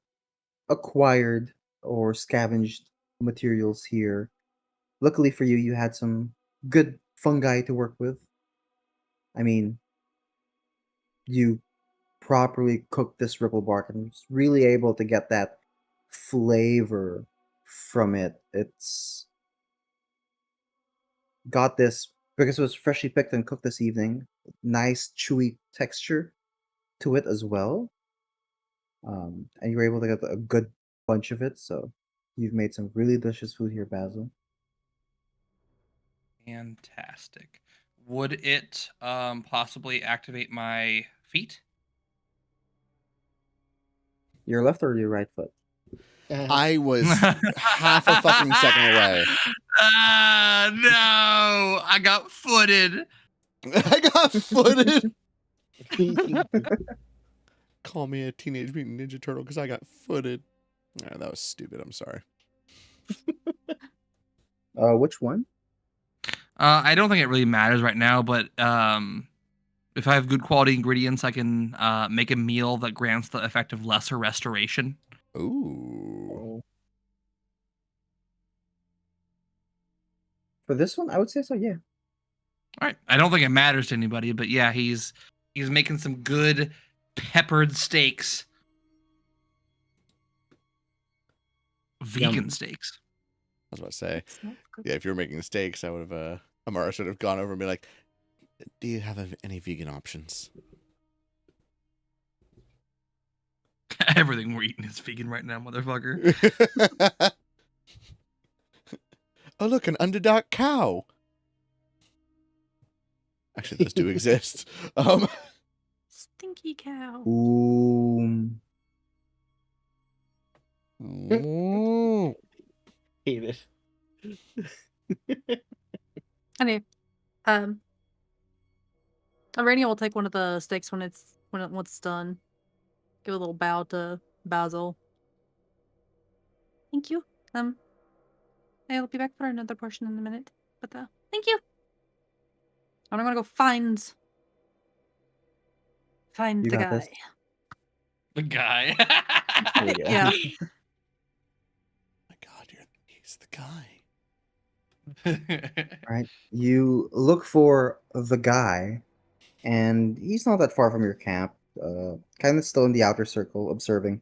acquired or scavenged materials here. Luckily for you, you had some good fungi to work with. I mean, you properly cooked this ripple bark and was really able to get that flavor from it. It's got this because it was freshly picked and cooked this evening. Nice chewy texture to it as well. And you were able to get a good bunch of it. So you've made some really delicious food here, Basil. Fantastic. Would it possibly activate my feet? Your left or your right foot? I was half a fucking second away. No, I got footed. I got footed. Call me a Teenage Mutant Ninja Turtle because I got footed. That was stupid. I'm sorry. Which one? I don't think it really matters right now, but if I have good quality ingredients, I can make a meal that grants the effect of lesser restoration. Ooh. For this one, I would say so, yeah. All right. I don't think it matters to anybody, but yeah, he's making some good peppered steaks. Vegan Yum. steaks. I was about to say, It smells good. yeah, if you were making steaks, I would have, Amara should have gone over and be like, do you have any vegan options? Everything we're eating is vegan right now, motherfucker. Oh, look, an underdark cow. Actually, those do exist. Stinky cow. Ooh. Ooh. Hate it. Anyway, Irania will take one of the steaks once it's done. give a little bow to Basil. Thank you. I'll be back for another portion in a minute. But thank you. I'm gonna go find You the got this. guy. The guy. There you go. Yeah. My God, he's the guy. Right. You look for the guy, and he's not that far from your camp. Kind of still in the outer circle, observing.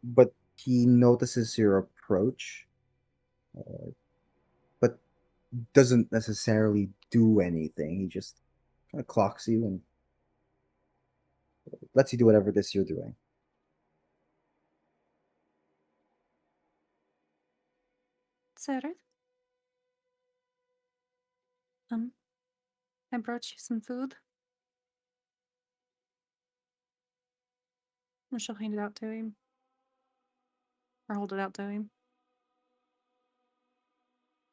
But he notices your approach, but doesn't necessarily do anything. He just kind of clocks you and lets you do whatever it is you're doing. Sarah? I brought you some food. And she'll hand it out to him. Or hold it out to him.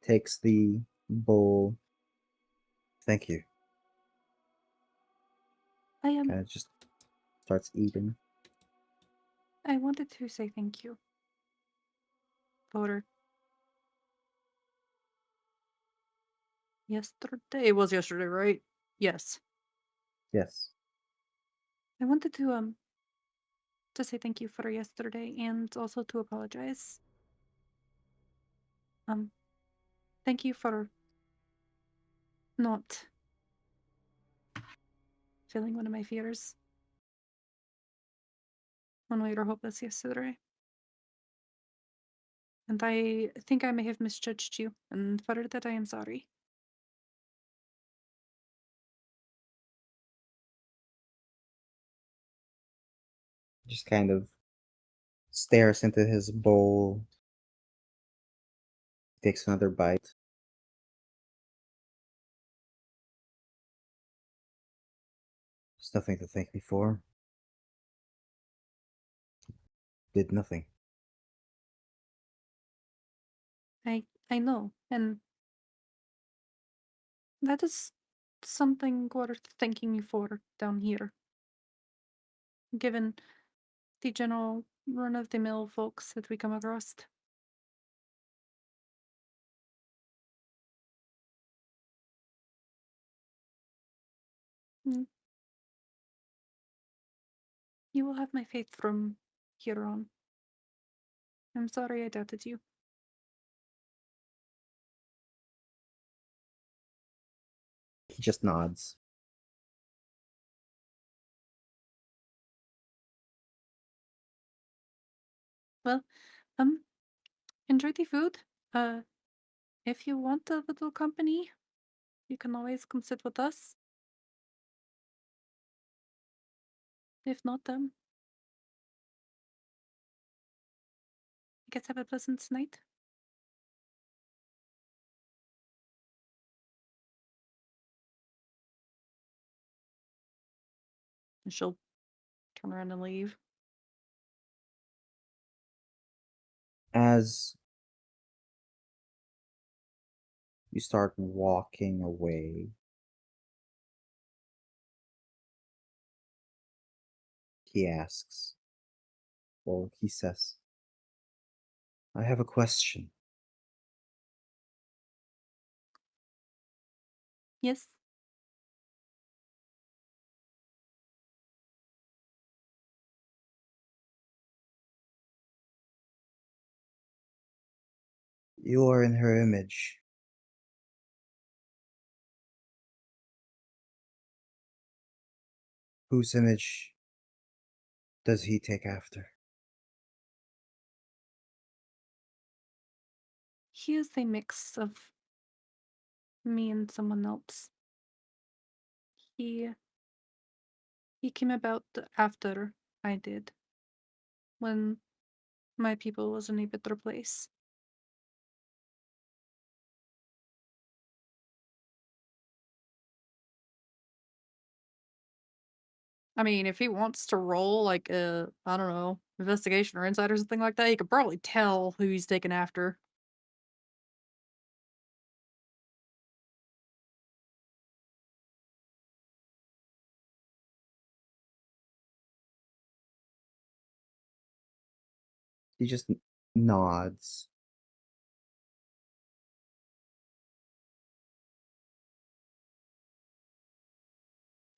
Takes the bowl. Thank you. I Kind of just starts eating. I wanted to say thank you. For yesterday. It was yesterday, right? Yes. Yes. I wanted to say thank you for yesterday and also to apologize. Thank you for not feeling one of my fears when we were hopeless yesterday. And I think I may have misjudged you, and for that I am sorry. Just kind of stares into his bowl. Takes another bite. There's nothing to thank me for. Did nothing. I know, and that is something worth thanking you for down here. Given the general run-of-the-mill folks that we come across. Mm. You will have my faith from here on. I'm sorry I doubted you. He just nods. Well, enjoy the food. If you want a little company, you can always come sit with us. If not, I guess have a pleasant night. And she'll turn around and leave. As you start walking away, he asks, or he says, I have a question. Yes? You are in her image. Whose image does he take after? He is a mix of me and someone else. He came about after I did. When my people was in a better place. I mean, if he wants to roll like a, I don't know, investigation or insight or something like that, he could probably tell who he's taken after. He just nods.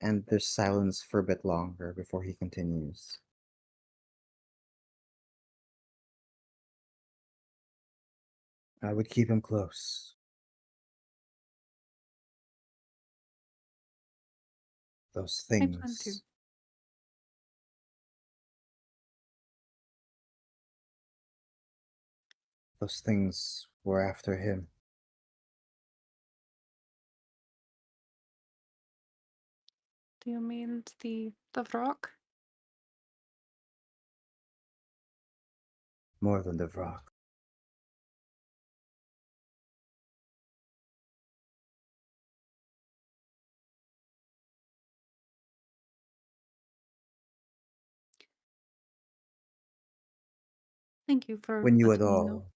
And there's silence for a bit longer before he continues. I would keep him close. Those I plan to. things. Those things were after him. Do you mean the rock? More than the rock. Thank you for When you letting had me know. all.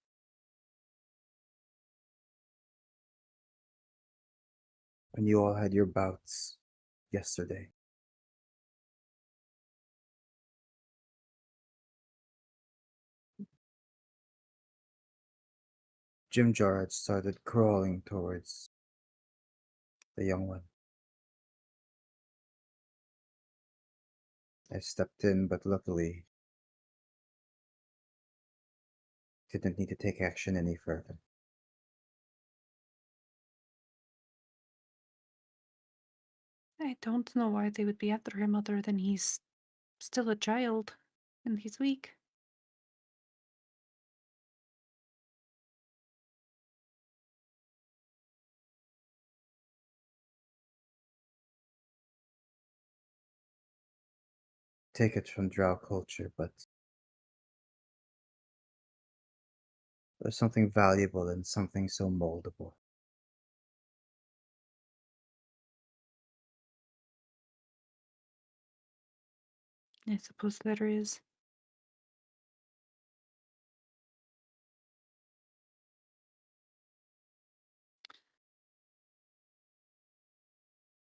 When you all had your bouts yesterday. Jim Jarrett started crawling towards the young one. I stepped in, but luckily didn't need to take action any further. I don't know why they would be after him other than he's still a child and he's weak. Take it from drow culture, but there's something valuable in something so moldable. I suppose there is.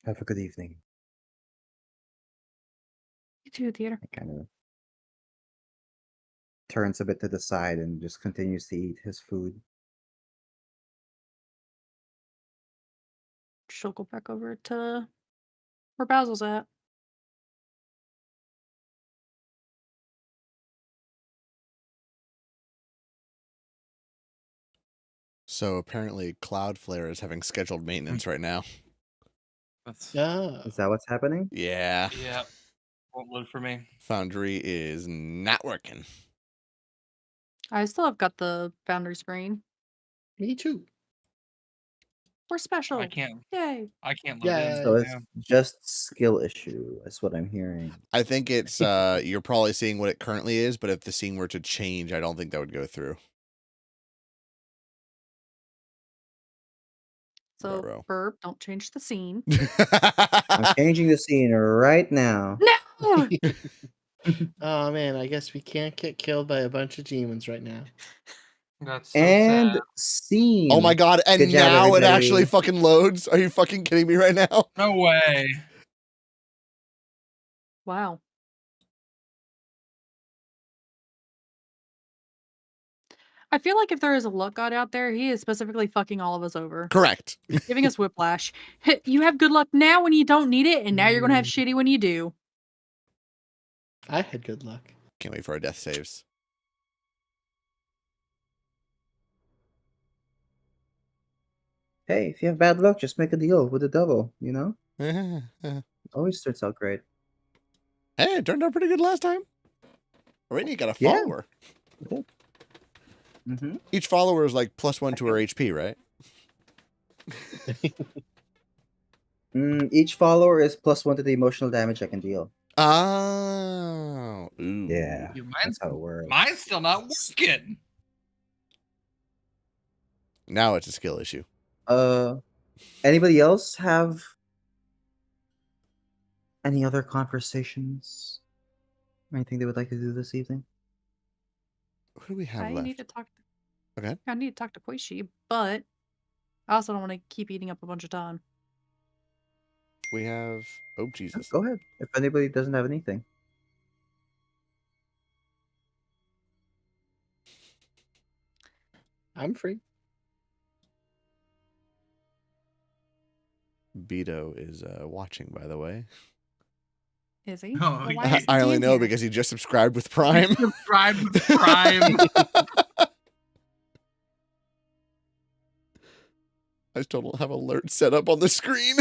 Have a good evening. You too, dear. I kind of turns a bit to the side and just continues to eat his food. She'll go back over to where Basil's at. So apparently Cloudflare is having scheduled maintenance right now. That's Yeah. Is that what's happening? Yeah. yeah. Won't load for me. Foundry is not working. I still have got the Foundry screen. Me too. We're special. I can't Yay. load Yeah. in. So it's Yeah. just skill issue, is what I'm hearing. I think it's you're probably seeing what it currently is, but if the scene were to change, I don't think that would go through. So, Ruh-roh. Burp, don't change the scene. I'm changing the scene right now. No! Oh man, I guess we can't get killed by a bunch of demons right now. That's so And sad. scene. Oh my god, and Good job, now it everybody. actually fucking loads? Are you fucking kidding me right now? No way. Wow. I feel like if there is a luck god out there, he is specifically fucking all of us over. Correct. Giving us whiplash. You have good luck now when you don't need it, and now you're gonna have shitty when you do. I had good luck. Can't wait for our death saves. Hey, if you have bad luck, just make a deal with the devil, you know? Hey, Always turns out great. it turned out pretty good last time. Already you got a Yeah. follower. Mm-hmm. Each follower is like +1 to her HP, right? Each follower is +1 to the emotional damage I can deal. Oh. Ooh. Yeah, Dude, that's how it works. Mine's still not working. Now it's a skill issue. Anybody else have any other conversations? Anything they would like to do this evening? What do we have I left? need to talk. Okay. I need to talk to Koishi, but I also don't want to keep eating up a bunch of time. We have... Oh, Jesus. Go ahead. If anybody doesn't have anything. I'm free. Beto is watching, by the way. Is he? Oh, Well, why yeah. isn't I he only in know here? because he just subscribed with Prime. Subscribe with Prime. I still don't have alert set up on the screen.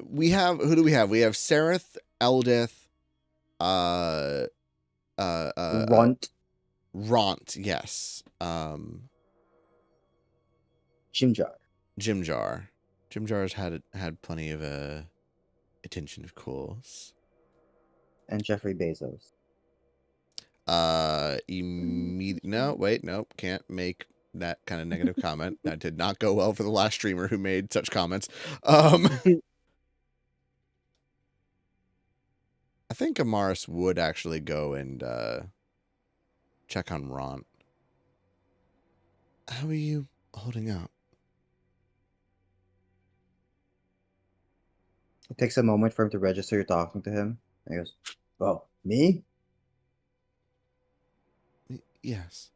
We have, who do we have? We have Sereth, Eldith, Runt, Ront, yes. Jimjar, Jimjar. Jimjar's had plenty of attention, of course. and Jeffrey Bezos. No, wait, nope, can't make that kind of negative comment. That did not go well for the last streamer who made such comments. I think Amaris would actually go and check on Ron. How are you holding up? It takes a moment for him to register you're talking to him. And he goes, "Oh, me? Yes.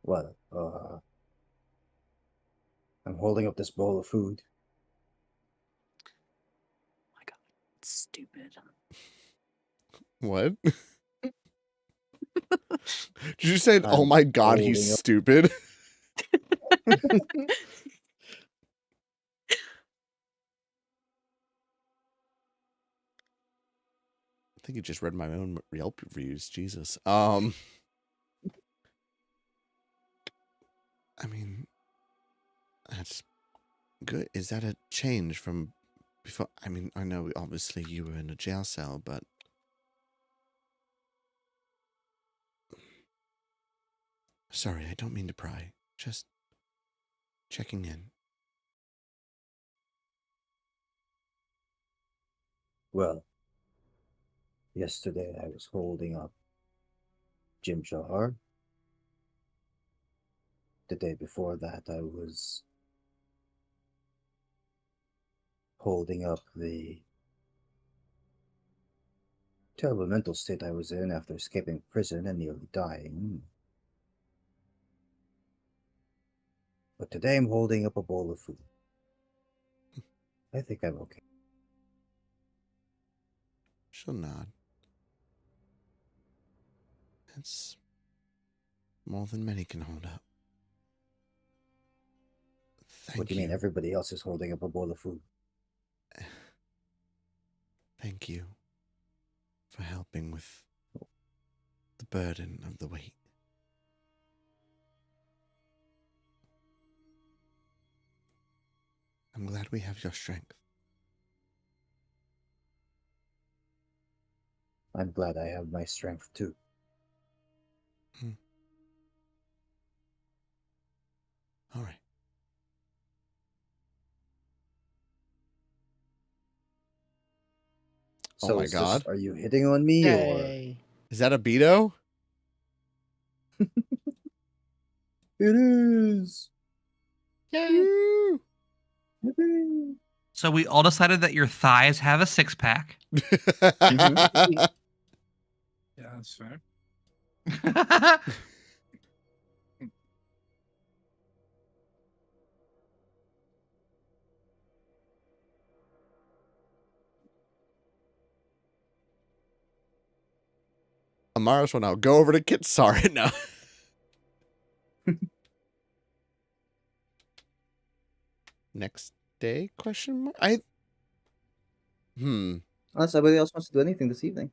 Well, I'm holding up this bowl of food." Oh my god, stupid. What? Did you say, oh I'm my god, holding he's up- stupid? I think you just read my own Yelp reviews. Jesus. I mean, that's good. Is that a change from before? I mean, I know obviously you were in a jail cell, but sorry, I don't mean to pry. Just checking in. Well, yesterday I was holding up Jimjar. The day before that I was holding up the terrible mental state I was in after escaping prison and nearly dying. But today I'm holding up a bowl of food. I think I'm okay. She'll nod. It's more than many can hold up. Thank What do you mean? Everybody else is holding up a bowl of food. Thank you for helping with the burden of the weight. I'm glad we have your strength. I'm glad I have my strength too. All right. So Oh my is god. Are you hitting on me Yay. Is that a Beto? or? It is. Yay. Woo! Yippee. So we all decided that your thighs have a six pack. Mm-hmm. Yeah, that's fair. Amaris will now go over to Kitsar now. Next day? Question mark? Unless somebody else wants to do anything this evening.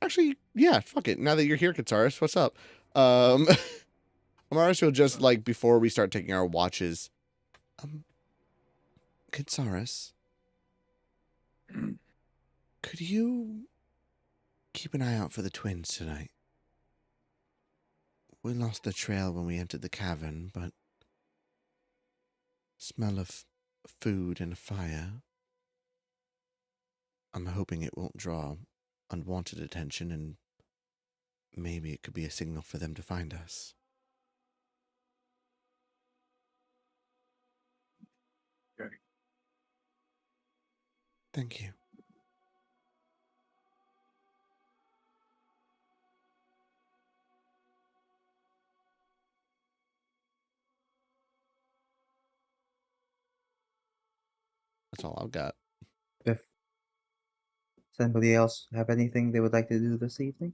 Actually, yeah, fuck it. Now that you're here, Kitsaris, what's up? Amaris will just, like, before we start taking our watches, Kitsaris, could you keep an eye out for the twins tonight? We lost the trail when we entered the cavern, but smell of food and a fire. I'm hoping it won't draw unwanted attention, and maybe it could be a signal for them to find us. Okay. Thank you. That's all I've got. If Does anybody else have anything they would like to do this evening?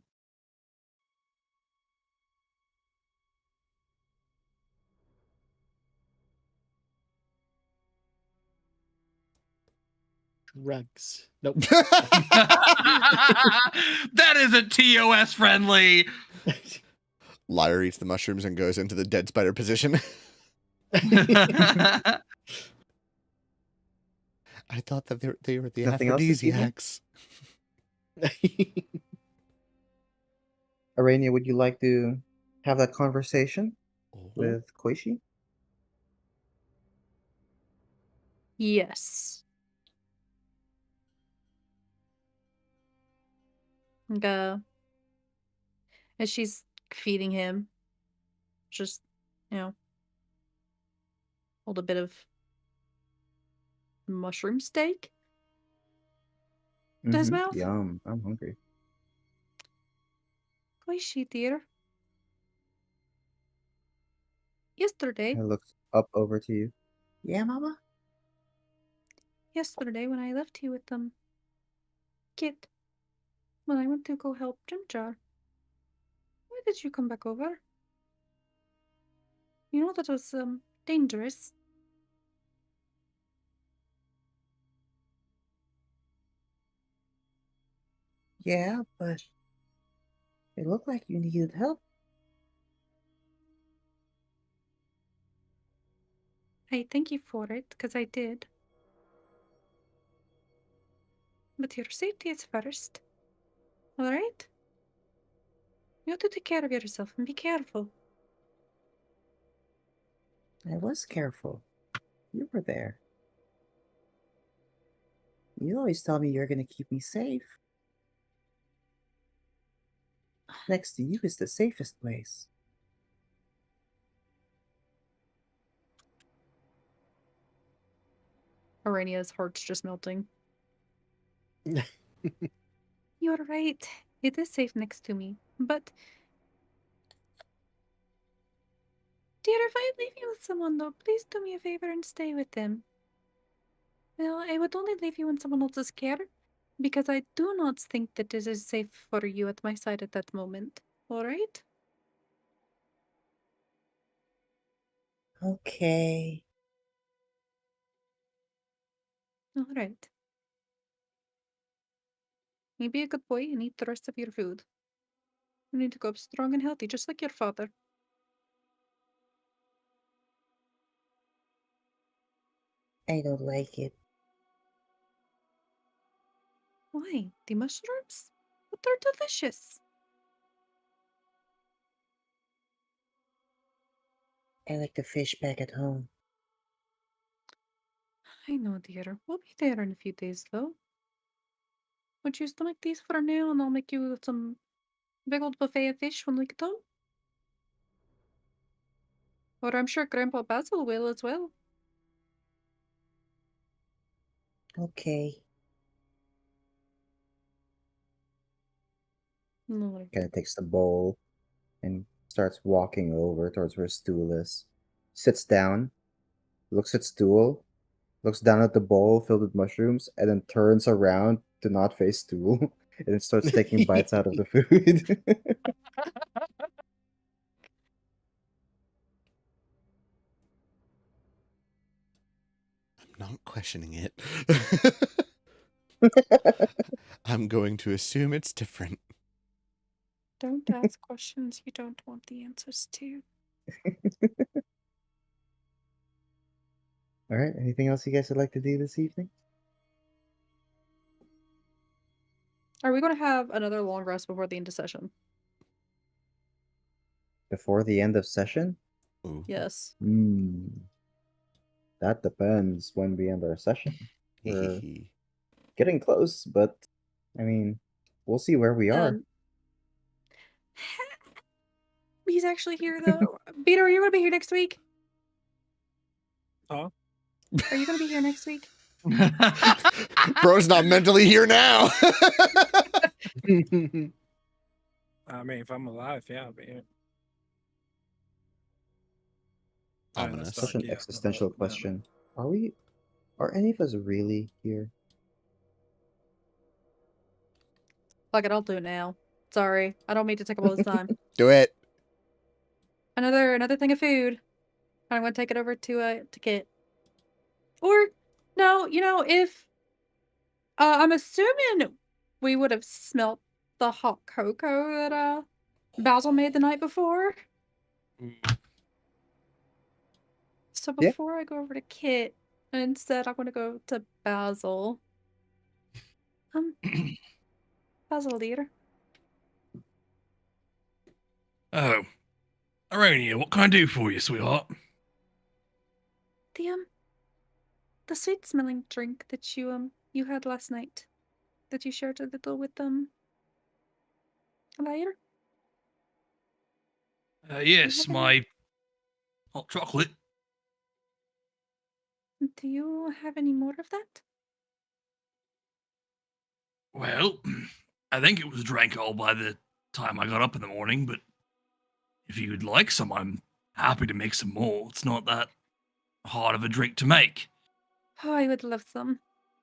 Drugs. Nope. That isn't TOS friendly. Liar eats the mushrooms and goes into the dead spider position. That's I thought that they were the Nothing else this evening? aphrodisiacs. Arania, would you like to have that conversation Oh. with Koishi? Yes. Go. As she's feeding him, just, hold a bit of mushroom steak to his mouth. Yum. I'm hungry. Koishi, dear. Yesterday, I looked up over to you. Yeah, Mama? yesterday when I left you with Kit, when I went to go help Jimjar, why did you come back over? You know that was dangerous. Yeah, but it looked like you needed help. I thank you for it, because I did. But your safety is first. Alright? You have to take care of yourself and be careful. I was careful. You were there. You always tell me you're gonna keep me safe. Next to you is the safest place. Arania's heart's just melting. You're right. It is safe next to me. But, dear, if I leave you with someone, though, please do me a favor and stay with them. Well, I would only leave you in someone else's care, because I do not think that it is safe for you at my side at that moment. Alright? Okay. Alright. You be a good boy and eat the rest of your food. You need to go up strong and healthy, just like your father. I don't like it. Why? The mushrooms? But they're delicious. I like the fish back at home. I know, dear. We'll be there in a few days, though. Would you stomach these for now, and I'll make you some big old buffet of fish when we get home? Or I'm sure Grandpa Basil will as well. Okay. Alright. Kind of takes the bowl and starts walking over towards where stool is. Sits down, looks at stool, looks down at the bowl filled with mushrooms, and then turns around to not face stool, and then starts taking bites out of the food. I'm not questioning it. I'm going to assume it's different. Don't ask questions you don't want the answers to. All right. Anything else you guys would like to do this evening? Are we going to have another long rest before the end of session? Before the end of session? Ooh. Yes. That depends when we end our session. We're getting close, but I mean, we'll see where we are. He's actually here, though. Peter, are you going to be here next week? Huh? Are you going to be here next week? Bro's not mentally here now. I mean, if I'm alive, yeah, I'll be here. Alright, let's Ominous. Such talk, an yeah, existential about- question. Are any of us really here? Fuck it, I'll do it now. Sorry, I don't mean to take up all this time. Do it. Another thing of food. I'm gonna take it over to Kit. Or no, if I'm assuming we would have smelt the hot cocoa that Basil made the night before. So Yeah. before I go over to Kit, instead I'm gonna go to Basil. Basil, dear. Oh, Arania, what can I do for you, sweetheart? The sweet smelling drink that you had last night, that you shared a little with Lyre. Yes, Okay. my hot chocolate. Do you have any more of that? Well, I think it was drank all by the time I got up in the morning, but if you'd like some, I'm happy to make some more. It's not that hard of a drink to make. Oh, I would love some.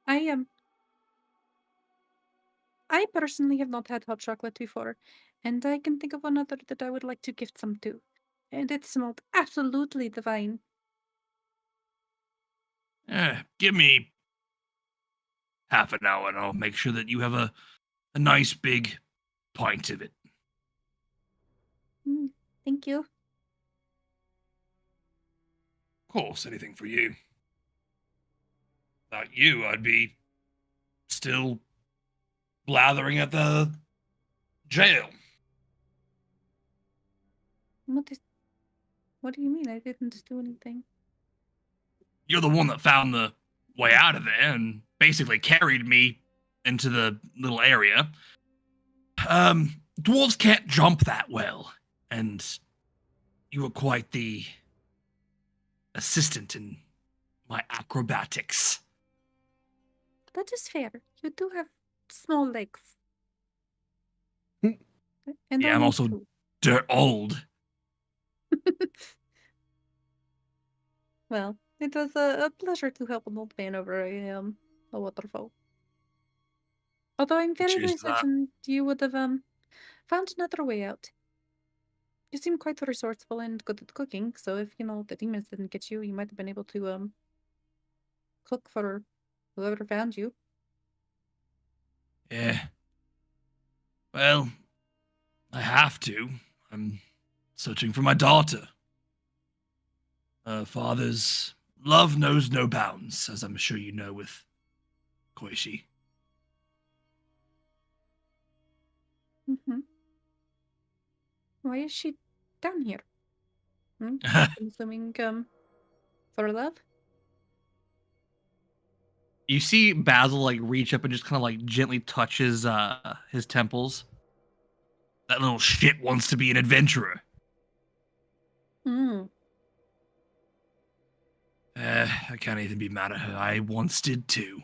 I personally have not had hot chocolate before, and I can think of another that I would like to gift some to. And it smelled absolutely divine. Give me half an hour and I'll make sure that you have a nice big pint of it. Thank you. Of course, anything for you. Without you, I'd be still blathering at the jail. What do you mean? I didn't do anything. You're the one that found the way out of there and basically carried me into the little area. Dwarves can't jump that well, and you were quite the assistant in my acrobatics. That is fair. You do have small legs. And Yeah, I'm arms also too. dirt old. Well, it was a pleasure to help an old man over a waterfall. Although I'm very, Cheers very to that. certain you would have found another way out. You seem quite resourceful and good at cooking, so if the demons didn't get you, you might have been able to cook for whoever found you. Yeah. Well, I have to. I'm searching for my daughter. Her father's love knows no bounds, as I'm sure you know with Koishi. Mm-hmm. Why is she down here? I'm assuming for love. You see Basil like reach up and just kind of like gently touch his temples. That little shit wants to be an adventurer. I can't even be mad at her. I once did too.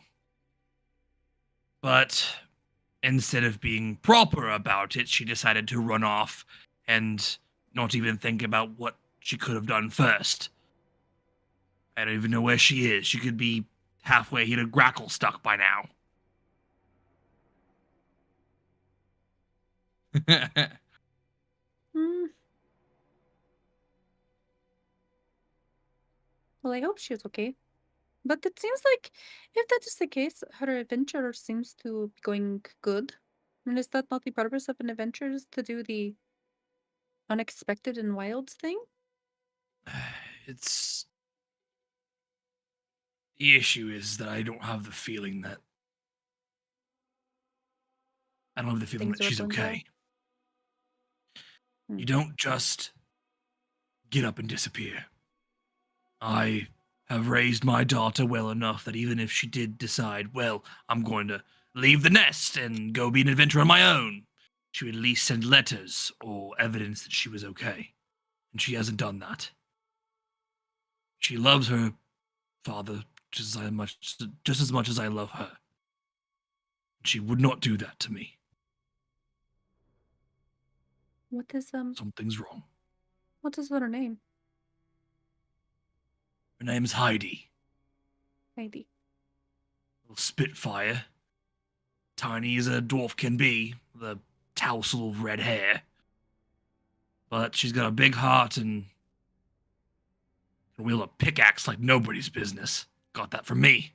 But instead of being proper about it, she decided to run off and not even think about what she could have done first. I don't even know where she is. She could be halfway hit a grackle stuck by now. Well, I hope she's okay. But it seems like if that is the case, her adventure seems to be going good. And is that not the purpose of an adventure, is to do the unexpected and wild thing? It's... The issue is that I don't have the feeling that... I don't have the feeling Things that are she's going well. okay. You don't just get up and disappear. I have raised my daughter well enough that even if she did decide, well, I'm going to leave the nest and go be an adventurer on my own, she would at least send letters or evidence that she was okay. And she hasn't done that. She loves her father just as much as I love her. She would not do that to me. What is Something's wrong. what is her name? Her name's Heidi. Heidi. Little Spitfire. Tiny as a dwarf can be, with a tousle of red hair. But she's got a big heart and can wield a pickaxe like nobody's business. Got that from me.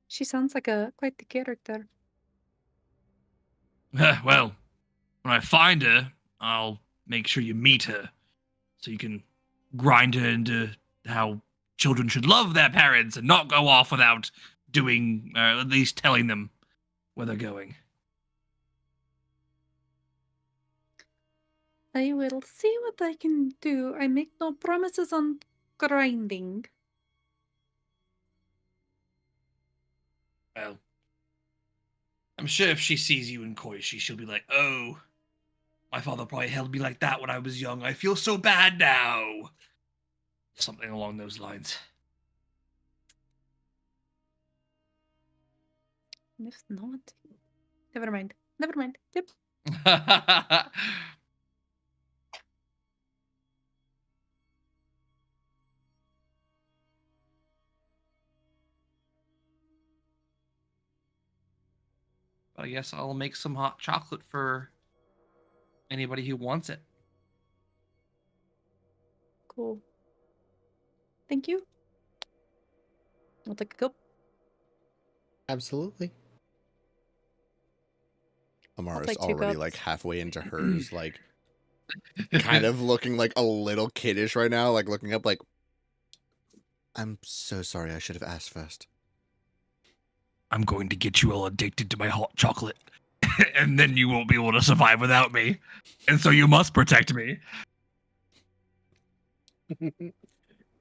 She sounds like quite the character. Well, when I find her, I'll make sure you meet her, so you can grind her into how children should love their parents and not go off without doing, at least telling them where they're going. I will see what I can do. I make no promises on grinding. Well, I'm sure if she sees you in Koishi, she'll be like, oh, my father probably held me like that when I was young. I feel so bad now. Something along those lines. If not, never mind. Never mind. Yep. I guess I'll make some hot chocolate for anybody who wants it. Cool. Thank you. I'll take a cup. Absolutely. Amara's take 2 already cups. like halfway into hers, like kind of looking like a little kiddish right now, like looking up like, I'm so sorry, I should have asked first. I'm going to get you all addicted to my hot chocolate, and then you won't be able to survive without me. And so you must protect me.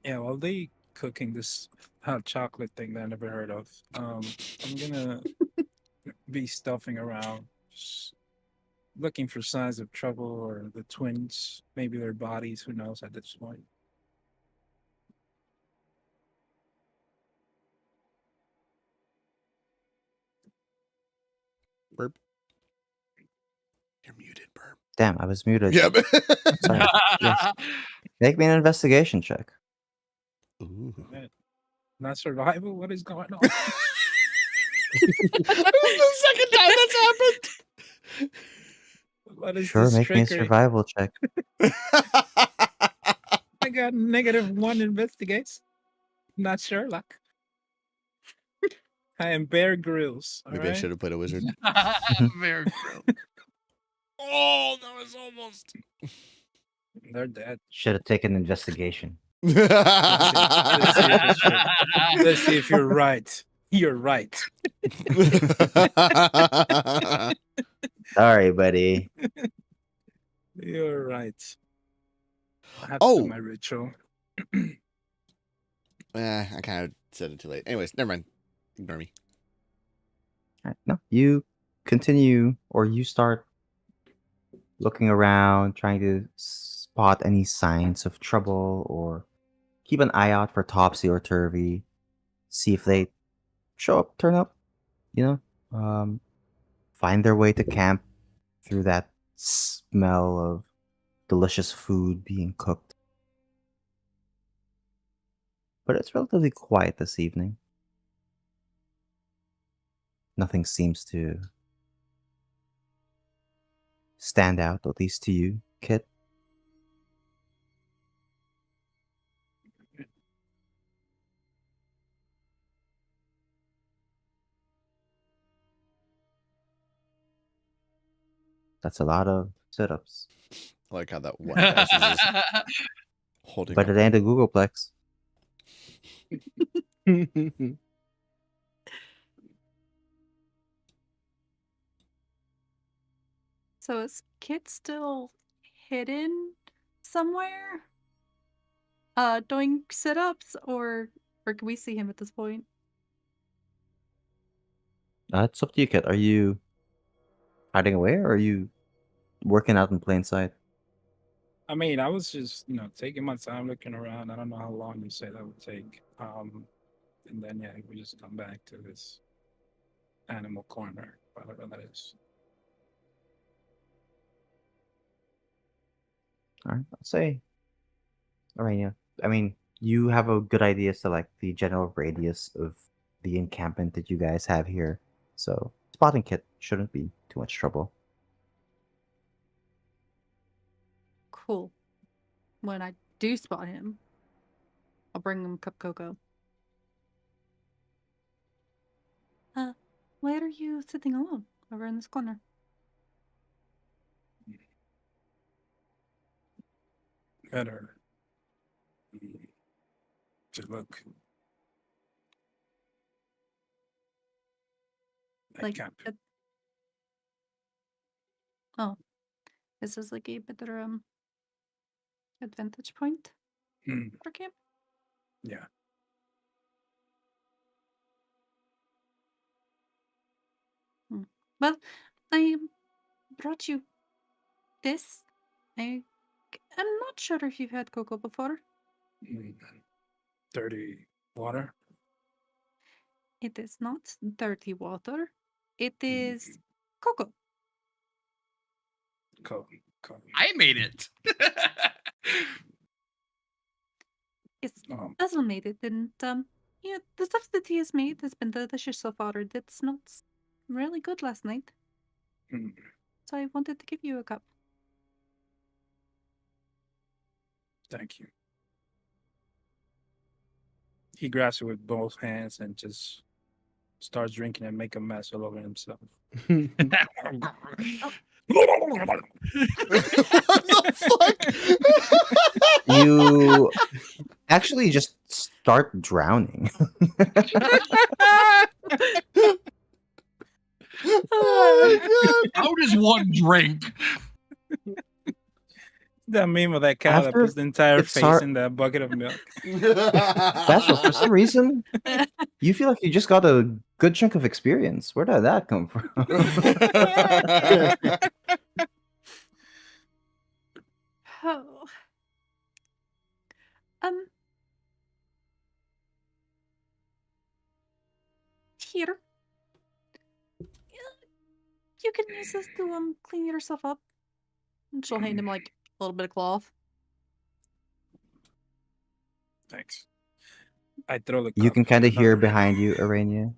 Yeah, while they cooking this hot chocolate thing that I never heard of, I'm gonna be stuffing around, just looking for signs of trouble or the twins, maybe their bodies. Who knows at this point? Burp. You're muted, Burp. Damn, I was muted. Yeah. Sorry. Yes. Make me an investigation check. Ooh. Man, not survival. What is going on? This is the second time that's happened. What is Sure, this make me a trickery? survival check. I got -1 investigation. Not Sherlock. I am Bear Grylls. All Maybe I right? should have played a wizard. Very true. Oh, that was almost. They're dead. Should have taken investigation. Let's see if you're right. You're right. Sorry, buddy. You're right. I have to Oh. do my ritual. I kind of said it too late. Anyways, never mind. Ignore me. Alright, no, you continue or you start looking around, trying to spot any signs of trouble or keep an eye out for Topsy or Turvy. See if they turn up, find their way to camp through that smell of delicious food being cooked. But it's relatively quiet this evening. Nothing seems to stand out, at least to you, Kit. That's a lot of sit-ups. I like how that one dice is just holding But up. it ain't a Googleplex. So is Kit still hidden somewhere? Doing sit-ups or can we see him at this point? It's up to you, Kit. Are you hiding away or are you working out in plain sight? I mean, I was just, taking my time looking around. I don't know how long you say that would take. And then yeah, we just come back to this animal corner, whatever that is. All right, I'll say, Arania. I mean, you have a good idea as to like the general radius of the encampment that you guys have here, so spotting kit shouldn't be too much trouble. Cool. When I do spot him, I'll bring him a cup of cocoa. Why are you sitting alone over in this corner? Better to look at Like, camp. oh, this is like a better advantage point Hmm, for camp. yeah. Well, I brought you this. I'm not sure if you've had cocoa before. Mm, dirty water. It is not dirty water. It Mm, is cocoa. Cool. Cool. I made it. It's Um, Basil made it, and yeah, the stuff that he has made has been delicious so far. It smelled really good last night, mm, so I wanted to give you a cup. Thank you. He grabs it with both hands and just starts drinking and make a mess all over himself. What the fuck? You actually just start drowning. Oh How does one drink? That meme of that cow that After puts the entire it face start- in that bucket of milk. Basil, for some reason, you feel like you just got a good chunk of experience. Where did that come from? Oh. Here. You can use this to clean yourself up. And she'll hand him like a little bit of cloth. Thanks. I throw the You cup can kind of hear another- behind you, Arania.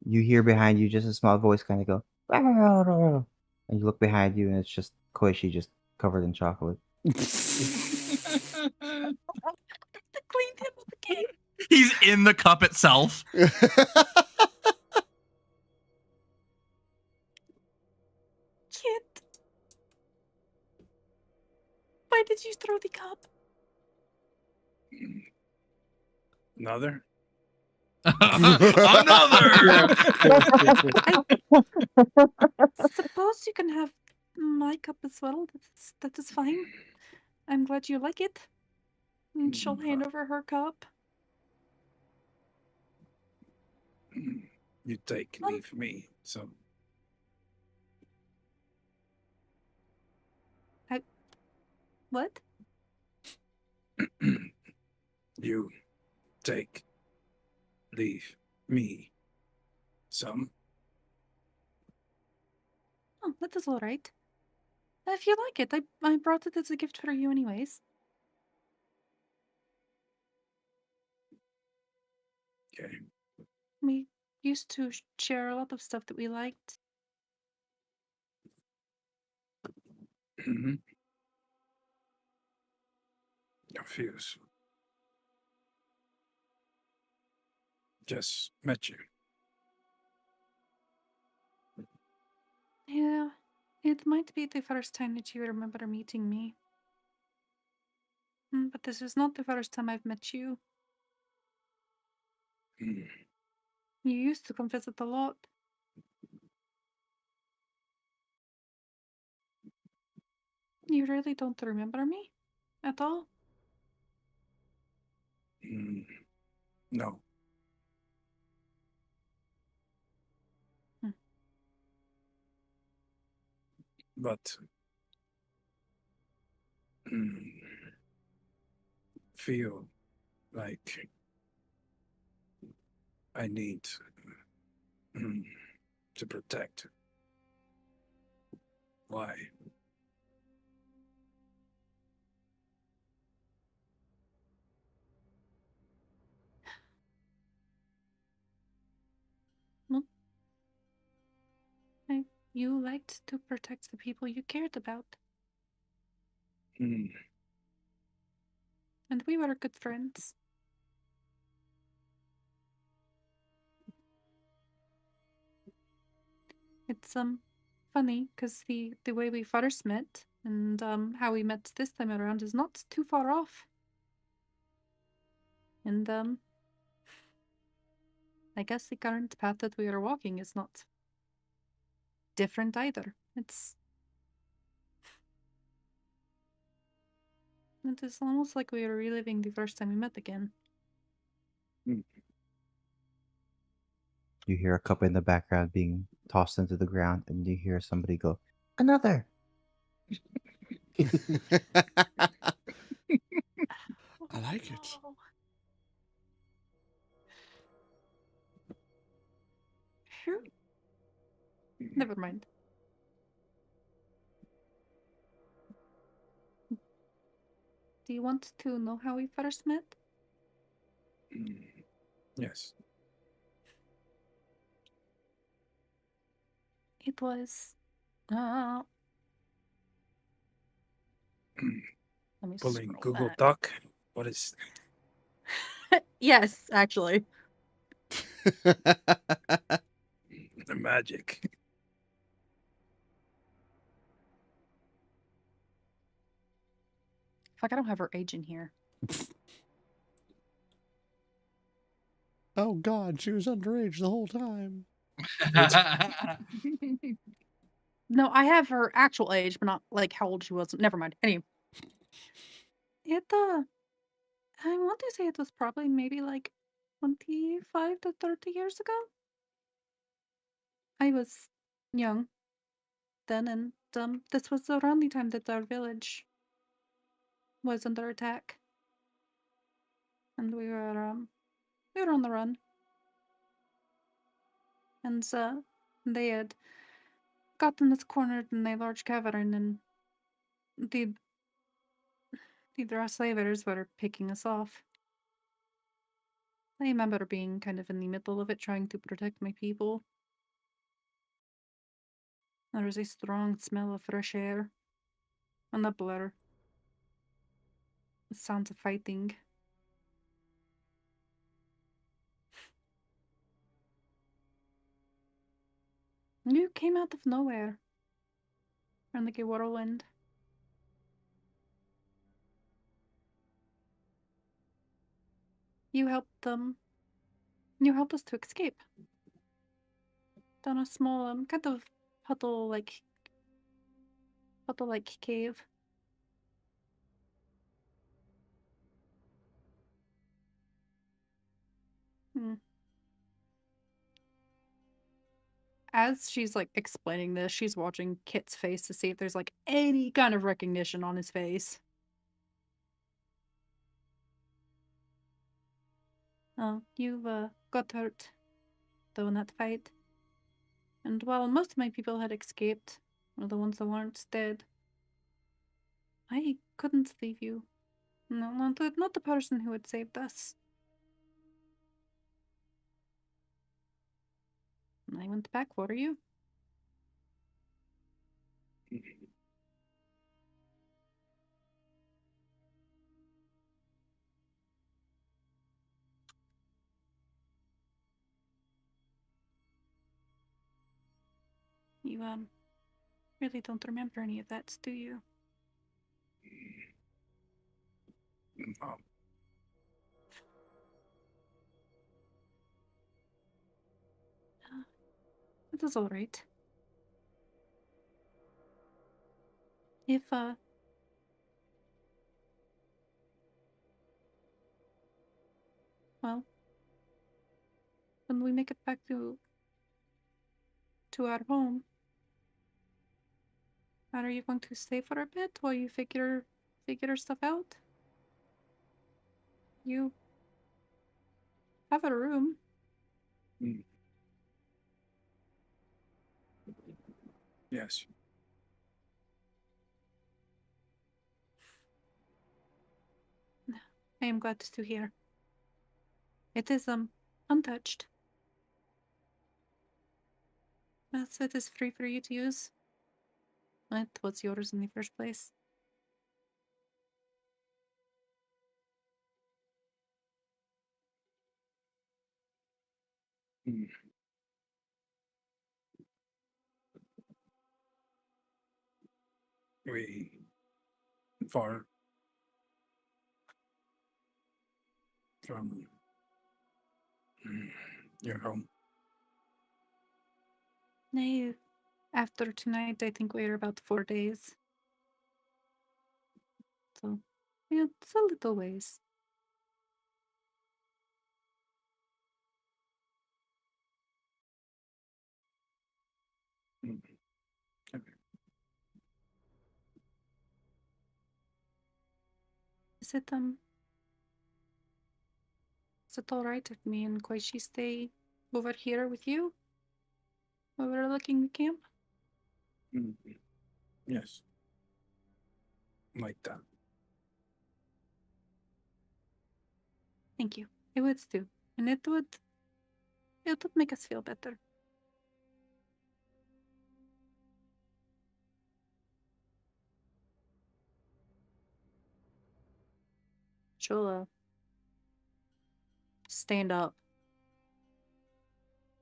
You hear behind you just a small voice kind of go, and you look behind you and it's just Koishi just covered in chocolate. I cleaned him up again. He's in the cup itself. Kid. Why did you throw the cup? Another? Another. Suppose you can have my cup as well. That is fine. I'm glad you like it. And she'll hand over her cup. You take, leave me. So What? you take, leave me. Some. Oh, that is all right. If you like it, I brought it as a gift for you anyways. Okay. We used to share a lot of stuff that we liked. Mm-hmm. Confused. Just met you. Yeah, it might be the first time that you remember meeting me. But this is not the first time I've met you. Mm. You used to come visit a lot. You really don't remember me? At all? Mm. No. Hmm. But feel like I need to protect. Why? You liked to protect the people you cared about. Mm, And we were good friends. It's funny because the way we first met and how we met this time around is not too far off. And I guess the current path that we are walking is not different either. It is almost like we are reliving the first time we met again. mm. You hear a cup in the background being tossed into the ground, and you hear somebody go, "Another." I like it. Phew. Never mind. Do you want to know how we first met? Yes. It was let me Pulling scroll Google back. Doc. What is Yes, actually. the magic? Fuck, I don't have her age in here. Oh God, she was underage the whole time. No, I have her actual age, but not like how old she was. Never mind. Anyway. It I want to say it was probably maybe like 25 to 30 years ago. I was young then, and this was around the time that our village was under attack, and we were on the run, and they had gotten us cornered in a large cavern, and the the Draslavers were picking us off. I remember being kind of in the middle of it, trying to protect my people. There was a strong smell of fresh air, and a blur. The sounds of fighting. You came out of nowhere. And like a whirlwind. You helped them. You helped us to escape. Down a small, kind of puddle-like cave. Hmm. As she's like explaining this, she's watching Kit's face to see if there's like any kind of recognition on his face. Oh, you've got hurt, though, in that fight. And while most of my people had escaped, or the ones that weren't dead, I couldn't leave you. No, not the person who had saved us. And I went back for you. You really don't remember any of that, do you? Um, It was alright. If well, when we make it back to our home, are you going to stay for a bit while you figure figure stuff out. You have a room. Yes. I am glad to hear. It is untouched. It is free for you to use. It was yours in the first place. Mm. We far from your home. Nay, after tonight, I think we're about 4 days. So, yeah, it's a little ways. Mm. Okay. Is it alright if me and Koichi stay over here with you? Overlooking the camp? Mm. Yes. Like that. Thank you. It would too. And it would make us feel better. She'll stand up.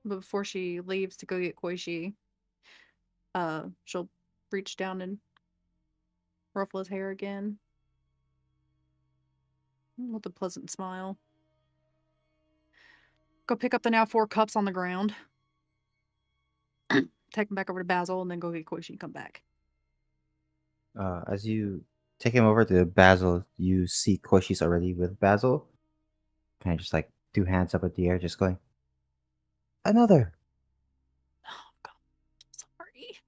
But before she leaves to go get Koichi, she'll reach down and ruffle his hair again. With a pleasant smile. Go pick up the now 4 cups on the ground. Take him back over to Basil and then go get Koichi and come back. As you take him over to Basil, you see Koishi's already with Basil. Kind of just like 2 hands up in the air, just going, another. Oh, God. Sorry.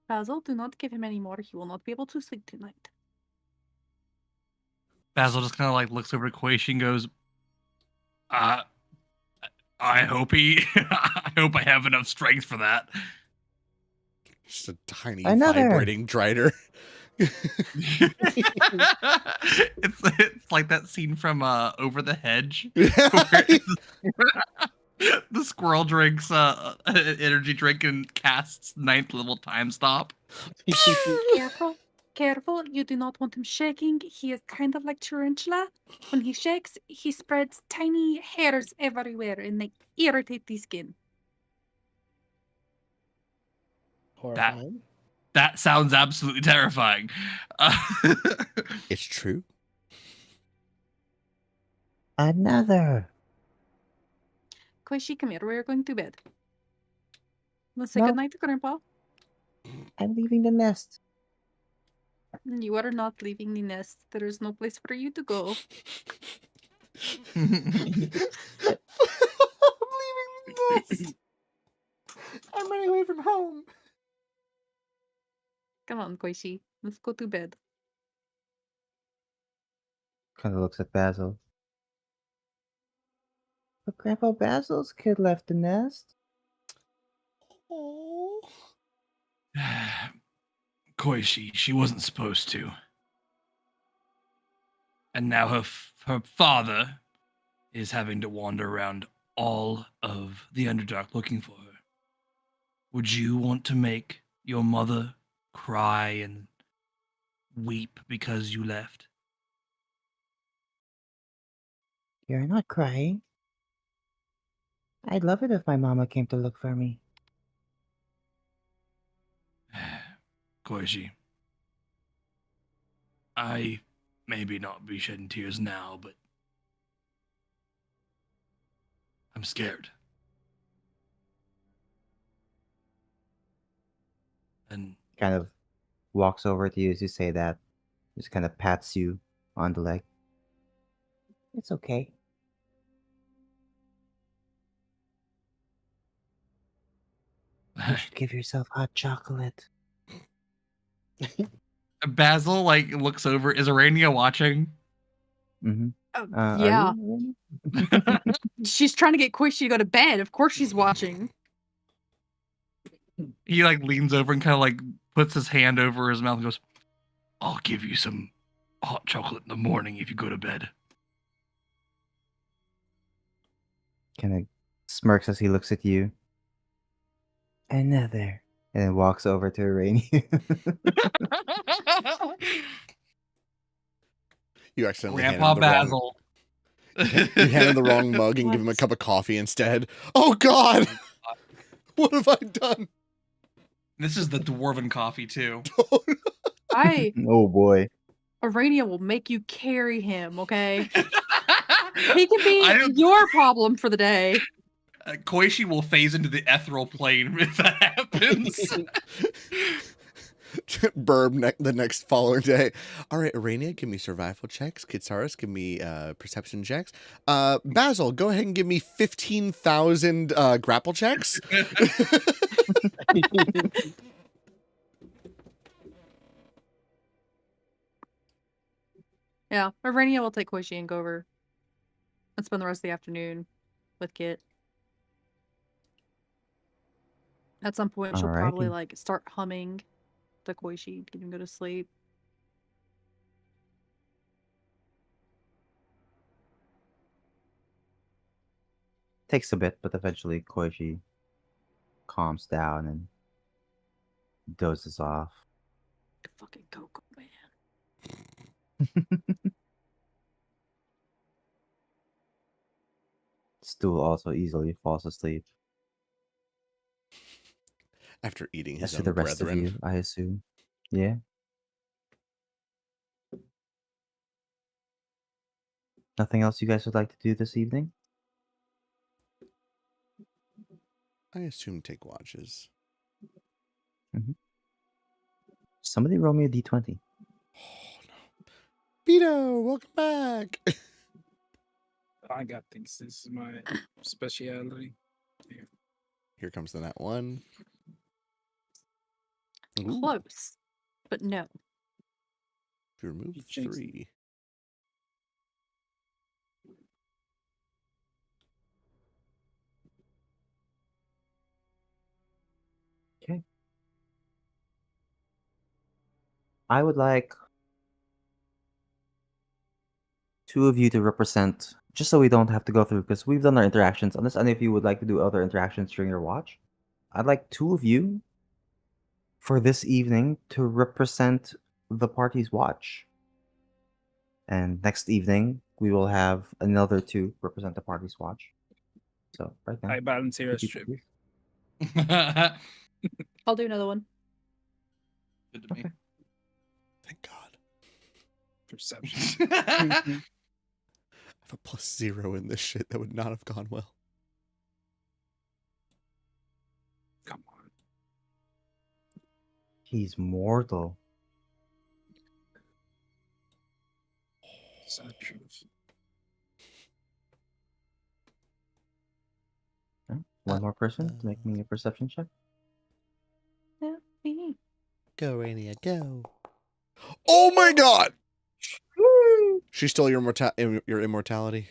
Basil, do not give him any more. He will not be able to sleep tonight. Basil just kind of like looks over to Koichi and goes, I hope I hope I have enough strength for that. Just a tiny Another. vibrating drider. It's like that scene from Over the Hedge. The squirrel drinks an energy drink and casts 9th level time stop. Careful. You do not want him shaking. He is kind of like tarantula. When he shakes, he spreads tiny hairs everywhere and they irritate the skin. Horrifying. That sounds absolutely terrifying. It's true. Another. Koichi, come here. We're going to bed. Let's say No. goodnight to Grandpa. I'm leaving the nest. You are not leaving the nest. There is no place for you to go. I'm leaving this. I'm running away from home. Come on, Koichi. Let's go to bed. Kind of looks at Basil. But Grandpa Basil's kid left the nest. Oh. Koichi, she wasn't supposed to. And now her father is having to wander around all of the Underdark looking for her. Would you want to make your mother cry and weep because you left? You're not crying. I'd love it if my mama came to look for me. Koichi, I maybe not be shedding tears now, but I'm scared. And Kind of walks over to you as you say that. Just kind of pats you on the leg. It's okay. You should give yourself hot chocolate. Basil like looks over. Is Arania watching? Mm-hmm. Are Yeah. you? She's trying to get Quishy to go to bed. Of course she's watching. He like leans over and kind of like puts his hand over his mouth and goes, "I'll give you some hot chocolate in the morning if you go to bed." Kind of smirks as he looks at you. Another. And then walks over to Rainy. You accidentally Grandpa handed him the wrong. Basil. You handed him the wrong mug and give him a cup of coffee instead. Oh God! What have I done? This is the dwarven coffee too. Oh boy. Arania will make you carry him, okay? He can be I don't- your problem for the day. Koichi will phase into the ethereal plane if that happens. Burb the next following day. All right, Arania, give me survival checks. Kitsaris, give me perception checks. Basil, go ahead and give me 15,000 grapple checks. Yeah, Arania will take Quishy and go over and spend the rest of the afternoon with Kit. At some point, she'll probably Alrighty. like start humming the Koishi, get him go to sleep. Takes a bit, but eventually Koichi calms down and dozes off. Fucking Coco, man. Stool also easily falls asleep. After eating As his to own the rest brethren. of you, I assume. Yeah. Nothing else you guys would like to do this evening? I assume take watches. Somebody roll me a d20. Oh no. Vito, welcome back. I got things. This is my speciality. Here comes the nat one. Ooh, Close, but no. if you remove You jinxed 3. Okay. I would like two of you to represent, just so we don't have to go through, because we've done our interactions. Unless any of you would like to do other interactions during your watch, I'd like two of you for this evening to represent the party's watch. And next evening, we will have another two represent the party's watch. So, right now. I volunteer as two people, tribute. please. I'll do another one. Good to me. Thank God. Perception. I have a +0 in this shit. That would not have gone well. Come on. He's mortal. Sad truth. Okay, one more person to make me a perception check. Yeah, me. Go, Rania, go. Oh my God! She stole your immortality.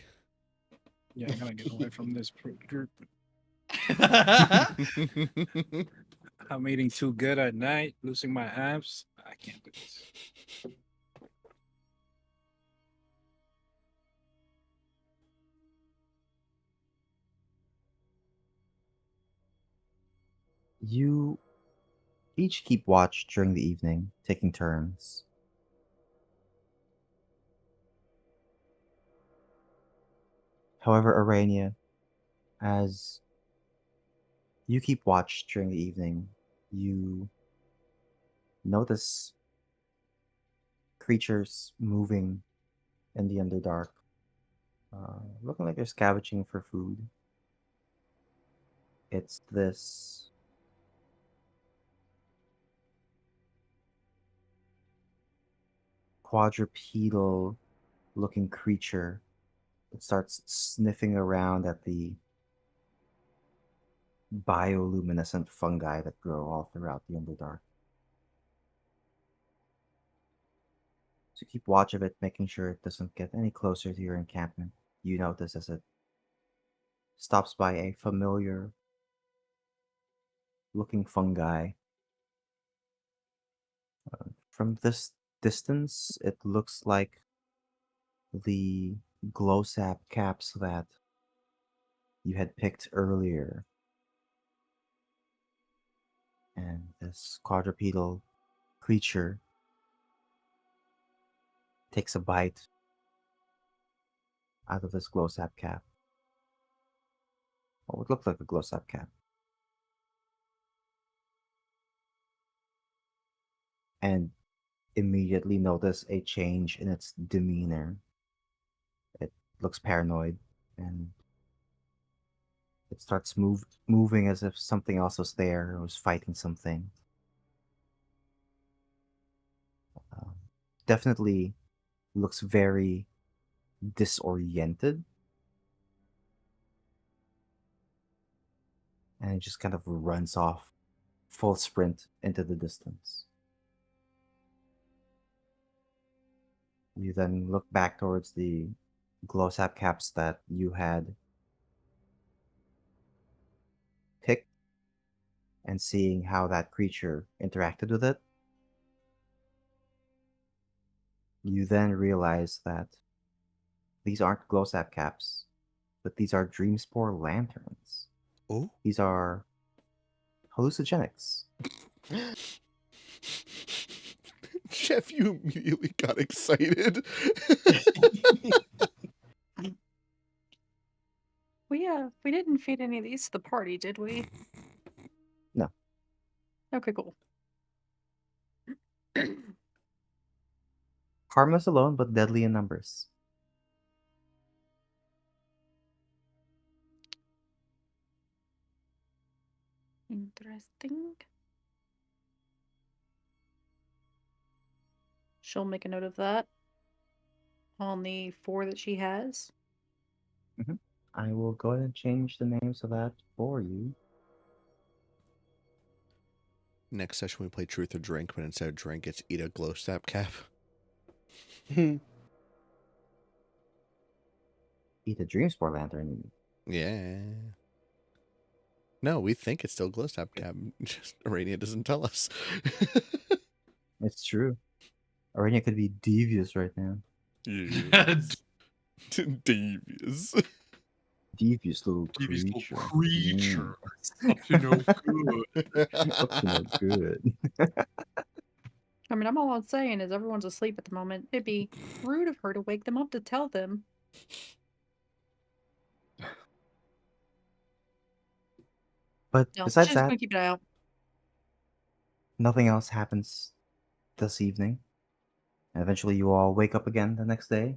Yeah, I gotta get away from this group. I'm eating too good at night, losing my abs. I can't do this. You each keep watch during the evening, taking turns. However, Arania, as you keep watch during the evening, you notice creatures moving in the Underdark, looking like they're scavenging for food. It's this quadrupedal looking creature that starts sniffing around at the bioluminescent fungi that grow all throughout the Underdark. So keep watch of it, making sure it doesn't get any closer to your encampment. You notice as it stops by a familiar looking fungi. From this distance, it looks like the glow sap caps that you had picked earlier. And this quadrupedal creature takes a bite out of this glow sap cap. What would look like a glow sap cap. And immediately notice a change in its demeanor. It looks paranoid and it starts moving as if something else was there or was fighting something. Definitely looks very disoriented. And it just kind of runs off full sprint into the distance. You then look back towards the glow sap caps that you had picked and seeing how that creature interacted with it. You then realize that these aren't glow sap caps, but these are dream spore lanterns. Oh. These are hallucinogenics. Jeff, you immediately got excited. We didn't feed any of these to the party, did we? No. Okay, cool. Harmless alone, but deadly in numbers. Interesting. She'll make a note of that on the 4 that she has. I will go ahead and change the names of that for you. Next session we play Truth or Drink, but instead of drink, it's eat a glow sap cap. Eat a dream spore lantern. Yeah. No, we think it's still glow sap cap. Just Arania doesn't tell us. It's true. Arena could be devious right now. Yes. Devious. Devious little Devious creature. little creature. Up to no good. Up to no good. I mean, I'm all I'm saying is everyone's asleep at the moment. It'd be rude of her to wake them up to tell them. But No, besides she's that, gonna keep it out. nothing else happens this evening. And eventually you all wake up again the next day.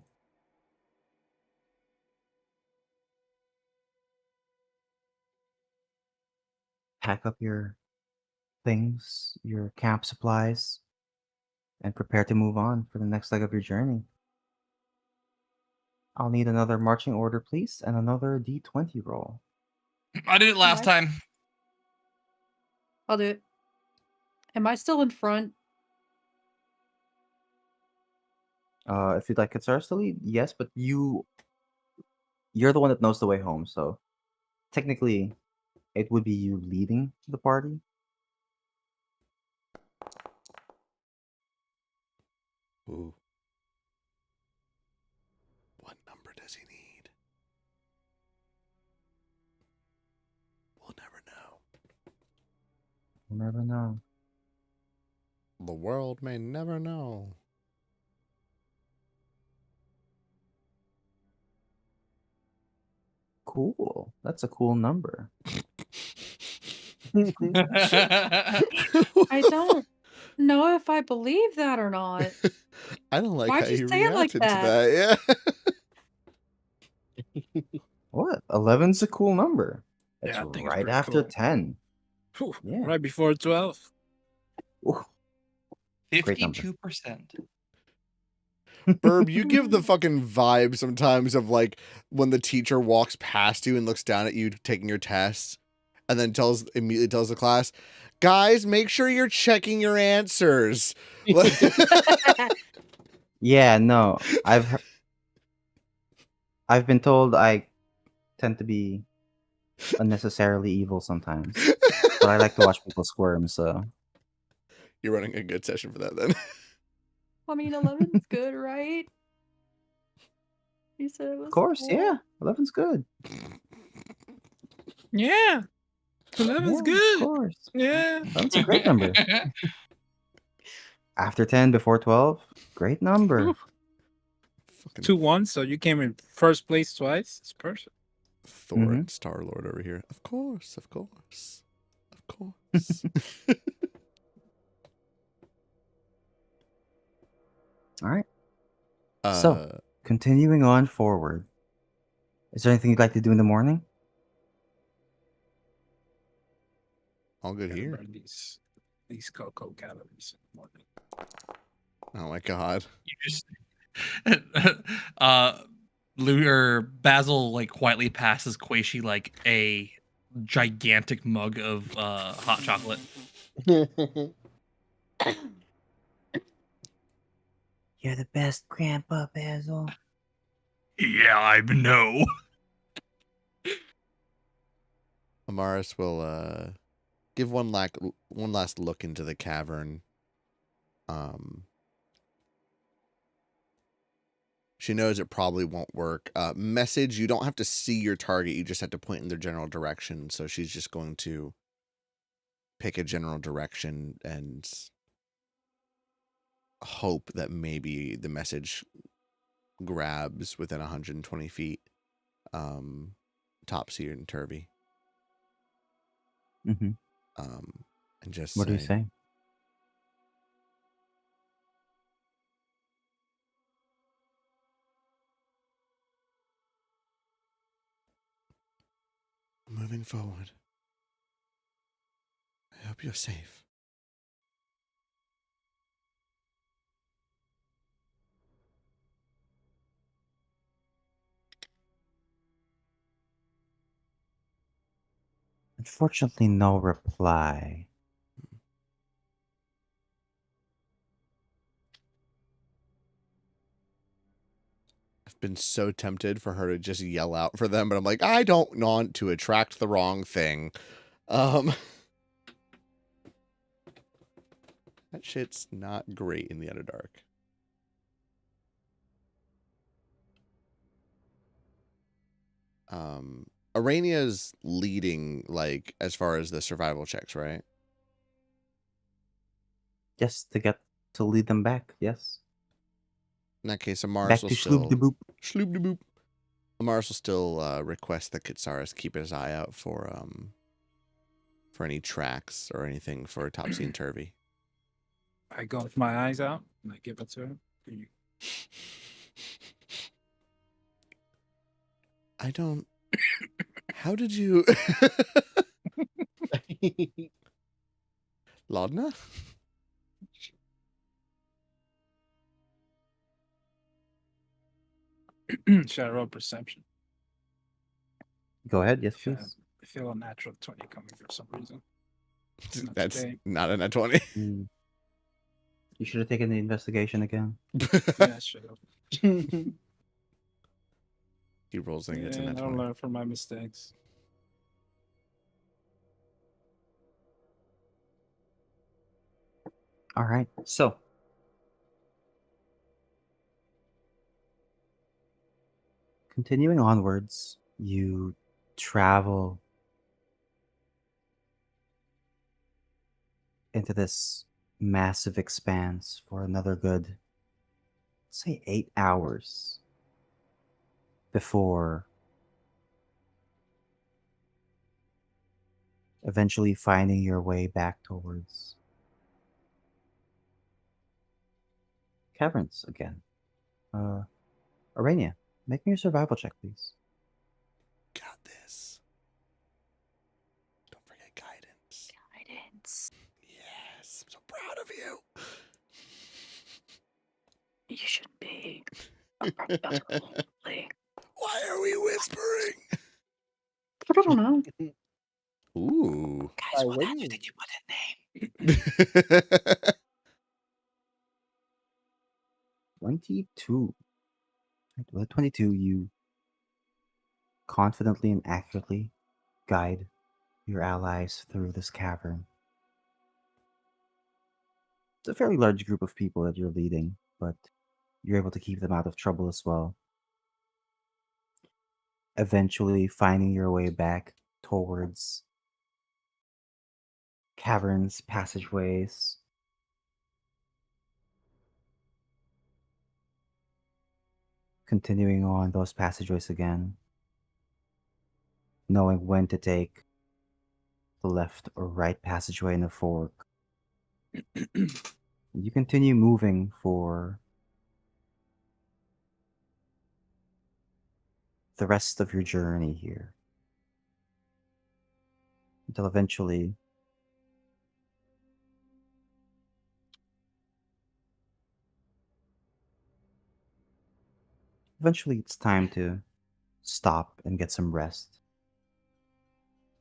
Pack up your things, your camp supplies, and prepare to move on for the next leg of your journey. I'll need another marching order, please, and another D20 roll. I did it last Alright. time. I'll do it. Am I still in front? If you'd like Katsura to lead, yes, but you're the one that knows the way home, so technically it would be you leading the party. Ooh. What number does he need? We'll never know. We'll never know. The world may never know. Cool. That's a cool number. I don't know if I believe that or not. I don't like Why'd how you you say it like reacted to that. Yeah. What? 11's a cool number. It's Yeah, I think it's right pretty after cool. 10. Whew, Yeah. Right before 12. Ooh, Great number. 52%. Burb, you give the fucking vibe sometimes of like when the teacher walks past you and looks down at you taking your test and then immediately tells the class, guys, make sure you're checking your answers. Yeah, no. I've been told I tend to be unnecessarily evil sometimes, but I like to watch people squirm. So You're running a good session for that then. I mean, 11's good, right? You said it was of course, cool. yeah, 11's good. Yeah. 11's Yeah, good. of course. Yeah. 11's a great number. After 10, before 12, great number. Ooh. Fucking 2-1, so you came in first place twice. It's perfect. Thor Mhm. and Star Lord over here. Of course, of course, of course. All right. So, Uh, continuing on forward. Is there anything you'd like to do in the morning? all good Gotta here. burn these cocoa calories in the morning. Oh my god. You just Basil like quietly passes Quaishi like a gigantic mug of hot chocolate. You're the best, Grandpa Basil. Yeah, I know. Amaris will give one last look into the cavern. She knows it probably won't work. Message, you don't have to see your target, you just have to point in their general direction. So she's just going to pick a general direction and hope that maybe the message grabs within 120 feet. Topsy and Turvy. Mm-hmm. And just What do you say? moving forward. I hope you're safe. Unfortunately, no reply. I've been so tempted for her to just yell out for them, but I'm like, I don't want to attract the wrong thing. That shit's not great in the Underdark. Arania's leading, like, as far as the survival checks, right? Just to get to lead them back, yes. In that case, Amaris Back will to still... Shloop-de-boop. Shloop-de-boop. Amaris will still request that Kitsaris keep his eye out for any tracks or anything for Topsy and Turvy. I go with my eyes out and I give it to him. I don't... How did you... Laudna? Should I roll perception? Go ahead, yes, I please. feel a natural 20 coming for some reason. Not That's today. not a nat 20. You should have taken the investigation again. Yeah, I should have. He rolls and gets a Yeah, nat I'll 20. learn from my mistakes. All right, so continuing onwards, you travel into this massive expanse for another good, let's say, 8 hours before eventually finding your way back towards caverns again. Arania, make me a survival check, please. Got this. Don't forget guidance. Guidance. Yes, I'm so proud of you. You should be. I'm probably about to roll poorly. Why are we whispering? I don't know. Ooh. Guys, what answer did you put in name? 22. With a 22, you confidently and accurately guide your allies through this cavern. It's a fairly large group of people that you're leading, but you're able to keep them out of trouble as well. Eventually finding your way back towards caverns, passageways. Continuing on those passageways again, knowing when to take the left or right passageway in the fork. You continue moving for the rest of your journey here until eventually it's time to stop and get some rest.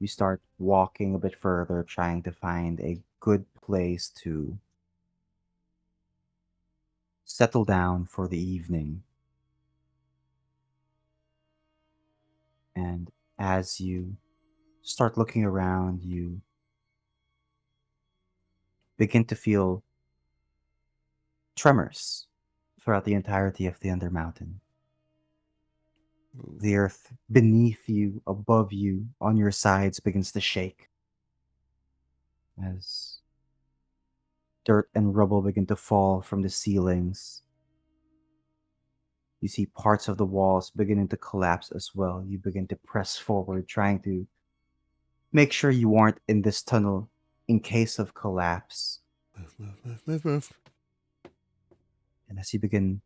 You start walking a bit further, trying to find a good place to settle down for the evening. And as you start looking around, you begin to feel tremors throughout the entirety of the Undermountain. The earth beneath you, above you, on your sides begins to shake as dirt and rubble begin to fall from the ceilings. You see parts of the walls beginning to collapse as well. You begin to press forward, trying to make sure you aren't in this tunnel in case of collapse. Move. And as you begin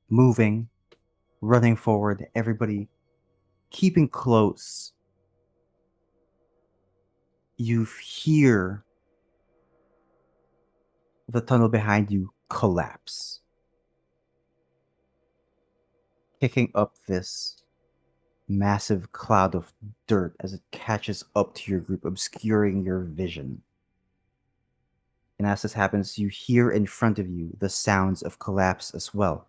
moving, running forward, everybody keeping close, you hear the tunnel behind you collapse, kicking up this massive cloud of dirt as it catches up to your group, obscuring your vision. And as this happens, you hear in front of you the sounds of collapse as well,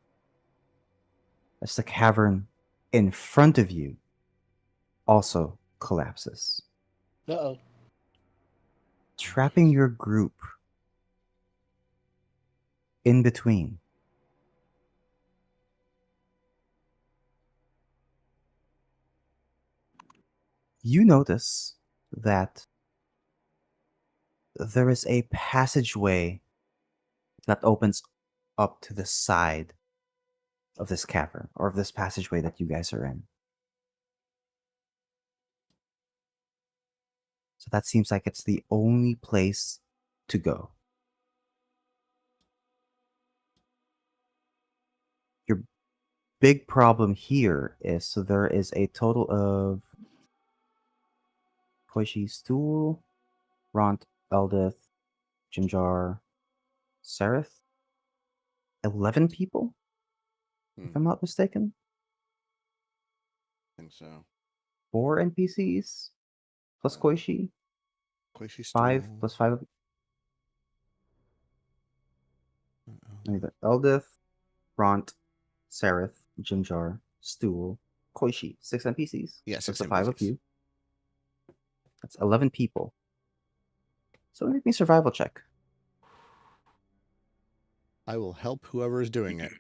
as the cavern in front of you also collapses, Uh-oh. trapping your group in between. You notice that there is a passageway that opens up to the side of this cavern, or of this passageway that you guys are in. So that seems like it's the only place to go. Your big problem here is, so there is a total of Koishi, Stool, Ront, Eldith, Jinjar, Sereth. 11 people, if I'm not mistaken. I think so. 4 NPCs plus Koishi. Koishi 5 Stool. plus 5. Eldith, Ront, Sereth, Jinjar, Stool, Koishi. 6 NPCs. Yeah, Plus 6 the 5 of NPCs. you. That's 11 people. So make me a survival check. I will help whoever is doing it.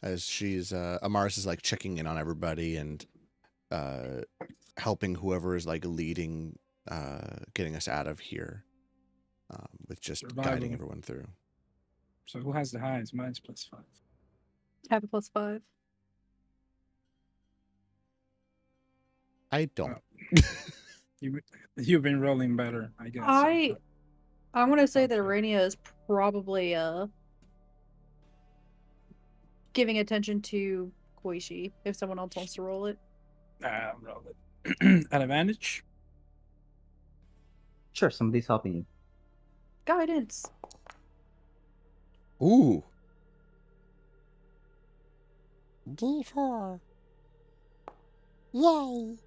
As she's Amaris is like checking in on everybody and helping whoever is like leading, getting us out of here, with just guiding Survival. everyone through. So who has the highest? Mine's +5. Have a +5. I don't. You've been rolling better, I guess. I want to say that Okay. Arania is probably giving attention to Koishi if someone else wants to roll it. Roll it. At advantage? Sure, somebody's helping you. Guidance. Ooh. D4. Yay.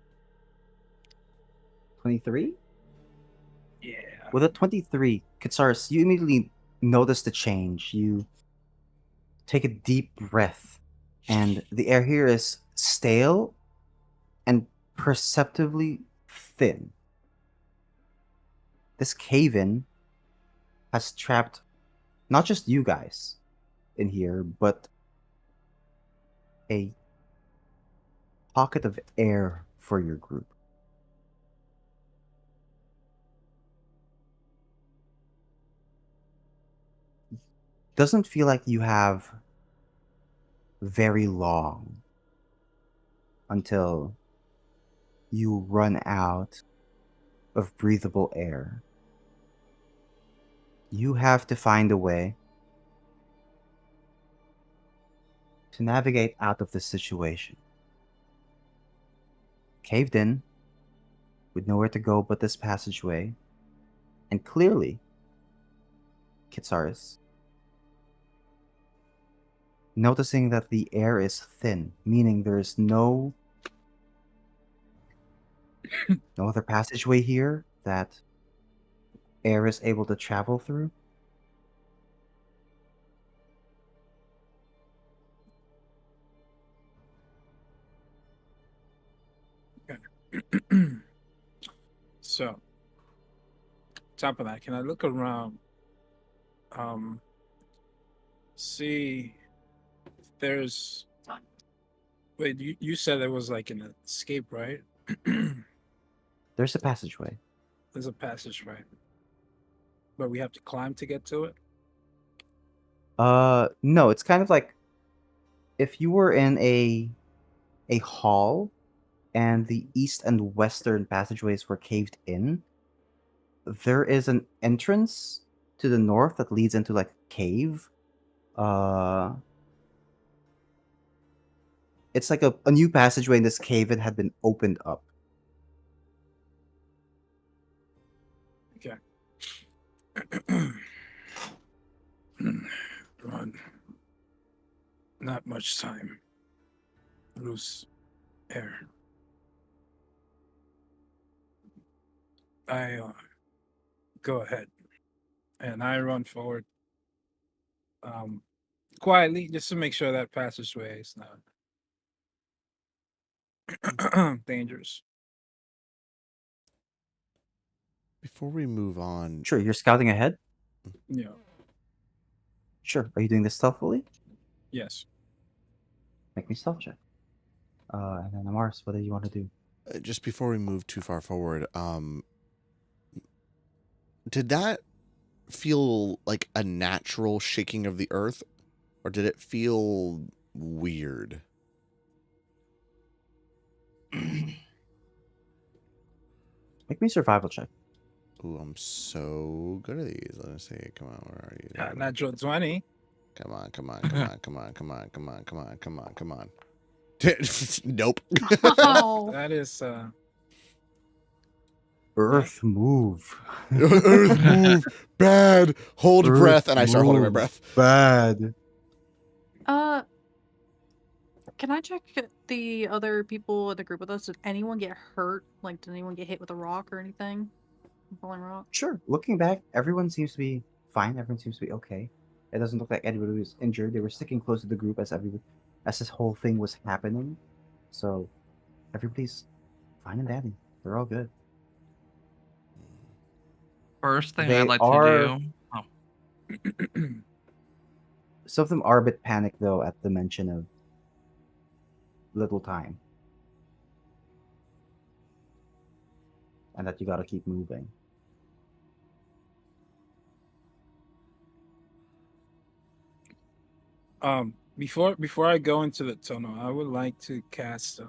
23? Yeah. With a 23, Kitsaris, you immediately notice the change. You take a deep breath, and the air here is stale and perceptibly thin. This cave-in has trapped not just you guys in here, but a pocket of air for your group. Doesn't feel like you have very long until you run out of breathable air. You have to find a way to navigate out of this situation. Caved in, with nowhere to go but this passageway, and clearly, Kitsaris, noticing that the air is thin, meaning there's no other passageway here that air is able to travel through. So, top of that, can I look around? See if there's. Wait, you said there was like an escape, right? There's a passageway. There's a passageway, but we have to climb to get to it. No, it's kind of like if you were in a hall and the east and western passageways were caved in. There is an entrance to the north that leads into like a cave. It's like a new passageway in this cave. It had been opened up. Okay. Run. Not much time. Loose air. I go ahead, and I run forward, quietly, just to make sure that passageway is not dangerous. Before we move on, Sure, you're scouting ahead? Yeah. Sure. Are you doing this stealthily? Yes. Make me stealth check. And then Amaris, what do you want to do? just before we move too far forward, did that feel like a natural shaking of the earth, or did it feel weird? Make me a survival check. Ooh, I'm so good at these. Let me see. Come on, where are you? Natural 20. Come on, come on, come on, come on, come on, come on, come on, come on, come on. Nope. Oh. That is Earth move. Earth move. Bad. Hold Earth breath, and I start holding my move. breath. Bad. Can I check the other people in the group with us? Did anyone get hurt? Like, did anyone get hit with a rock or anything? A falling rock? Sure. Looking back, everyone seems to be fine. Everyone seems to be okay. It doesn't look like anybody was injured. They were sticking close to the group as this whole thing was happening. So everybody's fine and dandy. They're all good. First thing They I'd like are- to do. Oh, Some of them are a bit panicked though at the mention of little time. And that you gotta keep moving. Before I go into the tunnel, I would like to cast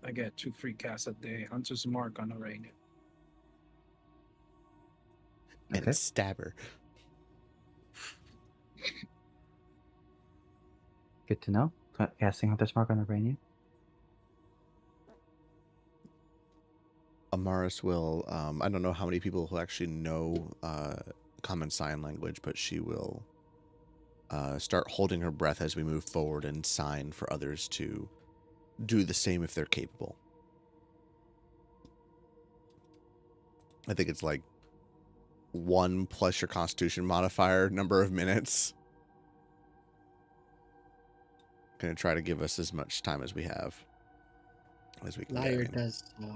I get 2 free casts a day. Hunter's Mark on Aradia. And Okay. stabber. Good to know. Casting Hunter's Mark on Arania. Amaris will, I don't know how many people who actually know common sign language, but she will start holding her breath as we move forward and sign for others to do the same if they're capable. I think it's like 1 plus your constitution modifier number of minutes. Gonna try to give us as much time as we have. As we can Liar get. does so.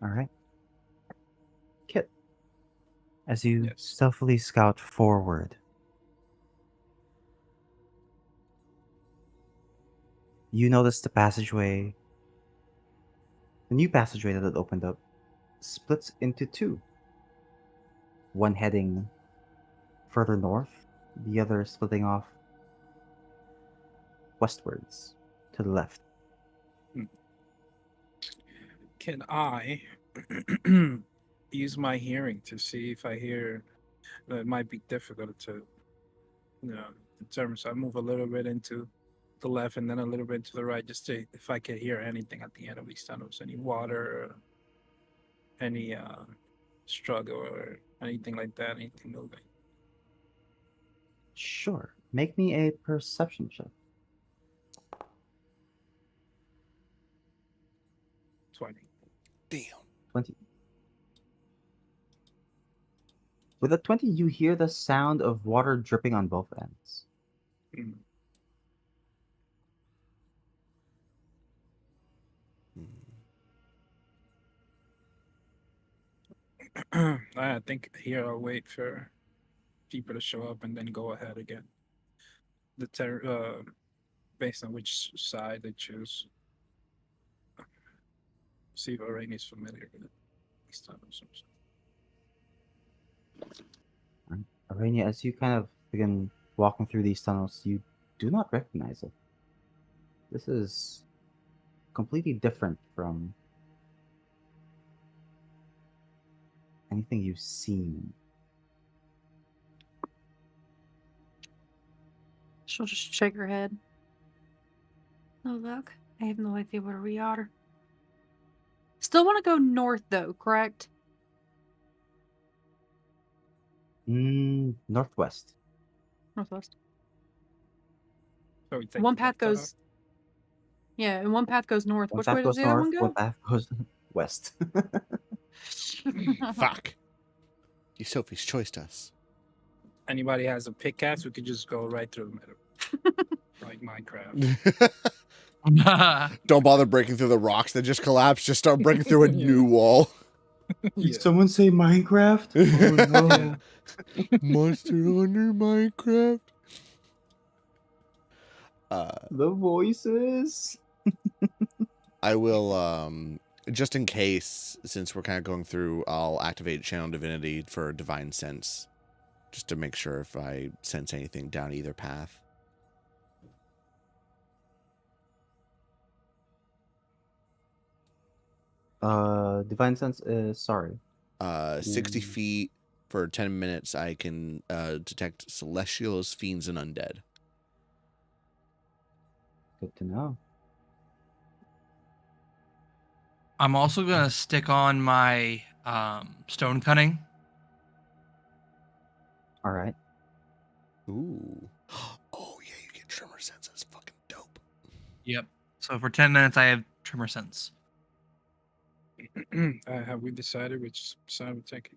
All right. Kit, as you Yes. stealthily scout forward, you notice the new passageway that had opened up, splits into two. One heading further north, the other splitting off westwards to the left. Can I use my hearing to see if I hear that it might be difficult to, determine? So I move a little bit into the left and then a little bit to the right, just to if I can hear anything at the end of these tunnels, any water, or any struggle or anything like that, anything moving. Sure. Make me a perception check. 20. Damn. 20. With a 20, you hear the sound of water dripping on both ends. Mm. I think here I'll wait for people to show up and then go ahead again. Based on which side they choose. See if Irene is familiar with these tunnels. Arania, as you kind of begin walking through these tunnels, you do not recognize it. This is completely different from anything you've seen. She'll just shake her head. Oh, look. I have no idea where we are. Still want to go north, though, correct? Northwest. Northwest. So we take One the path left out. goes... Yeah, and one path goes north. One Which path way does goes the other north, one one go? path goes west. Fuck. You Sophie's choiced us. Anybody has a pickaxe, we could just go right through the middle. Like Minecraft. Don't bother breaking through the rocks that just collapsed. Just start breaking through a Yeah. new wall. Yeah. someone say Minecraft? Oh no. Yeah. Monster Hunter Minecraft. The voices. I will, just in case, since we're kind of going through, I'll activate Channel Divinity for Divine Sense, just to make sure if I sense anything down either path. Divine Sense is sorry. 60 feet for 10 minutes, I can detect celestials, fiends, and undead. Good to know. I'm also gonna stick on my stone cunning. All right. Ooh. Oh, yeah, you get Tremor Sense. That's fucking dope. Yep. So for 10 minutes, I have tremor sense. Have we decided which side we're taking?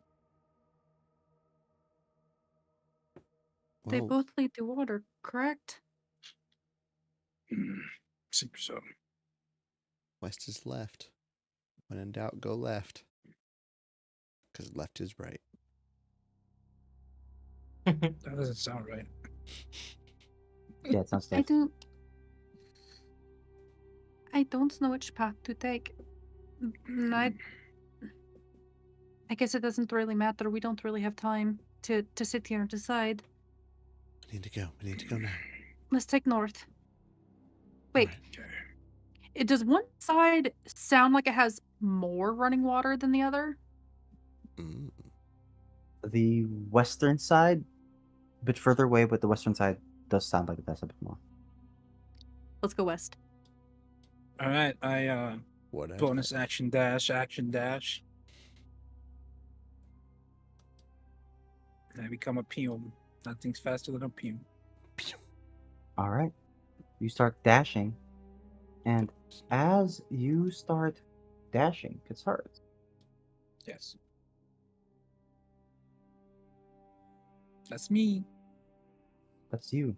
They Well, both lead to water, correct? Seems so. west is left. When in doubt, go left. Because left is right. That doesn't sound right. Yeah, it sounds I like don't know which path to take. I guess it doesn't really matter. We don't really have time to sit here and decide. We need to go. We need to go now. Let's take north. Wait, Alright. Okay. does one side sound like it has more running water than the other? Mm. the western side, a bit further away, but the western side does sound like it has a bit more. Let's go west. All right. I Whatever. bonus action dash. And I become a Pume. Nothing's faster than a Pume. All right. You start dashing, and as you start dashing, it's hard. Yes. That's me. That's you.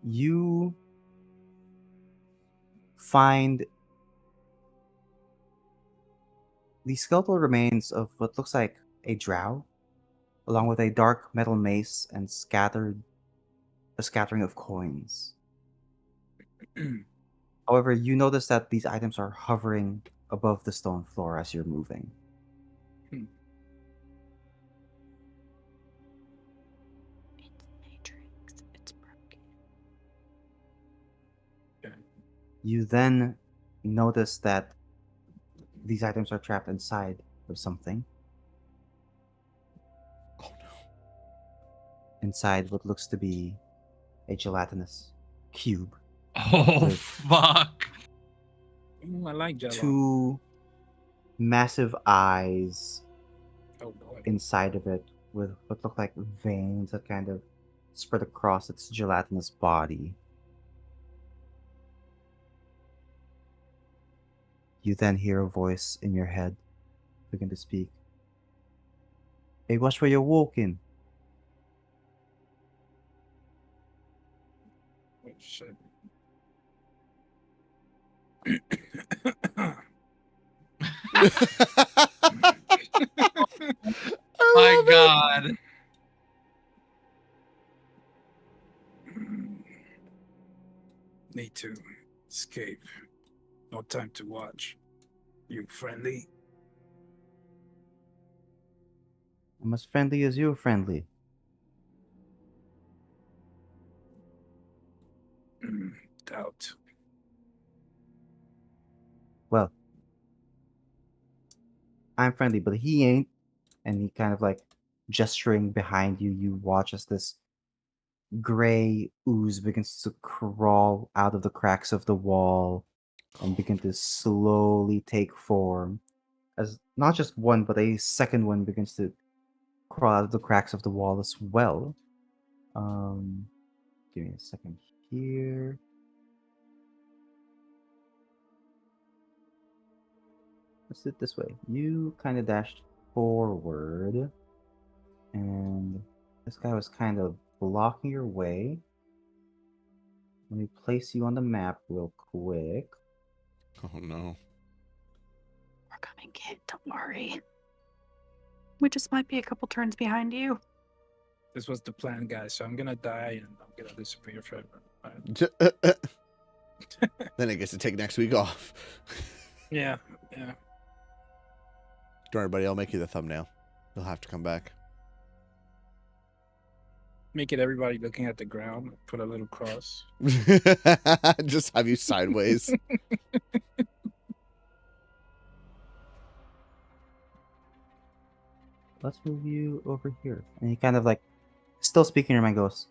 You find the skeletal remains of what looks like a drow, along with a dark metal mace and a scattering of coins. However, you notice that these items are hovering above the stone floor as you're moving. It's Matrix. It's broken. You then notice that these items are trapped inside of something. Oh no. Inside what looks to be a gelatinous cube. Oh, With fuck. Ooh, I like Jello. 2 massive eyes Oh boy. inside of it with what look like veins that kind of spread across its gelatinous body. You then hear a voice in your head begin to speak. Hey, watch where you're walking. Oh shit. My God. Need to escape. No time to watch. You friendly? I'm as friendly as you're friendly. Doubt. Well, I'm friendly, but he ain't. And he kind of like gesturing behind you. You watch as this gray ooze begins to crawl out of the cracks of the wall and begin to slowly take form. As not just one, but a second one begins to crawl out of the cracks of the wall as well. Give me a second here. Let's do it this way. You kind of dashed forward, and this guy was kind of blocking your way. Let me place you on the map real quick. Oh no. We're coming, kid. Don't worry. We just might be a couple turns behind you. This was the plan, guys. So I'm gonna die and I'm gonna disappear forever. Right. Then it gets to take next week off. Yeah. Don't worry, buddy. I'll make you the thumbnail. You'll have to come back. Make it everybody looking at the ground. Put a little cross. Just have you sideways. Let's move you over here. And he kind of like, still speaking in my ghost.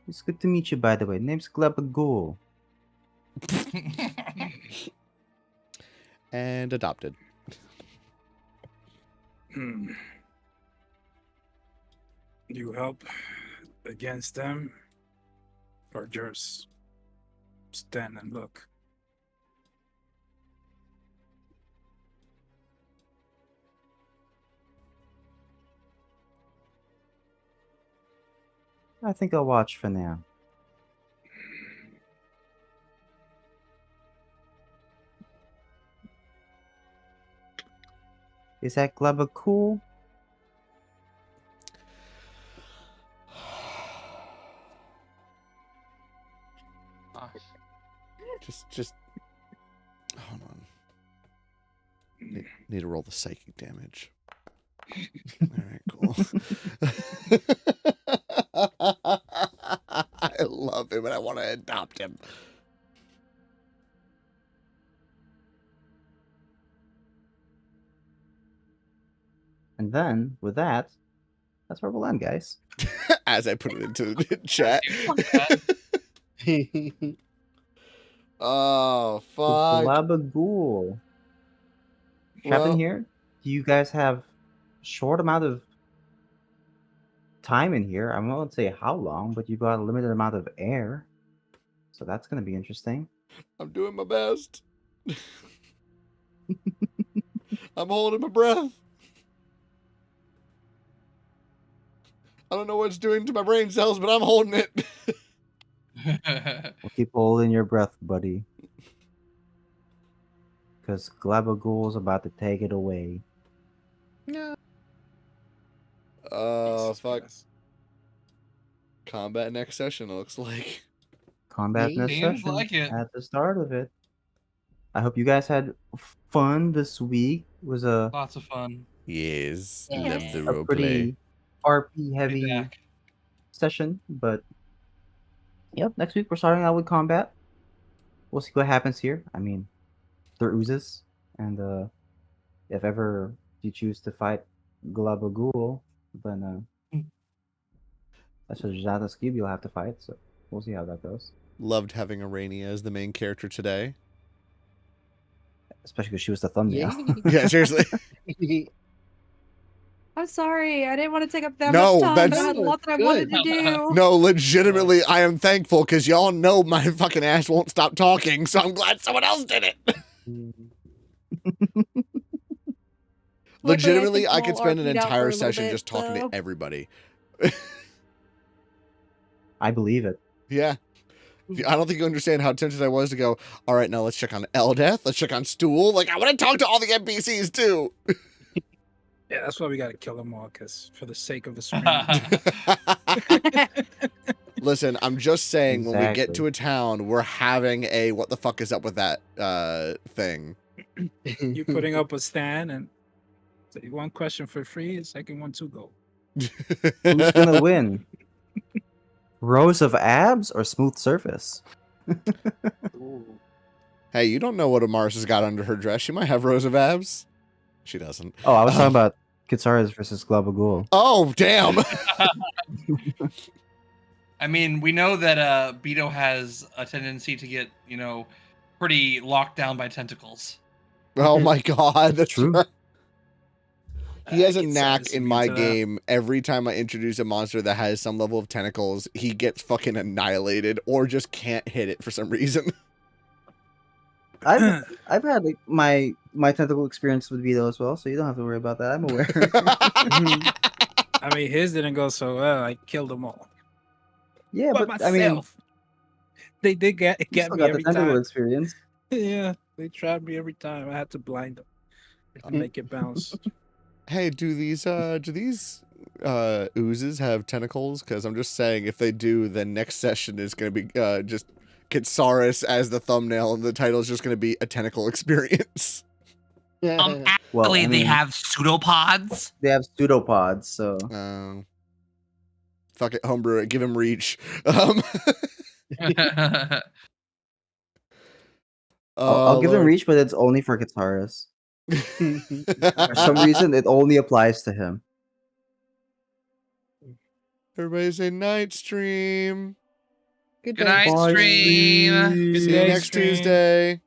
It's good to meet you, by the way. Name's Glebagul. And adopted. You help against them, or just stand and look? I think I'll watch for now. Is that Glebagul? Just hold on. Need to roll the psychic damage. All right, cool. I love him and I want to adopt him. And then, with that, that's where we'll end, guys. As I put it into the chat. Oh, fuck. Glabagul. Captain Well, here, do you guys have a short amount of time in here? I won't say how long, but you've got a limited amount of air. So that's going to be interesting. I'm doing my best. I'm holding my breath. I don't know what it's doing to my brain cells, but I'm holding it. Well, keep holding your breath, buddy. Because Glabaghoul's about to take it away. No. Oh, Jesus fuck. Christ. Combat next session, it looks like. Combat in this Seems session like it. at the start of it. I hope you guys had fun this week. It was a Lots of fun. Yes. Yeah. Love the a role pretty play. RP Be heavy back. session, but yep, next week we're starting out with combat. We'll see what happens here. I mean, they're oozes, and if ever you choose to fight Glabaghoul, then that's what Jada's Cube you'll have to fight, so we'll see how that goes. Loved having Arania as the main character today. Especially because she was the thumbnail. Yeah, seriously. I'm sorry. I didn't want to take up that No, much time. that's- I had a lot that I Good. wanted to do. No, legitimately, I am thankful because y'all know my fucking ass won't stop talking, so I'm glad someone else did it. Legitimately, I could spend an entire session just talking to everybody. I believe it. Yeah. I don't think you understand how tempted I was to go, all right, now let's check on Eldeth, let's check on Stool. Like, I want to talk to all the NPCs too. Yeah, that's why we gotta kill them all, because for the sake of the stream. Listen, I'm just saying, when we get Exactly. to a town, we're having a what the fuck is up with that thing. You're putting up a stand and say one question for free, the second one to go. Who's gonna win? Rows of abs or smooth surface? Hey, you don't know what Amaris has got under her dress. She might have rows of abs. She doesn't. Oh, I was talking about Kitsaris versus Glabaghoul. Oh, damn. I mean, we know that Beto has a tendency to get, pretty locked down by tentacles. Oh my god. That's True. right. He has a Kitsaris knack is in immune my to that. game. Every time I introduce a monster that has some level of tentacles, he gets fucking annihilated or just can't hit it for some reason. I've had like my tentacle experience with Vito as well, so you don't have to worry about that. I'm aware. I mean, his didn't go so well. I killed them all. Yeah, But but myself, I mean, they did get you me still got the every tentacle time. experience. Yeah, they tried me every time. I had to blind them to make it bounce. Hey, do these oozes have tentacles? Because I'm just saying, if they do, then next session is going to be just Kitsaris as the thumbnail, and the title is just going to be a tentacle experience. Well, Actually, I they mean, have pseudopods. they have pseudopods, so Fuck it, homebrew it, give him reach. I'll give them Lord. reach, but it's only for Kitsaris. For some reason, it only applies to him. Everybody say night stream. Good Good night, stream. Good See you day, next stream. Tuesday.